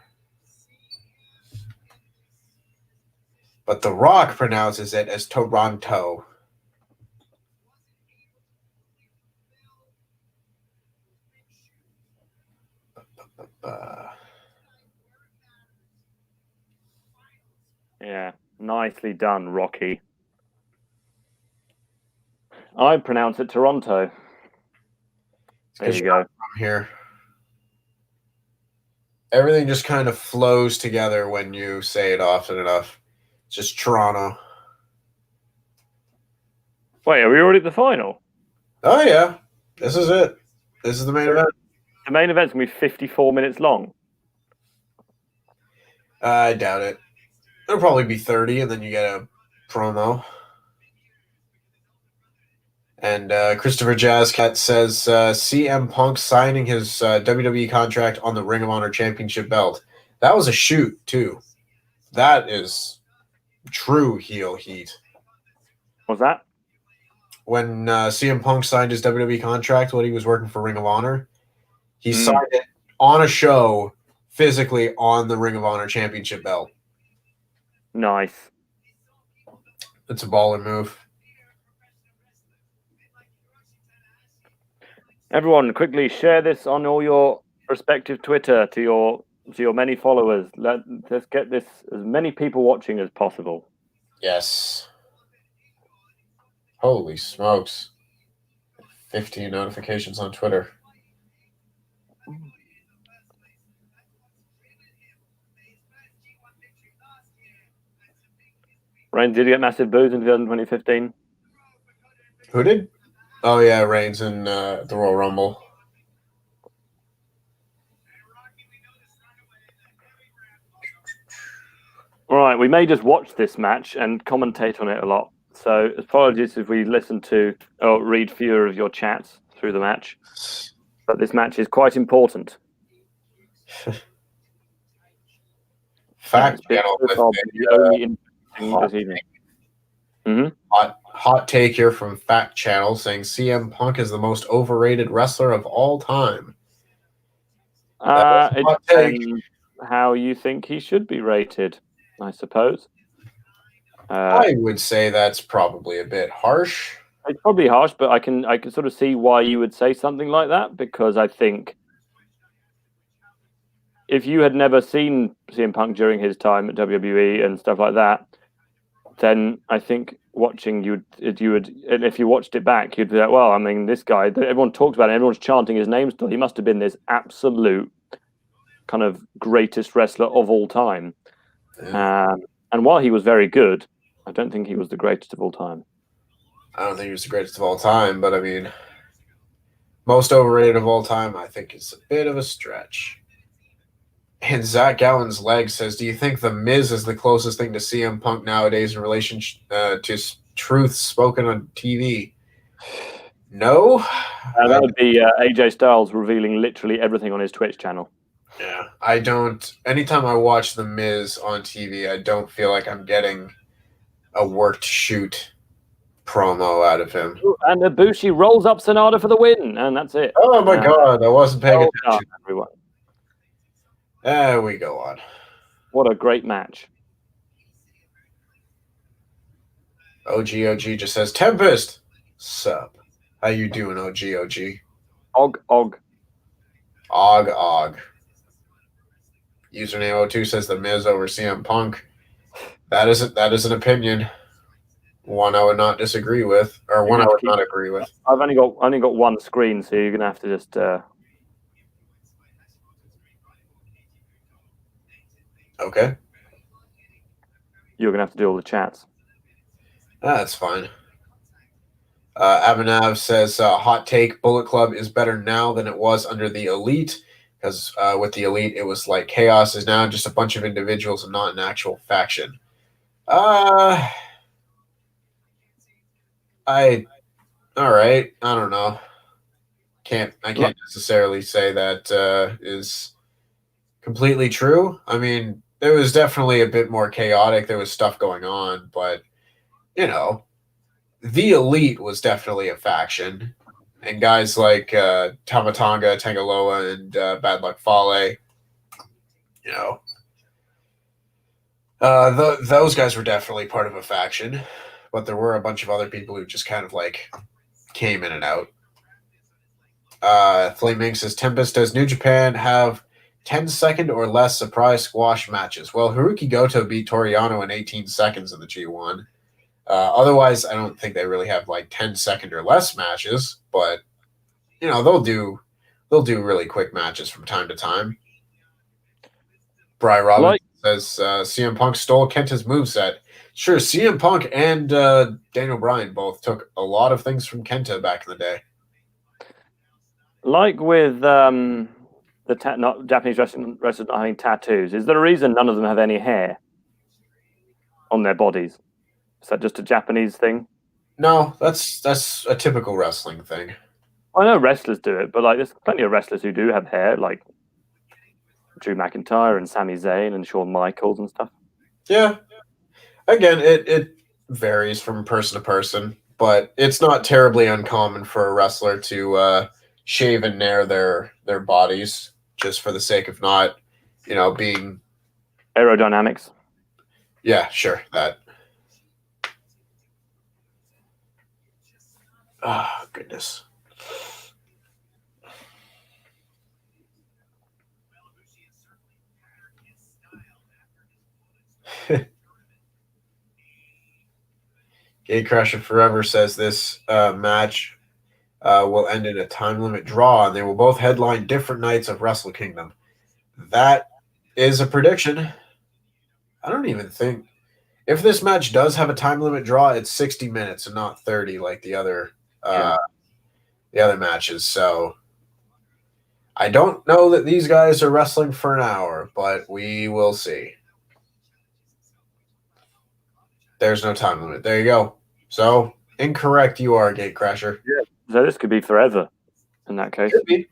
But The Rock pronounces it as Toronto. Yeah, nicely done, Rocky. I pronounce it Toronto. There you go. From here. Everything just kind of flows together when you say it often enough. It's just Toronto. Wait, are we already at the final? Oh, yeah. This is it. This is the main event. The main event's going to be 54 minutes long. I doubt it. It'll probably be 30, and then you get a promo. And Christopher Jazzcat says CM Punk signing his WWE contract on the Ring of Honor Championship belt. That was a shoot, too. That is true heel heat. What's that? When CM Punk signed his WWE contract when he was working for Ring of Honor, he signed it on a show physically on the Ring of Honor Championship belt. Nice. It's a baller move. Everyone, quickly share this on all your respective Twitter to your many followers. Let's get this as many people watching as possible. Yes. Holy smokes. 15 notifications on Twitter. Reigns did get massive boos in 2015. Who did? Oh, yeah, Reigns in the Royal Rumble. All right, we may just watch this match and commentate on it a lot. So apologies if we listen to or read fewer of your chats through the match. But this match is quite important. Fact channel hot take here from Fact Channel saying CM Punk is the most overrated wrestler of all time. It depends how you think he should be rated, I suppose. I would say that's probably a bit harsh. It's probably harsh, but I can sort of see why you would say something like that, because I think if you had never seen CM Punk during his time at WWE and stuff like that, then I think watching you would, and if you watched it back, you'd be like, well, I mean, this guy, everyone talks about it, everyone's chanting his name still. He must have been this absolute kind of greatest wrestler of all time. Yeah. And while he was very good, I don't think he was the greatest of all time. I don't think he was the greatest of all time, but I mean, most overrated of all time, I think it's a bit of a stretch. And Zach Gowen's leg says, do you think The Miz is the closest thing to CM Punk nowadays in relation to truth spoken on TV? No. That would be AJ Styles revealing literally everything on his Twitch channel. Yeah, I don't. Anytime I watch The Miz on TV, I don't feel like I'm getting a worked shoot promo out of him. And Ibushi rolls up Sonata for the win, and that's it. Oh my God, I wasn't paying attention. Everyone. There we go on. What a great match. OG just says, Tempest, sup? How you doing, OG? Og. Og. Username 02 says The Miz over CM Punk. That is an opinion. One I would not disagree with, or one I would not agree with. I've only got one screen, so you're gonna have to just. Okay. You're gonna have to do all the chats. That's fine. Abhinav says, hot take, Bullet Club is better now than it was under the Elite, because with the Elite, it was like Chaos is now just a bunch of individuals and not an actual faction. All right. I don't know. I can't necessarily say that is completely true. I mean, there was definitely a bit more chaotic. There was stuff going on, but you know, the Elite was definitely a faction, and guys like Tamatanga, Tangaloa, and Bad Luck Fale, you know, those guys were definitely part of a faction, but there were a bunch of other people who just kind of like came in and out. Flame Inc. says, Tempest, does New Japan have 10-second or less surprise squash matches? Well, Haruki Goto beat Toriano in 18 seconds in the G1. Otherwise, I don't think they really have like 10-second or less matches, but you know, they'll do really quick matches from time to time. Bri Robinson says CM Punk stole Kenta's moveset. Sure, CM Punk and Daniel Bryan both took a lot of things from Kenta back in the day. Like with the Japanese wrestlers not having tattoos, is there a reason none of them have any hair on their bodies? Is that just a Japanese thing? No, that's a typical wrestling thing. I know wrestlers do it, but like there's plenty of wrestlers who do have hair, like Drew McIntyre and Sami Zayn and Shawn Michaels and stuff. Yeah. Again, it varies from person to person, but it's not terribly uncommon for a wrestler to shave and nair their bodies just for the sake of not, you know, being aerodynamics. Yeah, sure, that. Oh, goodness. Gatecrasher Forever says this match will end in a time limit draw, and they will both headline different nights of Wrestle Kingdom. That is a prediction. I don't even think if this match does have a time limit draw, it's 60 minutes and not 30 like the other matches. So I don't know that these guys are wrestling for an hour, but we will see. There's no time limit. There you go. So incorrect you are, Gatecrasher. Yeah. So this could be forever in that case. Could be.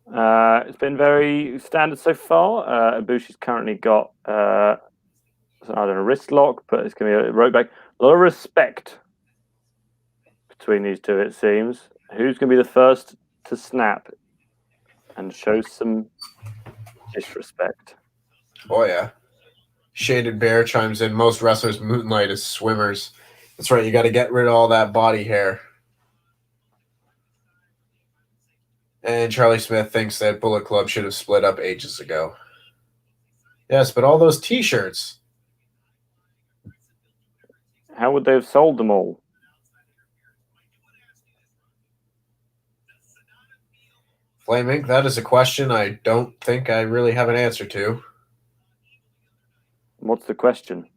It's been very standard so far. Ibushi's currently got I don't know, a wrist lock, but it's going to be a rope back. A lot of respect between these two, it seems. Who's going to be the first to snap and show some disrespect? Oh, yeah. Shaded Bear chimes in, most wrestlers moonlight as swimmers. That's right, you got to get rid of all that body hair. And Charlie Smith thinks that Bullet Club should have split up ages ago. Yes, but all those T-shirts. How would they have sold them all? Flame Inc., that is a question I don't think I really have an answer to. What's the question?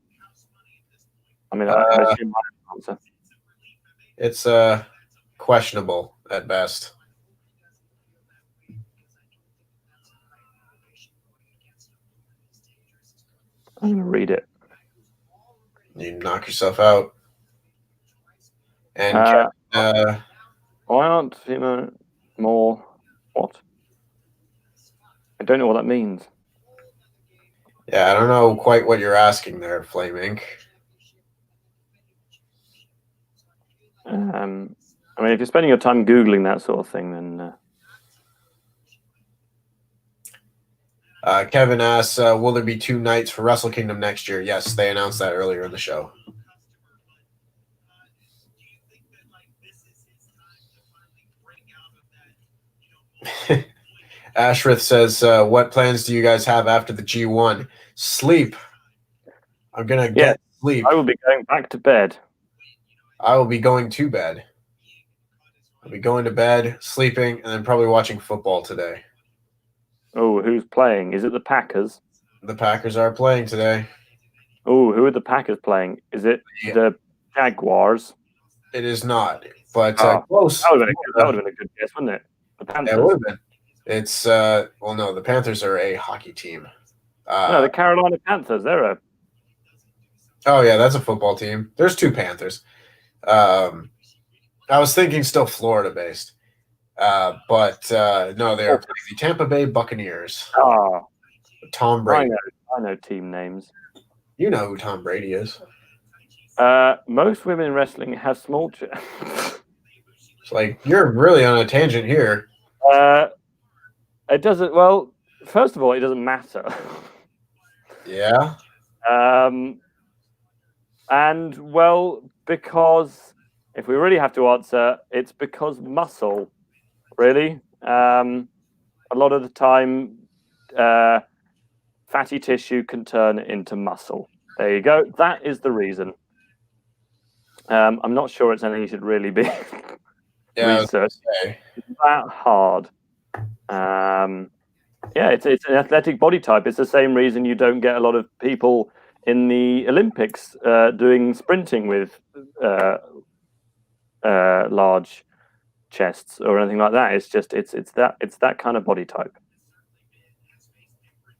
I mean, I assume my answer. It's questionable at best. I'm going to read it. You knock yourself out. And why aren't more what? I don't know what that means. Yeah, I don't know quite what you're asking there, Flame Inc. I mean, if you're spending your time Googling that sort of thing, then... Kevin asks, will there be 2 nights for Wrestle Kingdom next year? Yes, they announced that earlier in the show. Ashrith says, what plans do you guys have after the G1? Sleep. I'm going to get sleep. I will be going back to bed. I will be going to bed. I'll be going to bed, sleeping, and then probably watching football today. Oh, who's playing? Is it the Packers? The Packers are playing today. Oh, who are the Packers playing? Is it the Jaguars? It is not, but close. That would have been a good guess, wouldn't it? The Panthers. It would have been. It's well, no, the Panthers are a hockey team. No, the Carolina Panthers. They're a. Oh yeah, that's a football team. There's two Panthers. I was thinking still Florida based, but no, they are playing the Tampa Bay Buccaneers. Oh, Tom Brady. I know team names. You know who Tom Brady is. Most women in wrestling have small. It's like you're really on a tangent here. It doesn't. Well, first of all, it doesn't matter. Yeah. And well, because if we really have to answer, it's because muscle. Really, a lot of the time, fatty tissue can turn into muscle. There you go. That is the reason. I'm not sure it's anything you should really be researched. It's that hard. Yeah, it's an athletic body type. It's the same reason you don't get a lot of people in the Olympics doing sprinting with large chests or anything like that. It's just it's that kind of body type.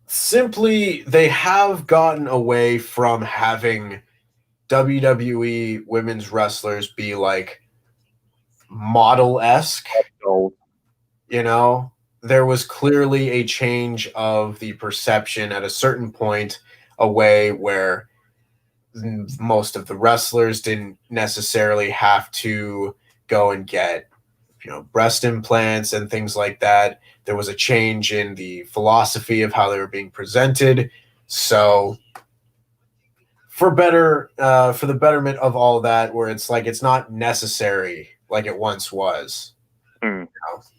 Simply, they have gotten away from having WWE women's wrestlers be like model-esque. You know, there was clearly a change of the perception at a certain point away where most of the wrestlers didn't necessarily have to go and get, breast implants and things like that. There was a change in the philosophy of how they were being presented. So for the betterment of all of that, where it's like it's not necessary like it once was.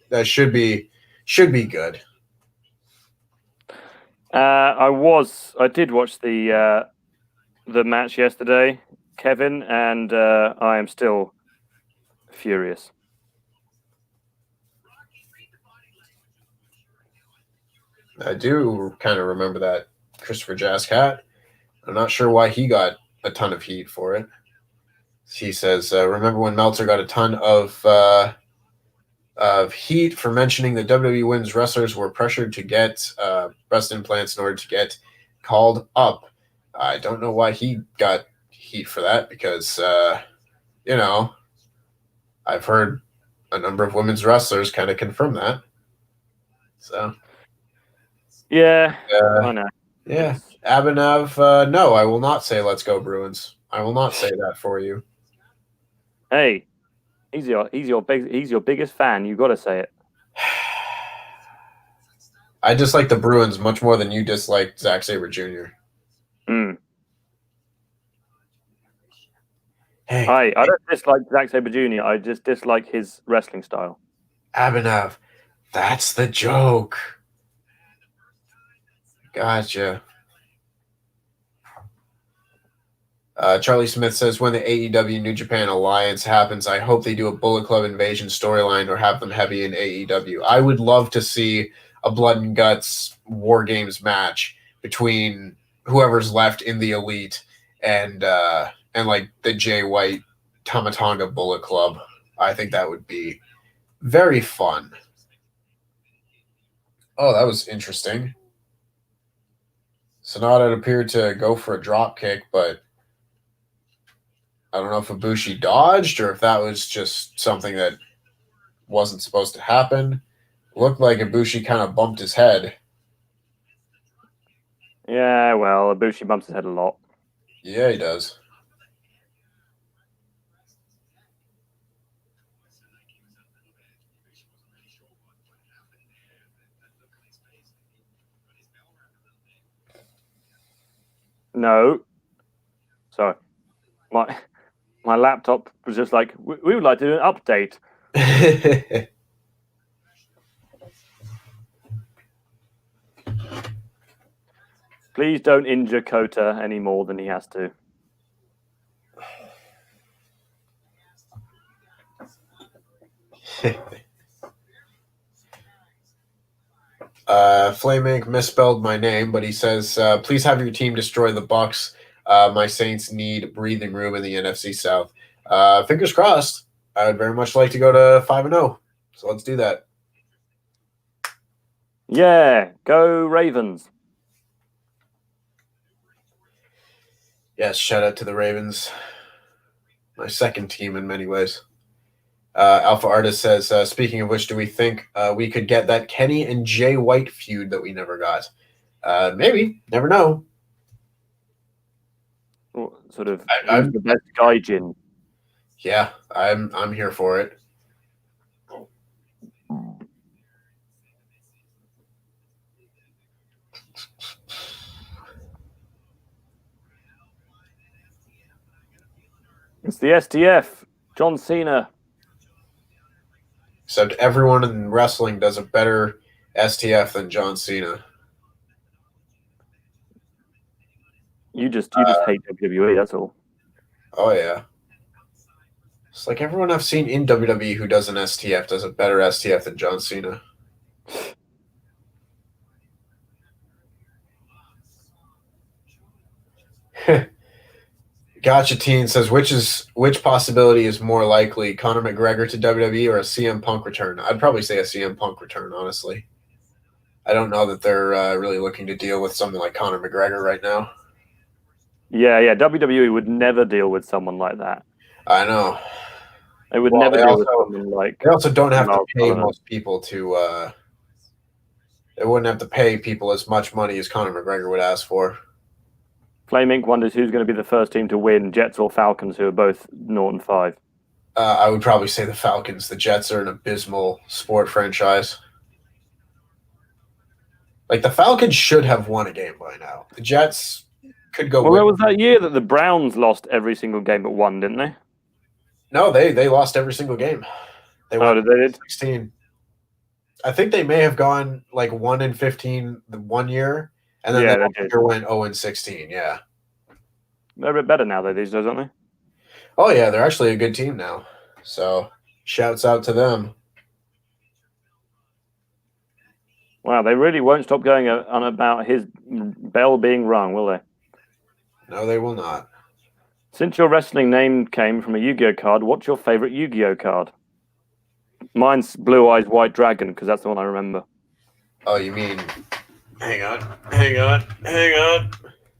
That should be good. I did watch the match yesterday, Kevin, and I am still furious. I do kind of remember that Christopher Jaskat. I'm not sure why he got a ton of heat for it. He says, remember when Meltzer got a ton of heat for mentioning that WWE women's wrestlers were pressured to get breast implants in order to get called up. I don't know why he got heat for that because, I've heard a number of women's wrestlers kind of confirm that. So, yeah, I know. Yeah, Abhinav, no, I will not say let's go Bruins. I will not say that for you. Hey, he's your biggest fan. You got to say it. I dislike the Bruins much more than you dislike Zack Sabre Jr. Hey, I don't dislike Zack Sabre Jr. I just dislike his wrestling style. Abhinav, that's the joke. Gotcha. Charlie Smith says, when the AEW New Japan Alliance happens, I hope they do a Bullet Club invasion storyline or have them heavy in AEW. I would love to see a Blood and Guts War Games match between whoever's left in the Elite and like the Jay White Tamatonga Bullet Club. I think that would be very fun. Oh, that was interesting. Sonata appeared to go for a drop kick, but I don't know if Ibushi dodged or if that was just something that wasn't supposed to happen. Looked like Ibushi kind of bumped his head. Yeah, well, Ibushi bumps his head a lot. Yeah, he does. No. Sorry. My laptop was just like, we would like to do an update. Please don't injure Kota any more than he has to. Flame Inc. misspelled my name, but he says, please have your team destroy the Bucks. My Saints need breathing room in the NFC South. Fingers crossed. I would very much like to go to 5-0. So let's do that. Yeah, go Ravens. Yes, shout out to the Ravens. My second team in many ways. Alpha Artist says, speaking of which, do we think we could get that Kenny and Jay White feud that we never got? Maybe. Never know. Sort of I'm the best gaijin. Yeah, I'm here for it. It's the STF. John Cena. Except everyone in wrestling does a better STF than John Cena. You just hate WWE, that's all. Oh, yeah. It's like everyone I've seen in WWE who does an STF does a better STF than John Cena. Gotcha Teen says, which possibility is more likely, Conor McGregor to WWE or a CM Punk return? I'd probably say a CM Punk return, honestly. I don't know that they're really looking to deal with something like Conor McGregor right now. Yeah. WWE would never deal with someone like that. I know. They would never deal with someone like... They also don't have to pay most people to... they wouldn't have to pay people as much money as Conor McGregor would ask for. Flame Inc. wonders who's going to be the first team to win, Jets or Falcons, who are both 0-5. I would probably say the Falcons. The Jets are an abysmal sport franchise. Like, the Falcons should have won a game by now. The Jets could go Well, win. there was that year that the Browns lost every single game but one, didn't they? No, they lost every single game. They won 16. I think they may have gone like 1-15 the 1 year, and then the year went 0-16. Yeah, they're a bit better now, though, these days, aren't they? Oh yeah, they're actually a good team now. So, shouts out to them. Wow, they really won't stop going on about his bell being rung, will they? No, they will not. Since your wrestling name came from a Yu-Gi-Oh card, what's your favorite Yu-Gi-Oh card? Mine's Blue Eyes White Dragon, because that's the one I remember. Oh, you mean... Hang on.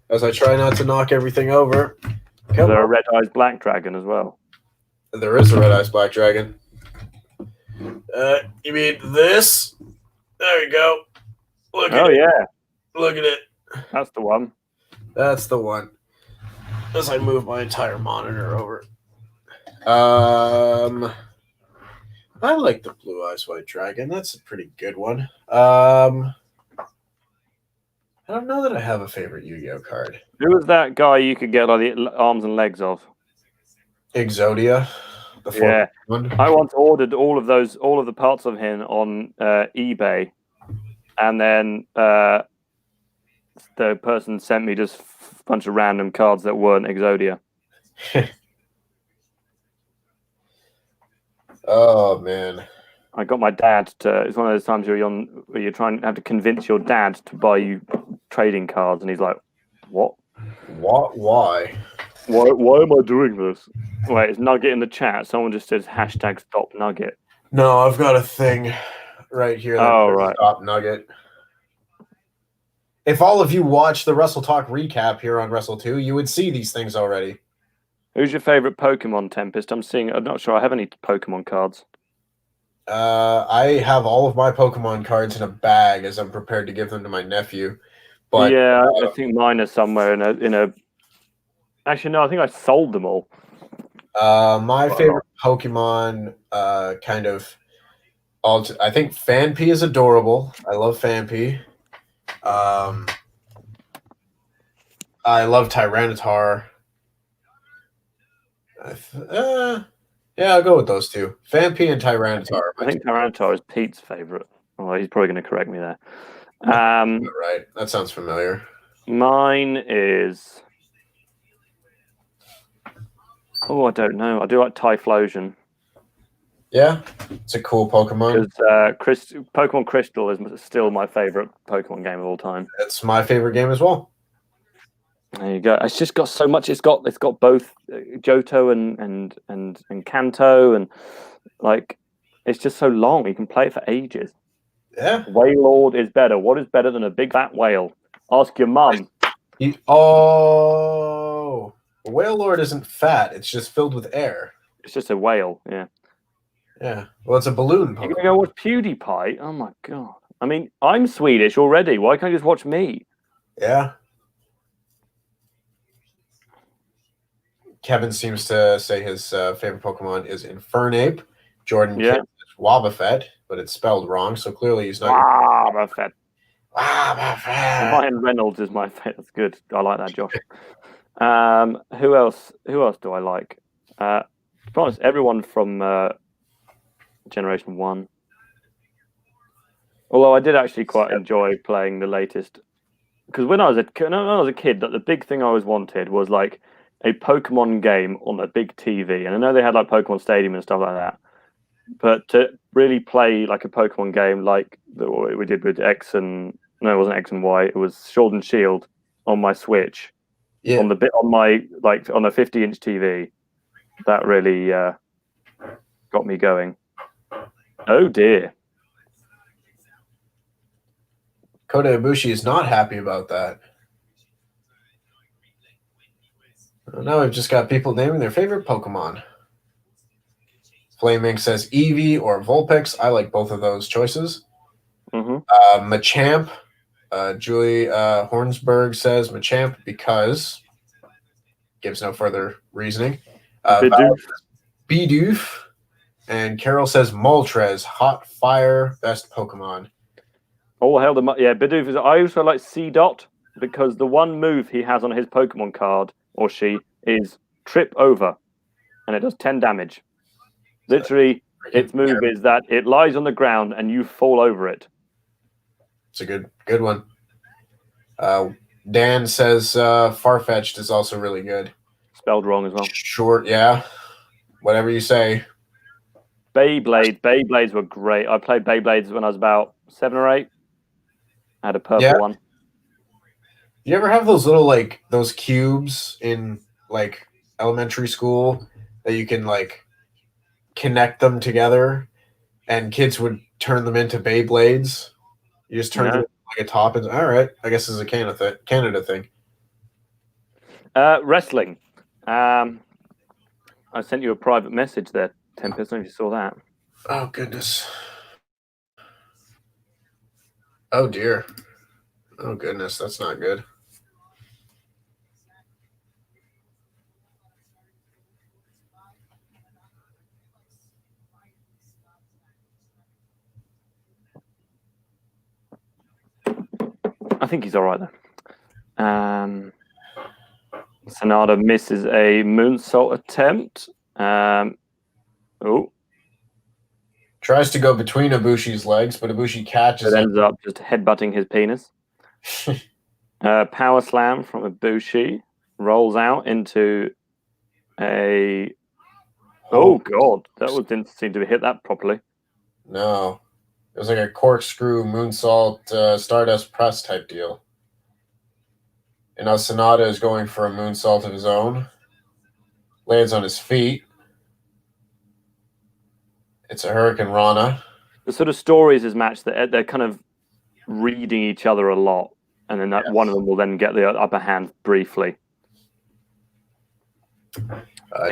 As I try not to knock everything over. Is there a Red Eyes Black Dragon as well? There is a Red Eyes Black Dragon. You mean this? There we go. Look at it. Yeah. Look at it. That's the one. That's the one. As I move my entire monitor over. I like the Blue Eyes White Dragon. That's a pretty good one. I don't know that I have a favorite Yu-Gi-Oh card. Who was that guy you could get like the arms and legs of? Exodia. Yeah. I once ordered all of the parts of him on eBay, and then the person sent me just a bunch of random cards that weren't Exodia. Oh man! I got my dad to. It's one of those times where you're trying to have to convince your dad to buy you trading cards, and he's like, "What? What? Why? Why am I doing this?" Wait, it's Nugget in the chat. Someone just says #stop Nugget. No, I've got a thing right here. That Stop Nugget. If all of you watch the WrestleTalk recap here on Wrestle2, you would see these things already. Who's your favorite Pokemon, Tempest? I'm not sure I have any Pokemon cards. I have all of my Pokemon cards in a bag as I'm prepared to give them to my nephew. But yeah, I think mine are somewhere in a. Actually, no, I think I sold them all. My favorite Pokemon, I think Phanpy is adorable. I love Phanpy. I love Tyranitar. Yeah, I'll go with those two. Phanpy and Tyranitar. I think Tyranitar is Pete's favorite. Oh, he's probably going to correct me there. Right. That sounds familiar. Mine is... Oh, I don't know. I do like Typhlosion. Yeah, it's a cool Pokemon. Because Pokemon Crystal is still my favorite Pokemon game of all time. It's my favorite game as well. There you go. It's just got so much. It's got both Johto and Kanto, and like it's just so long. You can play it for ages. Yeah. Wailord is better. What is better than a big fat whale? Ask your mum. Oh, Wailord isn't fat. It's just filled with air. It's just a whale. Yeah. Yeah. Well, it's a balloon Pokemon. You're gonna go watch PewDiePie? Oh my god. I mean, I'm Swedish already. Why can't you just watch me? Yeah. Kevin seems to say his favorite Pokemon is Infernape. Jordan Kidd is Wobbuffet, but it's spelled wrong, so clearly he's not. Wobbuffet. Wobbuffet. Ryan Reynolds is my favorite. That's good. I like that, Josh. Who else? Who else do I like? To be honest, everyone from Generation 1. Although I did actually quite enjoy playing the latest, because when I was a kid, that the big thing I always wanted was like a Pokemon game on a big TV. And I know they had like Pokemon Stadium and stuff like that, but to really play like a Pokemon game like what we did with X and no, it wasn't X and Y. It was Sword and Shield on my Switch, on a 50-inch TV. That really got me going. Oh dear. Kota Ibushi is not happy about that. Now we've just got people naming their favorite Pokemon. Flaming says Eevee or Vulpix. I like both of those choices. Machamp. Julie Hornsberg says Machamp because gives no further reasoning. Bidoof. And Carol says Moltres, Hot Fire, best Pokemon. Oh, hell, Bidoof is. I also like C-Dot because the one move he has on his Pokemon card, or she, is Trip Over, and it does 10 damage. Literally, its move is that it lies on the ground and you fall over it. It's a good one. Dan says Farfetch'd is also really good. Spelled wrong as well. Short, yeah. Whatever you say. Beyblades were great. I played Beyblades when I was about 7 or 8. I had a purple one. You ever have those little those cubes in elementary school that you can connect them together, and kids would turn them into Beyblades? You just turn them into a top, and all right, I guess this is a Canada thing. Wrestling. I sent you a private message there, Tempest. I don't know if you saw that. Oh goodness. Oh dear. Oh goodness, that's not good. I think he's all right though. Sonata misses a moonsault attempt. Tries to go between Ibushi's legs, but Ibushi catches it. Ends up just headbutting his penis. Power slam from Ibushi. Rolls out into a... Oh, God. Didn't seem to hit that properly. No. It was like a corkscrew moonsault Stardust press type deal. And now Sonata is going for a moonsault of his own. Lands on his feet. It's a Hurricane Rana. The sort of stories is match that they're kind of reading each other a lot, and then one of them will then get the upper hand briefly.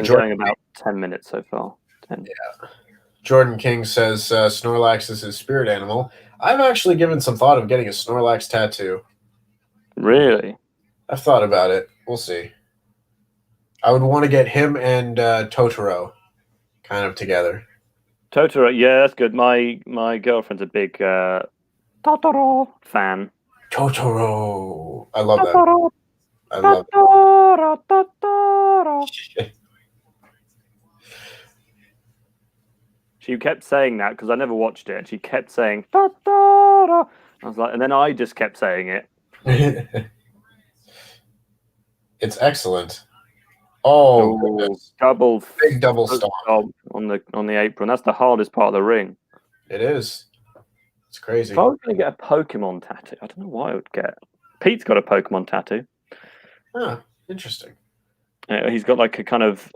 Going about 10 minutes so far. 10. Yeah. Jordan King says Snorlax is his spirit animal. I've actually given some thought of getting a Snorlax tattoo. Really? I've thought about it. We'll see. I would want to get him and Totoro kind of together. Totoro, yeah, that's good. My girlfriend's a big Totoro fan. Totoro. I love Totoro. that. I love Totoro. She kept saying that because I never watched it. And she kept saying Totoro. I was like, and then I just kept saying it. It's excellent. Oh, Ooh, goodness. double Big double foot stomp. stomp on the apron. That's the hardest part of the ring. It is. It's crazy. If I was going to get a Pokemon tattoo, I don't know what I would get. Pete's got a Pokemon tattoo. Huh, interesting. He's got like a kind of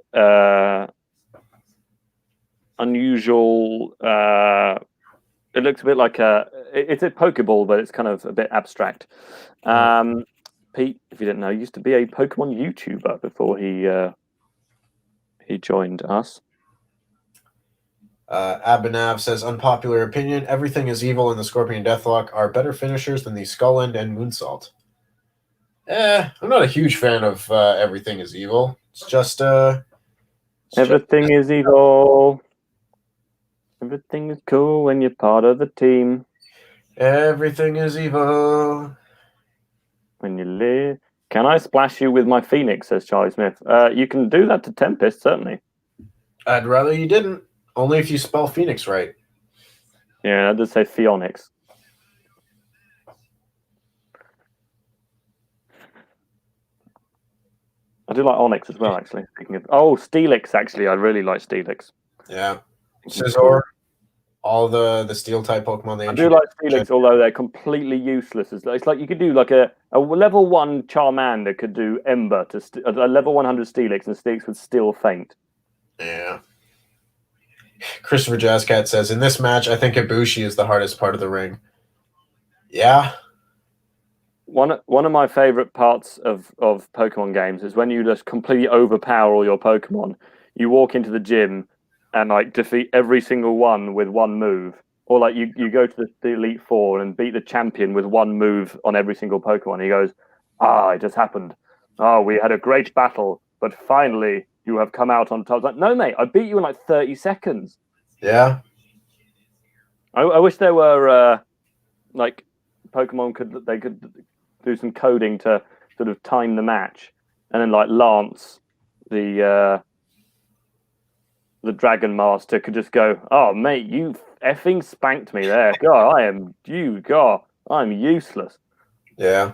unusual. It looks a bit like it's a Pokeball, but it's kind of a bit abstract. Pete, if you didn't know, used to be a Pokemon YouTuber before he joined us. Abhinav says, unpopular opinion, everything is evil and the Scorpion Deathlock are better finishers than the Skull End and Moonsault. I'm not a huge fan of everything is evil. It's just everything is evil. Everything is cool when you're part of the team. Everything is evil. When you live. Can I splash you with my Phoenix, says Charlie Smith. You can do that to Tempest, certainly. I'd rather you didn't. Only if you spell Phoenix right. Yeah, that does say Phoenix. I do like Onyx as well, actually. Speaking of, Steelix, actually. I really like Steelix. Yeah. Scizor. All the steel type Pokemon they I do like Steelix, although they're completely useless. It's like you could do like a level 1 Charmander could do Ember to a level 100 Steelix, and Steelix would still faint. Yeah. Christopher Jazzcat says, in this match, I think Ibushi is the hardest part of the ring. Yeah. One of my favorite parts of Pokemon games is when you just completely overpower all your Pokemon. You walk into the gym and like defeat every single one with one move. Or like you go to the Elite Four and beat the champion with one move on every single Pokemon. He goes, it just happened. We had a great battle, but finally you have come out on top. I was like, no, mate, I beat you in like 30 seconds. Yeah. I wish there were like Pokemon could do some coding to sort of time the match, and then like Lance, the Dragon Master, could just go, "Oh, mate, you effing spanked me there. God, I'm useless." Yeah.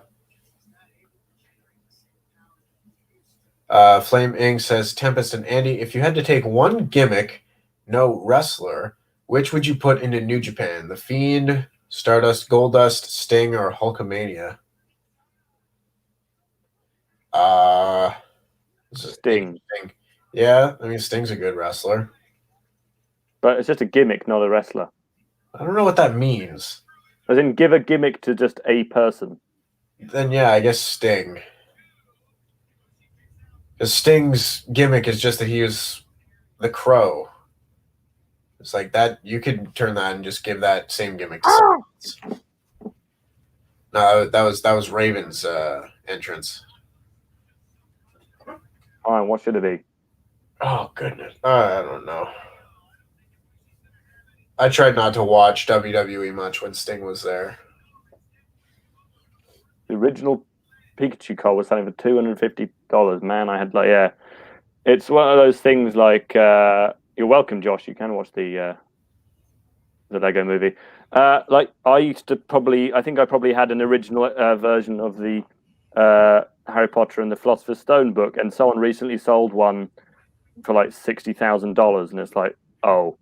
Flame Ing says, Tempest and Andy, if you had to take one gimmick, no wrestler, which would you put into New Japan? The Fiend, Stardust, Goldust, Sting, or Hulkamania? Sting. Yeah, I mean, Sting's a good wrestler. But it's just a gimmick, not a wrestler. I don't know what that means. As in, give a gimmick to just a person. Then, yeah, I guess Sting. Because Sting's gimmick is just that he was the Crow. It's like that. You could turn that and just give that same gimmick to someone else. No, that was Raven's entrance. All right, what should it be? Oh, goodness. I don't know. I tried not to watch WWE much when Sting was there. The original Pikachu card was selling for $250. Man, I had it's one of those things like you're welcome, Josh. You can watch the Lego movie. Like I used to I think I probably had an original version of the Harry Potter and the Philosopher's Stone book, and someone recently sold one for like $60,000, and it's like, oh,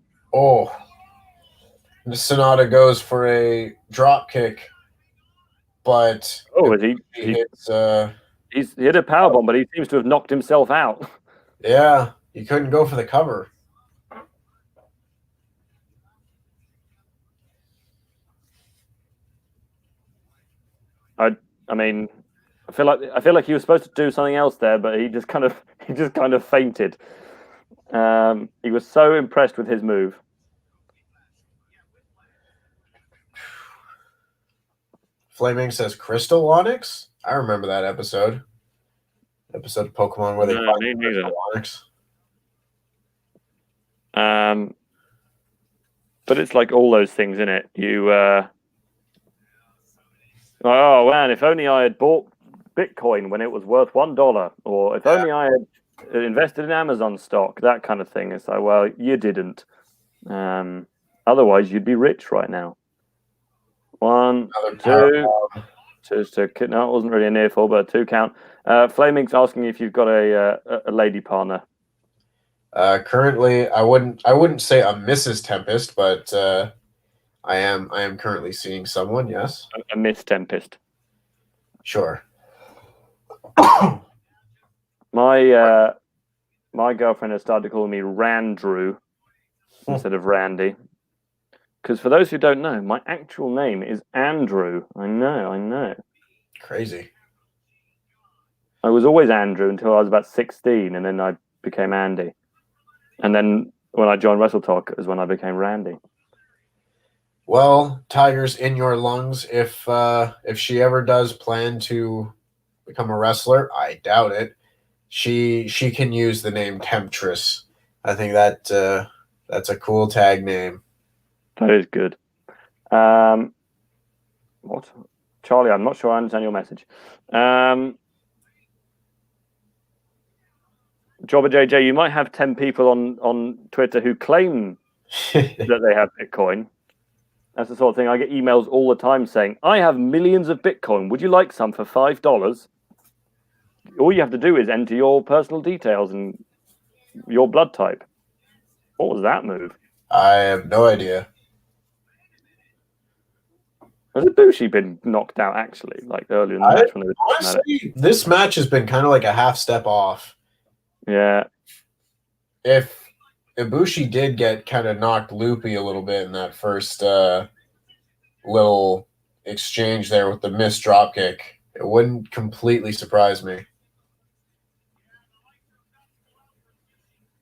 the Sonata goes for a drop kick, but he hits, he's hit a powerbomb, but he seems to have knocked himself out. Yeah, he couldn't go for the cover. I mean, I feel like he was supposed to do something else there, but he just kind of fainted. He was so impressed with his move. Flaming says Crystal Onyx. I remember that episode. Episode of Pokemon where they find Crystal Onyx. But it's like all those things in it. You, oh man, if only I had bought Bitcoin when it was worth $1, or if only I had invested in Amazon stock, that kind of thing. It's like, well, you didn't. Otherwise, you'd be rich right now. 1, 2, Just no, it wasn't really a near fall, but a 2 count. Flaming's asking if you've got a lady partner. Currently, I wouldn't say a Mrs. Tempest, but I am currently seeing someone. Yes, A Miss Tempest. Sure. My girlfriend has started calling me Randrew instead of Randy. Because for those who don't know, my actual name is Andrew. I know. Crazy. I was always Andrew until I was about 16, and then I became Andy. And then when I joined WrestleTalk is when I became Randy. Well, Tiger's in your lungs. If she ever does plan to become a wrestler, I doubt it. She can use the name Temptress. I think that's a cool tag name. That is good. What? Charlie, I'm not sure I understand your message. Jobber JJ, you might have 10 people on Twitter who claim that they have Bitcoin. That's the sort of thing. I get emails all the time saying, I have millions of Bitcoin. Would you like some for $5? All you have to do is enter your personal details and your blood type. What was that move? I have no idea. Has Ibushi been knocked out, actually, like earlier in the match? When they were honestly, this match has been kind of like a half step off. Yeah. If Ibushi did get kind of knocked loopy a little bit in that first little exchange there with the missed dropkick, it wouldn't completely surprise me.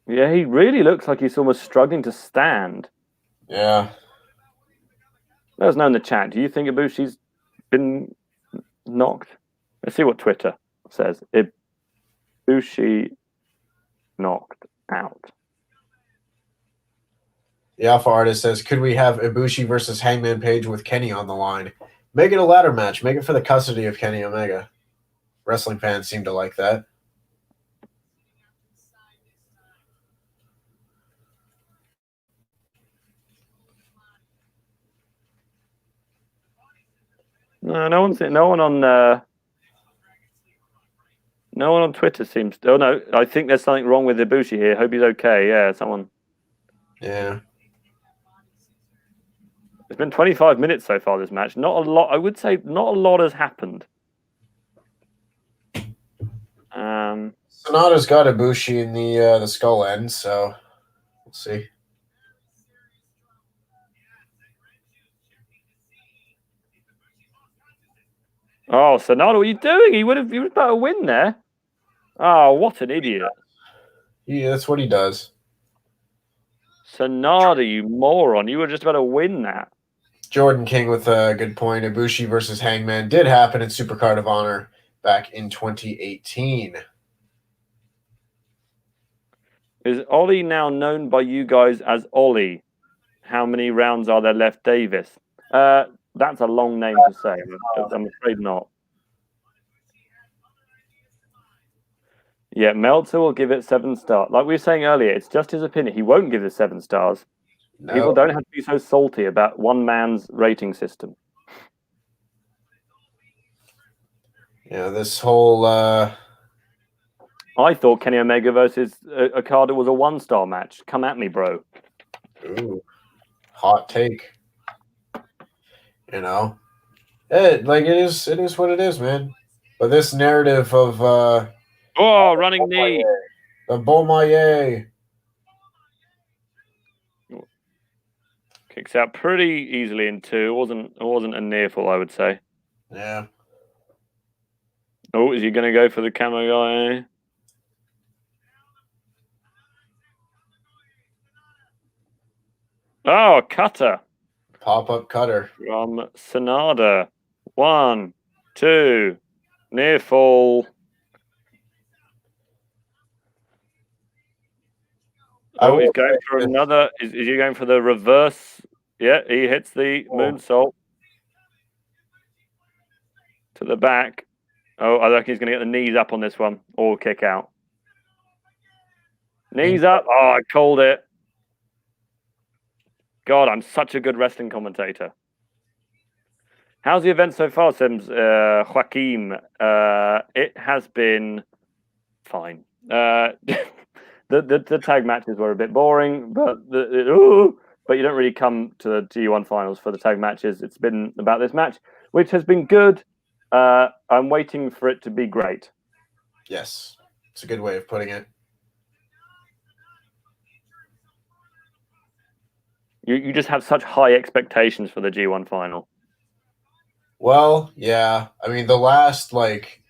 Yeah, he really looks like he's almost struggling to stand. Yeah. Let us know in the chat. Do you think Ibushi's been knocked? Let's see what Twitter says. Ibushi knocked out. The Alpha Artist says, could we have Ibushi versus Hangman Page with Kenny on the line? Make it a ladder match. Make it for the custody of Kenny Omega. Wrestling fans seem to like that. No one on Twitter seems to. Oh no, I think there's something wrong with Ibushi here. Hope he's okay. Yeah, someone. Yeah. It's been 25 minutes so far, this match. Not a lot. I would say not a lot has happened. Sonata's got Ibushi in the skull end, so we'll see. Oh, Sonata, what are you doing? He was about to win there. Oh, what an idiot. Yeah, that's what he does. Sonata, you moron. You were just about to win that. Jordan King with a good point. Ibushi versus Hangman did happen in Supercard of Honor back in 2018. Is Ollie now known by you guys as Ollie? How many rounds are there left, Davis? That's a long name to say. I'm afraid not. Yeah, Meltzer will give it 7 stars. Like we were saying earlier, it's just his opinion. He won't give it 7 stars. No. People don't have to be so salty about one man's rating system. Yeah, this whole... I thought Kenny Omega versus Okada was a 1-star match. Come at me, bro. Ooh, hot take. You know, it is what it is, man. But this narrative of running knee, the Beaumaye kicks out pretty easily in 2. It wasn't a near fall, I would say. Yeah. Oh, is he going to go for the camo guy? Oh, cutter. Pop-up cutter. From Sonata. 1, 2. Near fall. Oh, he's going for another. Is he going for the reverse? Yeah, he hits the moonsault to the back. Oh, I reckon he's going to get the knees up on this one or kick out. Knees up. Oh, I called it. God, I'm such a good wrestling commentator. How's the event so far, Sims? Joaquim, it has been fine. The tag matches were a bit boring, but you don't really come to the G1 finals for the tag matches. It's been about this match, which has been good. I'm waiting for it to be great. Yes, it's a good way of putting it. You just have such high expectations for the G1 final. Well, yeah. I mean, the last like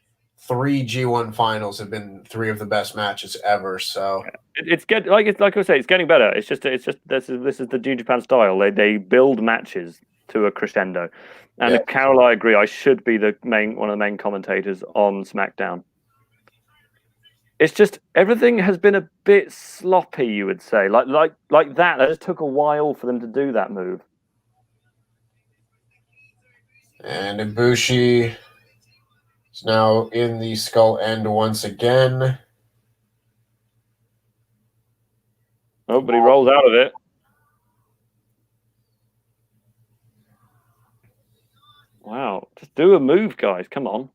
3 G1 finals have been 3 of the best matches ever. So it's like I say, it's getting better. It's just this is the New Japan style. They build matches to a crescendo. And Yeah. Carol, I agree. I should be one of the main commentators on SmackDown. It's just everything has been a bit sloppy. You would say, like that. It just took a while for them to do that move. And Ibushi is now in the skull end once again. Oh, but he rolls out of it. Wow. Just do a move, guys. Come on.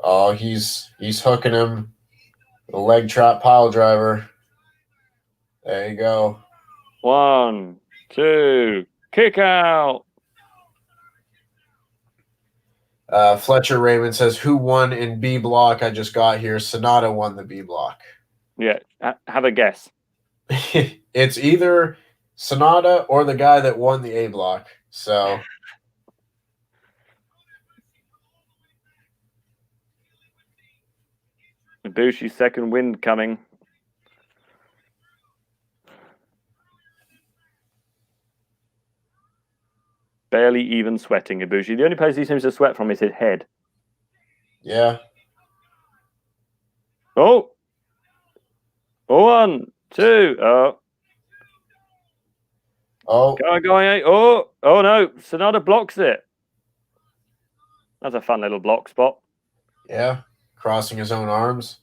Oh, he's hooking him. The leg trap pile driver. There you go. 1, 2, kick out. Fletcher Raymond says, who won in B block? I just got here. Sonata won the B block. Yeah, have a guess. It's either Sonata or the guy that won the A block. So Ibushi's second wind coming. Barely even sweating, Ibushi. The only place he seems to sweat from is his head. yeah. Oh! 1, 2. Oh. Oh. Going. Oh no. Sonata blocks it. That's a fun little block spot. Yeah. Crossing his own arms.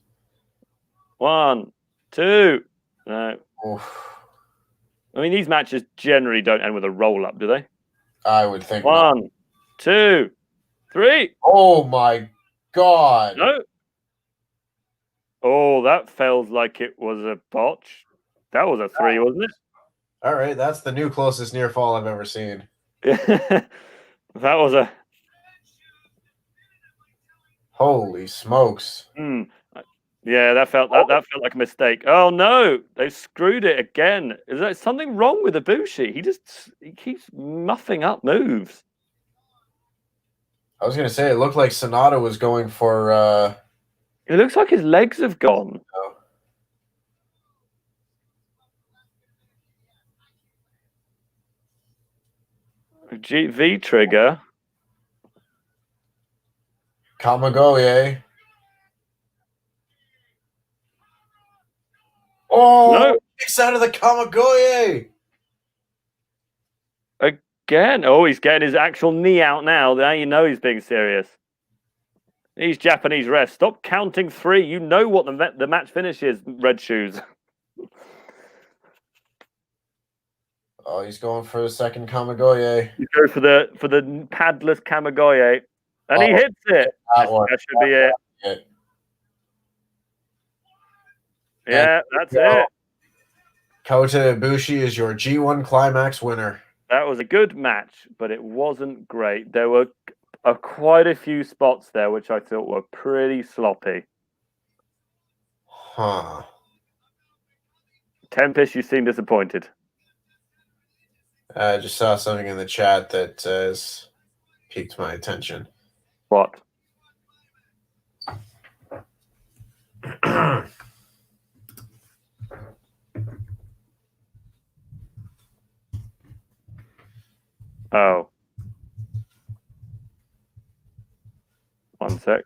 1, 2. No. Oof. I mean, these matches generally don't end with a roll-up, do they? I would think 1, 2, 3. Oh my God. No. Oh, that felt like it was a botch. That was a 3, wasn't it? All right, that's the new closest near fall I've ever seen. That was a... Holy smokes. Yeah, that felt like a mistake. Oh no, they screwed it again. Is there something wrong with Ibushi? He keeps muffing up moves. I was gonna say it looked like Sonata was going for It looks like his legs have gone. V trigger. Kamagoye. Oh, No. kicks out of the Kamagoye. Again. Oh, he's getting his actual knee out now. Now you know he's being serious. He's Japanese ref. Stop counting 3. You know what the match finish is, Red Shoes. Oh, he's going for the second Kamagoye. You go for the padless Kamagoye. And he hits it. That should be it. Yeah, that's it. Kota Ibushi is your G1 Climax winner. That was a good match, but it wasn't great. There were quite a few spots there which I thought were pretty sloppy. Huh. Tempest, you seem disappointed. I just saw something in the chat that has piqued my attention. What? Oh. 1 sec.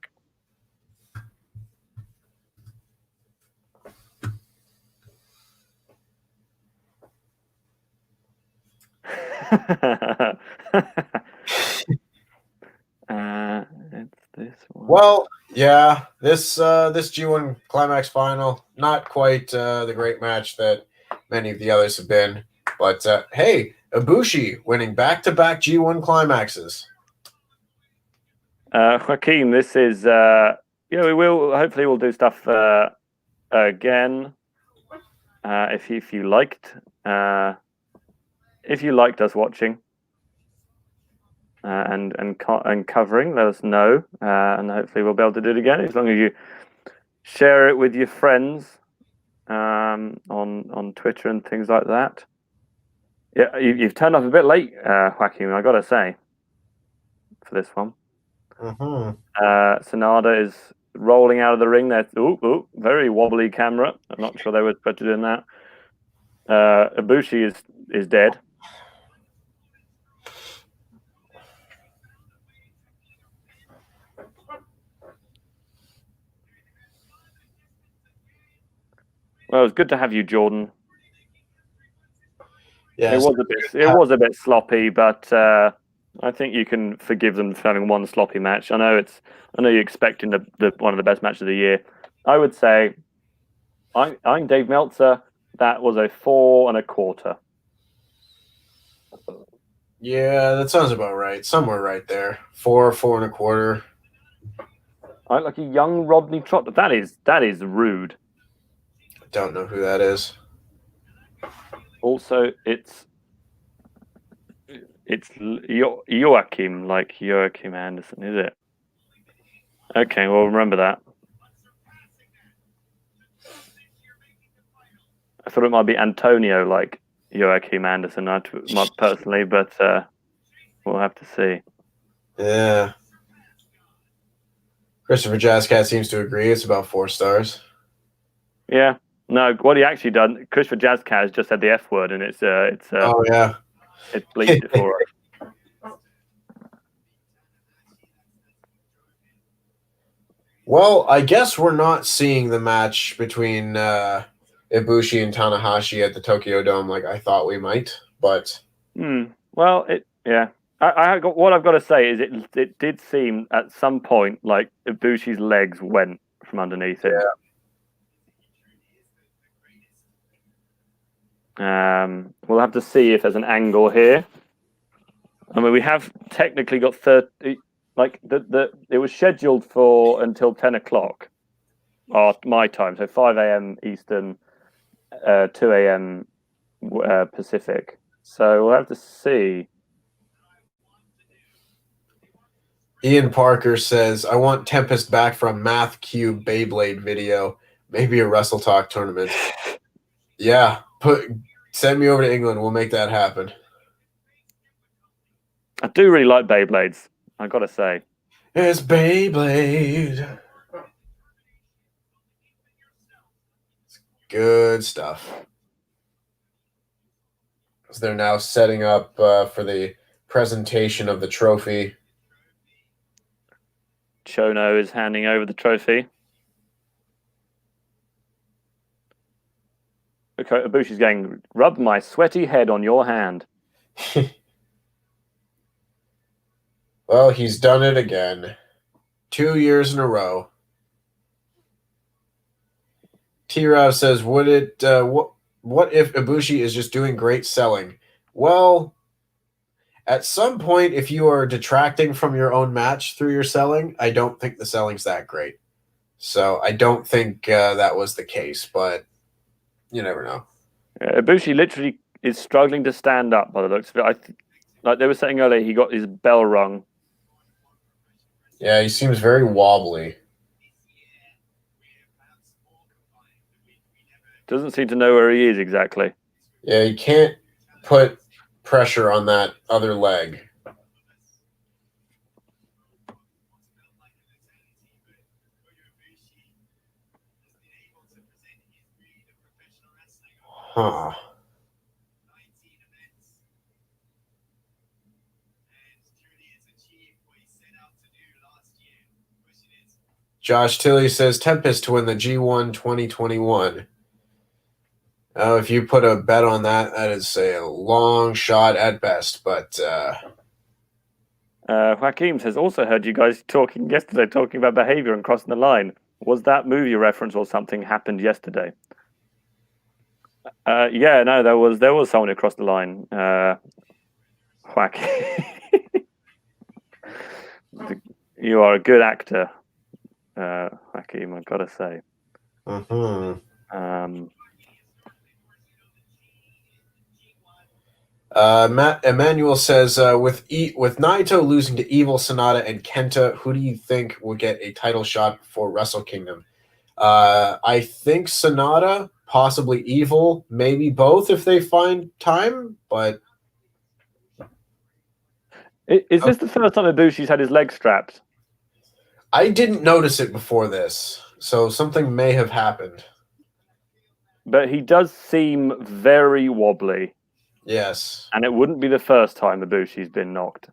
It's this one. Well, yeah, this G1 Climax final, not quite the great match that many of the others have been. But hey, Ibushi winning back-to-back G1 climaxes. Joaquin, this is we will hopefully we'll do stuff again. If you liked us watching and covering, let us know, and hopefully we'll be able to do it again as long as you share it with your friends on Twitter and things like that. Yeah, you've turned up a bit late, Joaquin, I gotta say, for this one. Sonada is rolling out of the ring there. Ooh, very wobbly camera. I'm not sure they were supposed to do that. Ibushi is dead. Well, it was good to have you, Jordan. Yeah, it was a bit sloppy, but I think you can forgive them for having one sloppy match. I know you're expecting the one of the best matches of the year. I would say, I'm Dave Meltzer. That was a 4 1/4. Yeah, that sounds about right. Somewhere right there. 4 1/4. I like a young Rodney Trot. That is rude. I don't know who that is. Also, it's Joachim, like Joachim Anderson, is it? Okay, well, remember that. I thought it might be Antonio, like Joachim Anderson, personally, but we'll have to see. Yeah. Christopher Jazzcat seems to agree. It's about 4 stars. Yeah. No, what he actually done, Christopher Jazzcat has just said the F word, and it's oh yeah, it bleeped it for us. Well, I guess we're not seeing the match between Ibushi and Tanahashi at the Tokyo Dome like I thought we might, but well, what I've got to say is it did seem at some point like Ibushi's legs went from underneath him. Yeah. We'll have to see if there's an angle here. I mean, we have technically got 30. Like it was scheduled for until 10 o'clock, my time, so 5 a.m. Eastern, 2 a.m. Pacific. So we'll have to see. Ian Parker says, I want Tempest back from Math Cube Beyblade video. Maybe a WrestleTalk tournament. Yeah, send me over to England. We'll make that happen. I do really like Beyblades, I gotta say. It's Beyblade. It's good stuff. So they're now setting up for the presentation of the trophy. Chono is handing over the trophy. Okay, Ibushi's going, rub my sweaty head on your hand. Well, he's done it again. 2 years in a row. T-Rav says, what if Ibushi is just doing great selling? Well, at some point, if you are detracting from your own match through your selling, I don't think the selling's that great. So I don't think that was the case, but you never know. Ibushi literally is struggling to stand up by the looks of it. Like they were saying earlier, he got his bell rung. Yeah, he seems very wobbly. Doesn't seem to know where he is exactly. Yeah, he can't put pressure on that other leg. Huh. Josh Tilley says Tempest to win the G1 2021. If you put a bet on that, that is a long shot at best. But Joaquim says, also heard you guys talking about behavior and crossing the line. Was that movie reference or something happened yesterday? Yeah, no, there was someone across the line. Whack. You are a good actor, Hakeem, I've got to say. Matt Emmanuel says, with Naito losing to Evil, Sonata, and Kenta, who do you think will get a title shot for Wrestle Kingdom? I think Sonata, possibly Evil, maybe both if they find time, but... Is this the first time Ibushi's had his leg strapped? I didn't notice it before this, so something may have happened. But he does seem very wobbly. Yes. And it wouldn't be the first time Ibushi's been knocked.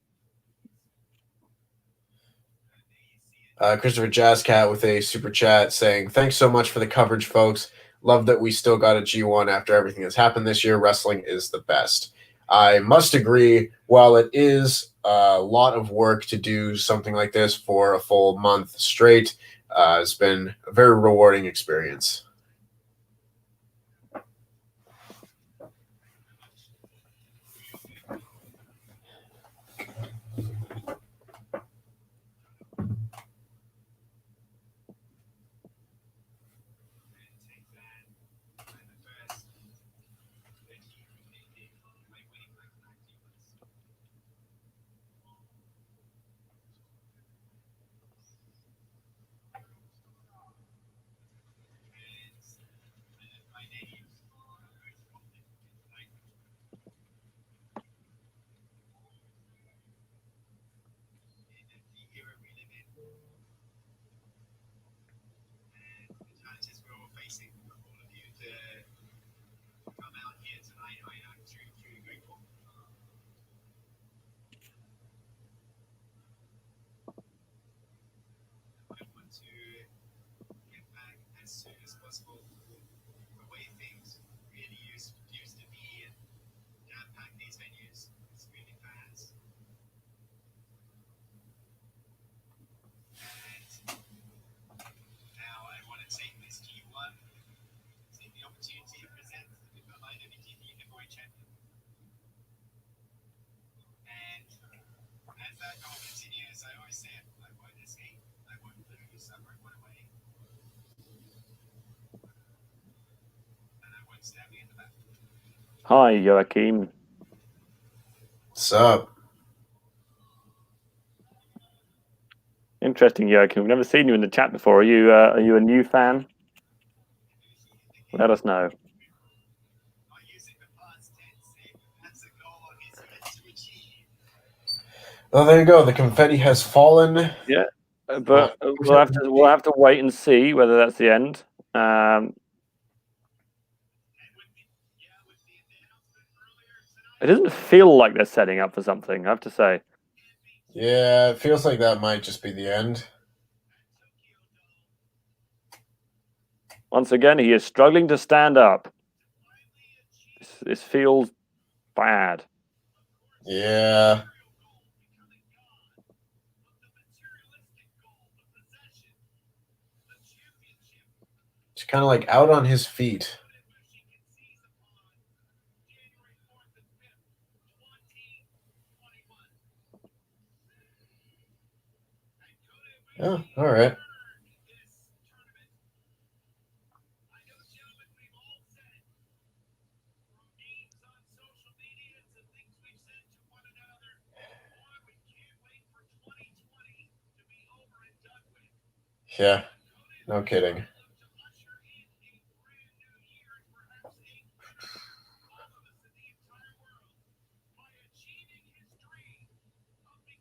Christopher Jazzcat with a super chat saying, thanks so much for the coverage, folks. Love that we still got a G1 after everything that's happened this year. Wrestling is the best. I must agree, while it is a lot of work to do something like this for a full month straight, it's been a very rewarding experience. Hi, Joachim. What's up? Interesting, Joachim. We've never seen you in the chat before. Are you a new fan? Let us know. Well, there you go. The confetti has fallen. Yeah, but we'll have to wait and see whether that's the end. It doesn't feel like they're setting up for something, I have to say. Yeah, it feels like that might just be the end. Once again, he is struggling to stand up. This feels bad. Yeah. It's kind of like out on his feet. Oh, all right. Yeah, no kidding.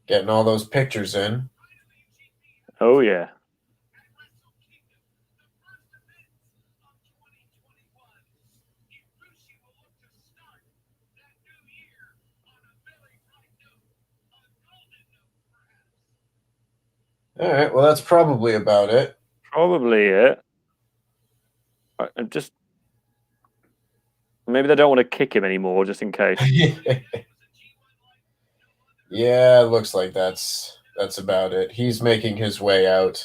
Getting all those pictures in. Oh, yeah. All right, well, that's probably about it. Probably it. Just maybe they don't want to kick him anymore, just in case. Yeah, it looks like that's about it. He's making his way out.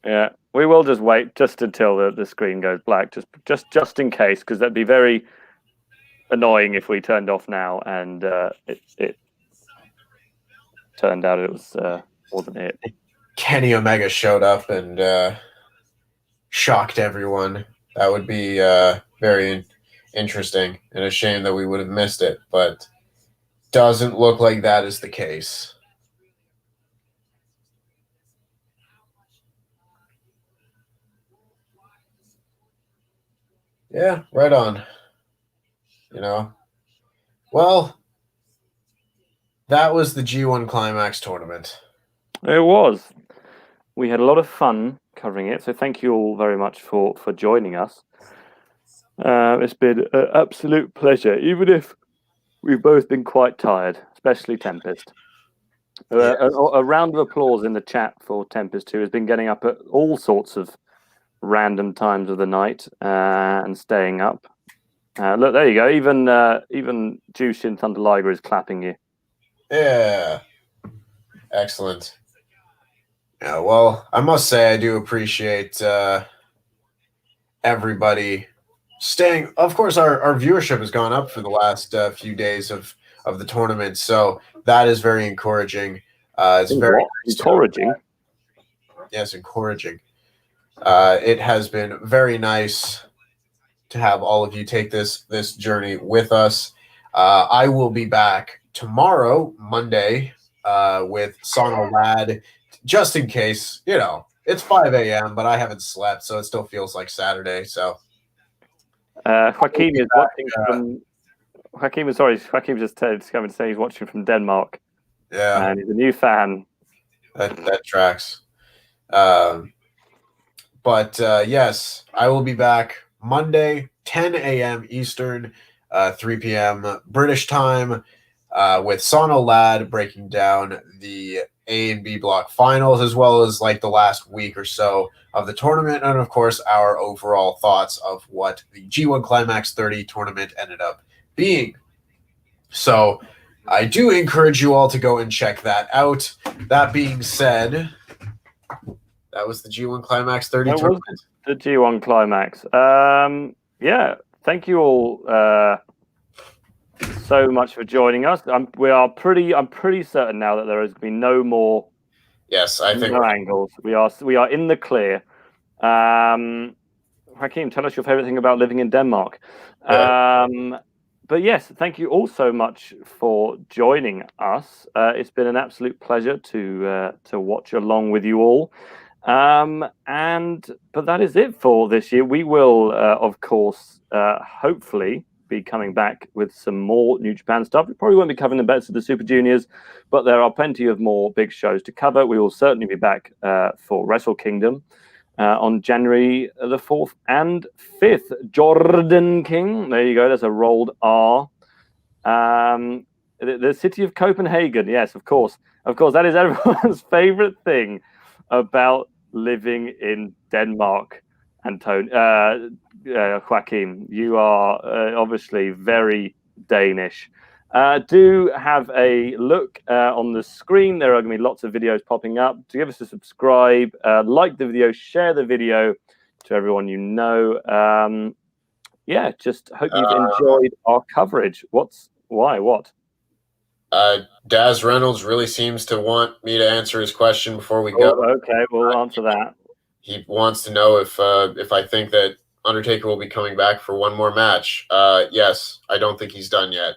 Yeah, we will just wait just until the screen goes black, just in case, because that'd be very annoying if we turned off now and it turned out it was wasn't it. Kenny Omega showed up and shocked everyone. That would be very interesting, and a shame that we would have missed it, but doesn't look like that is the case. Yeah, right on. You know, well, that was the G1 Climax tournament. It was. We had a lot of fun covering it, so thank you all very much for joining us. It's been an absolute pleasure, even if we've both been quite tired, especially Tempest. Yes. A round of applause in the chat for Tempest, who has been getting up at all sorts of random times of the night and staying up. Look, there you go. Even Jushin Thunder Liger is clapping you. Yeah. Excellent. Yeah, well, I must say I do appreciate everybody staying. Of course, our viewership has gone up for the last few days of the tournament, so that is very encouraging. It's very encouraging. Yes, encouraging. It has been very nice to have all of you take this journey with us. I will be back tomorrow, Monday, with Sono Lad, just in case. You know, it's 5 a.m., but I haven't slept, so it still feels like Saturday. So Joaquin is watching from. Joaquin just coming to say he's watching from Denmark. Yeah, and he's a new fan. That tracks. But yes, I will be back Monday, 10 a.m. Eastern, 3 p.m. British time, with Sono Lad breaking down the A and B block finals, as well as like the last week or so of the tournament, and of course our overall thoughts of what the G1 Climax 30 tournament ended up being. So I do encourage you all to go and check that out. That being said, that was the G1 Climax 30 tournament. The G1 Climax. Yeah, thank you all so much for joining us. I'm pretty certain now that there is going to be no more. Yes, I think no angles. We are in the clear. Hakeem, tell us your favorite thing about living in Denmark. But yes, thank you all so much for joining us. It's been an absolute pleasure to watch along with you all. But that is it for this year. We will, of course, hopefully be coming back with some more New Japan stuff. We probably won't be covering the best of the Super Juniors, but there are plenty of more big shows to cover. We will certainly be back for Wrestle Kingdom on January the 4th and 5th. Jordan King, there you go. There's a rolled R. The city of Copenhagen. Yes, of course. Of course, that is everyone's favorite thing about living in Denmark. Joachim, you are obviously very Danish. Do have a look on the screen. There are going to be lots of videos popping up. To give us a subscribe, like the video, share the video to everyone you know. Yeah, just hope you've enjoyed our coverage. What? Daz Reynolds really seems to want me to answer his question before we go. Okay, we'll answer that. He wants to know if I think that Undertaker will be coming back for one more match. Yes, I don't think he's done yet.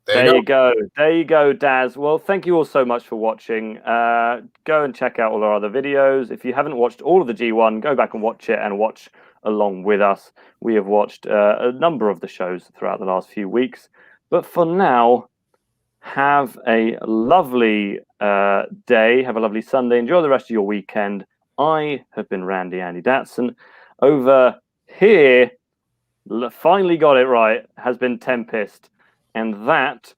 There you go, Daz. Well, thank you all so much for watching. Go and check out all our other videos. If you haven't watched all of the G1, go back and watch it and watch along with us. We have watched a number of the shows throughout the last few weeks. But for now, have a lovely day. Have a lovely Sunday. Enjoy the rest of your weekend. I have been Andy Datson. Over here, finally got it right, has been Tempest. And that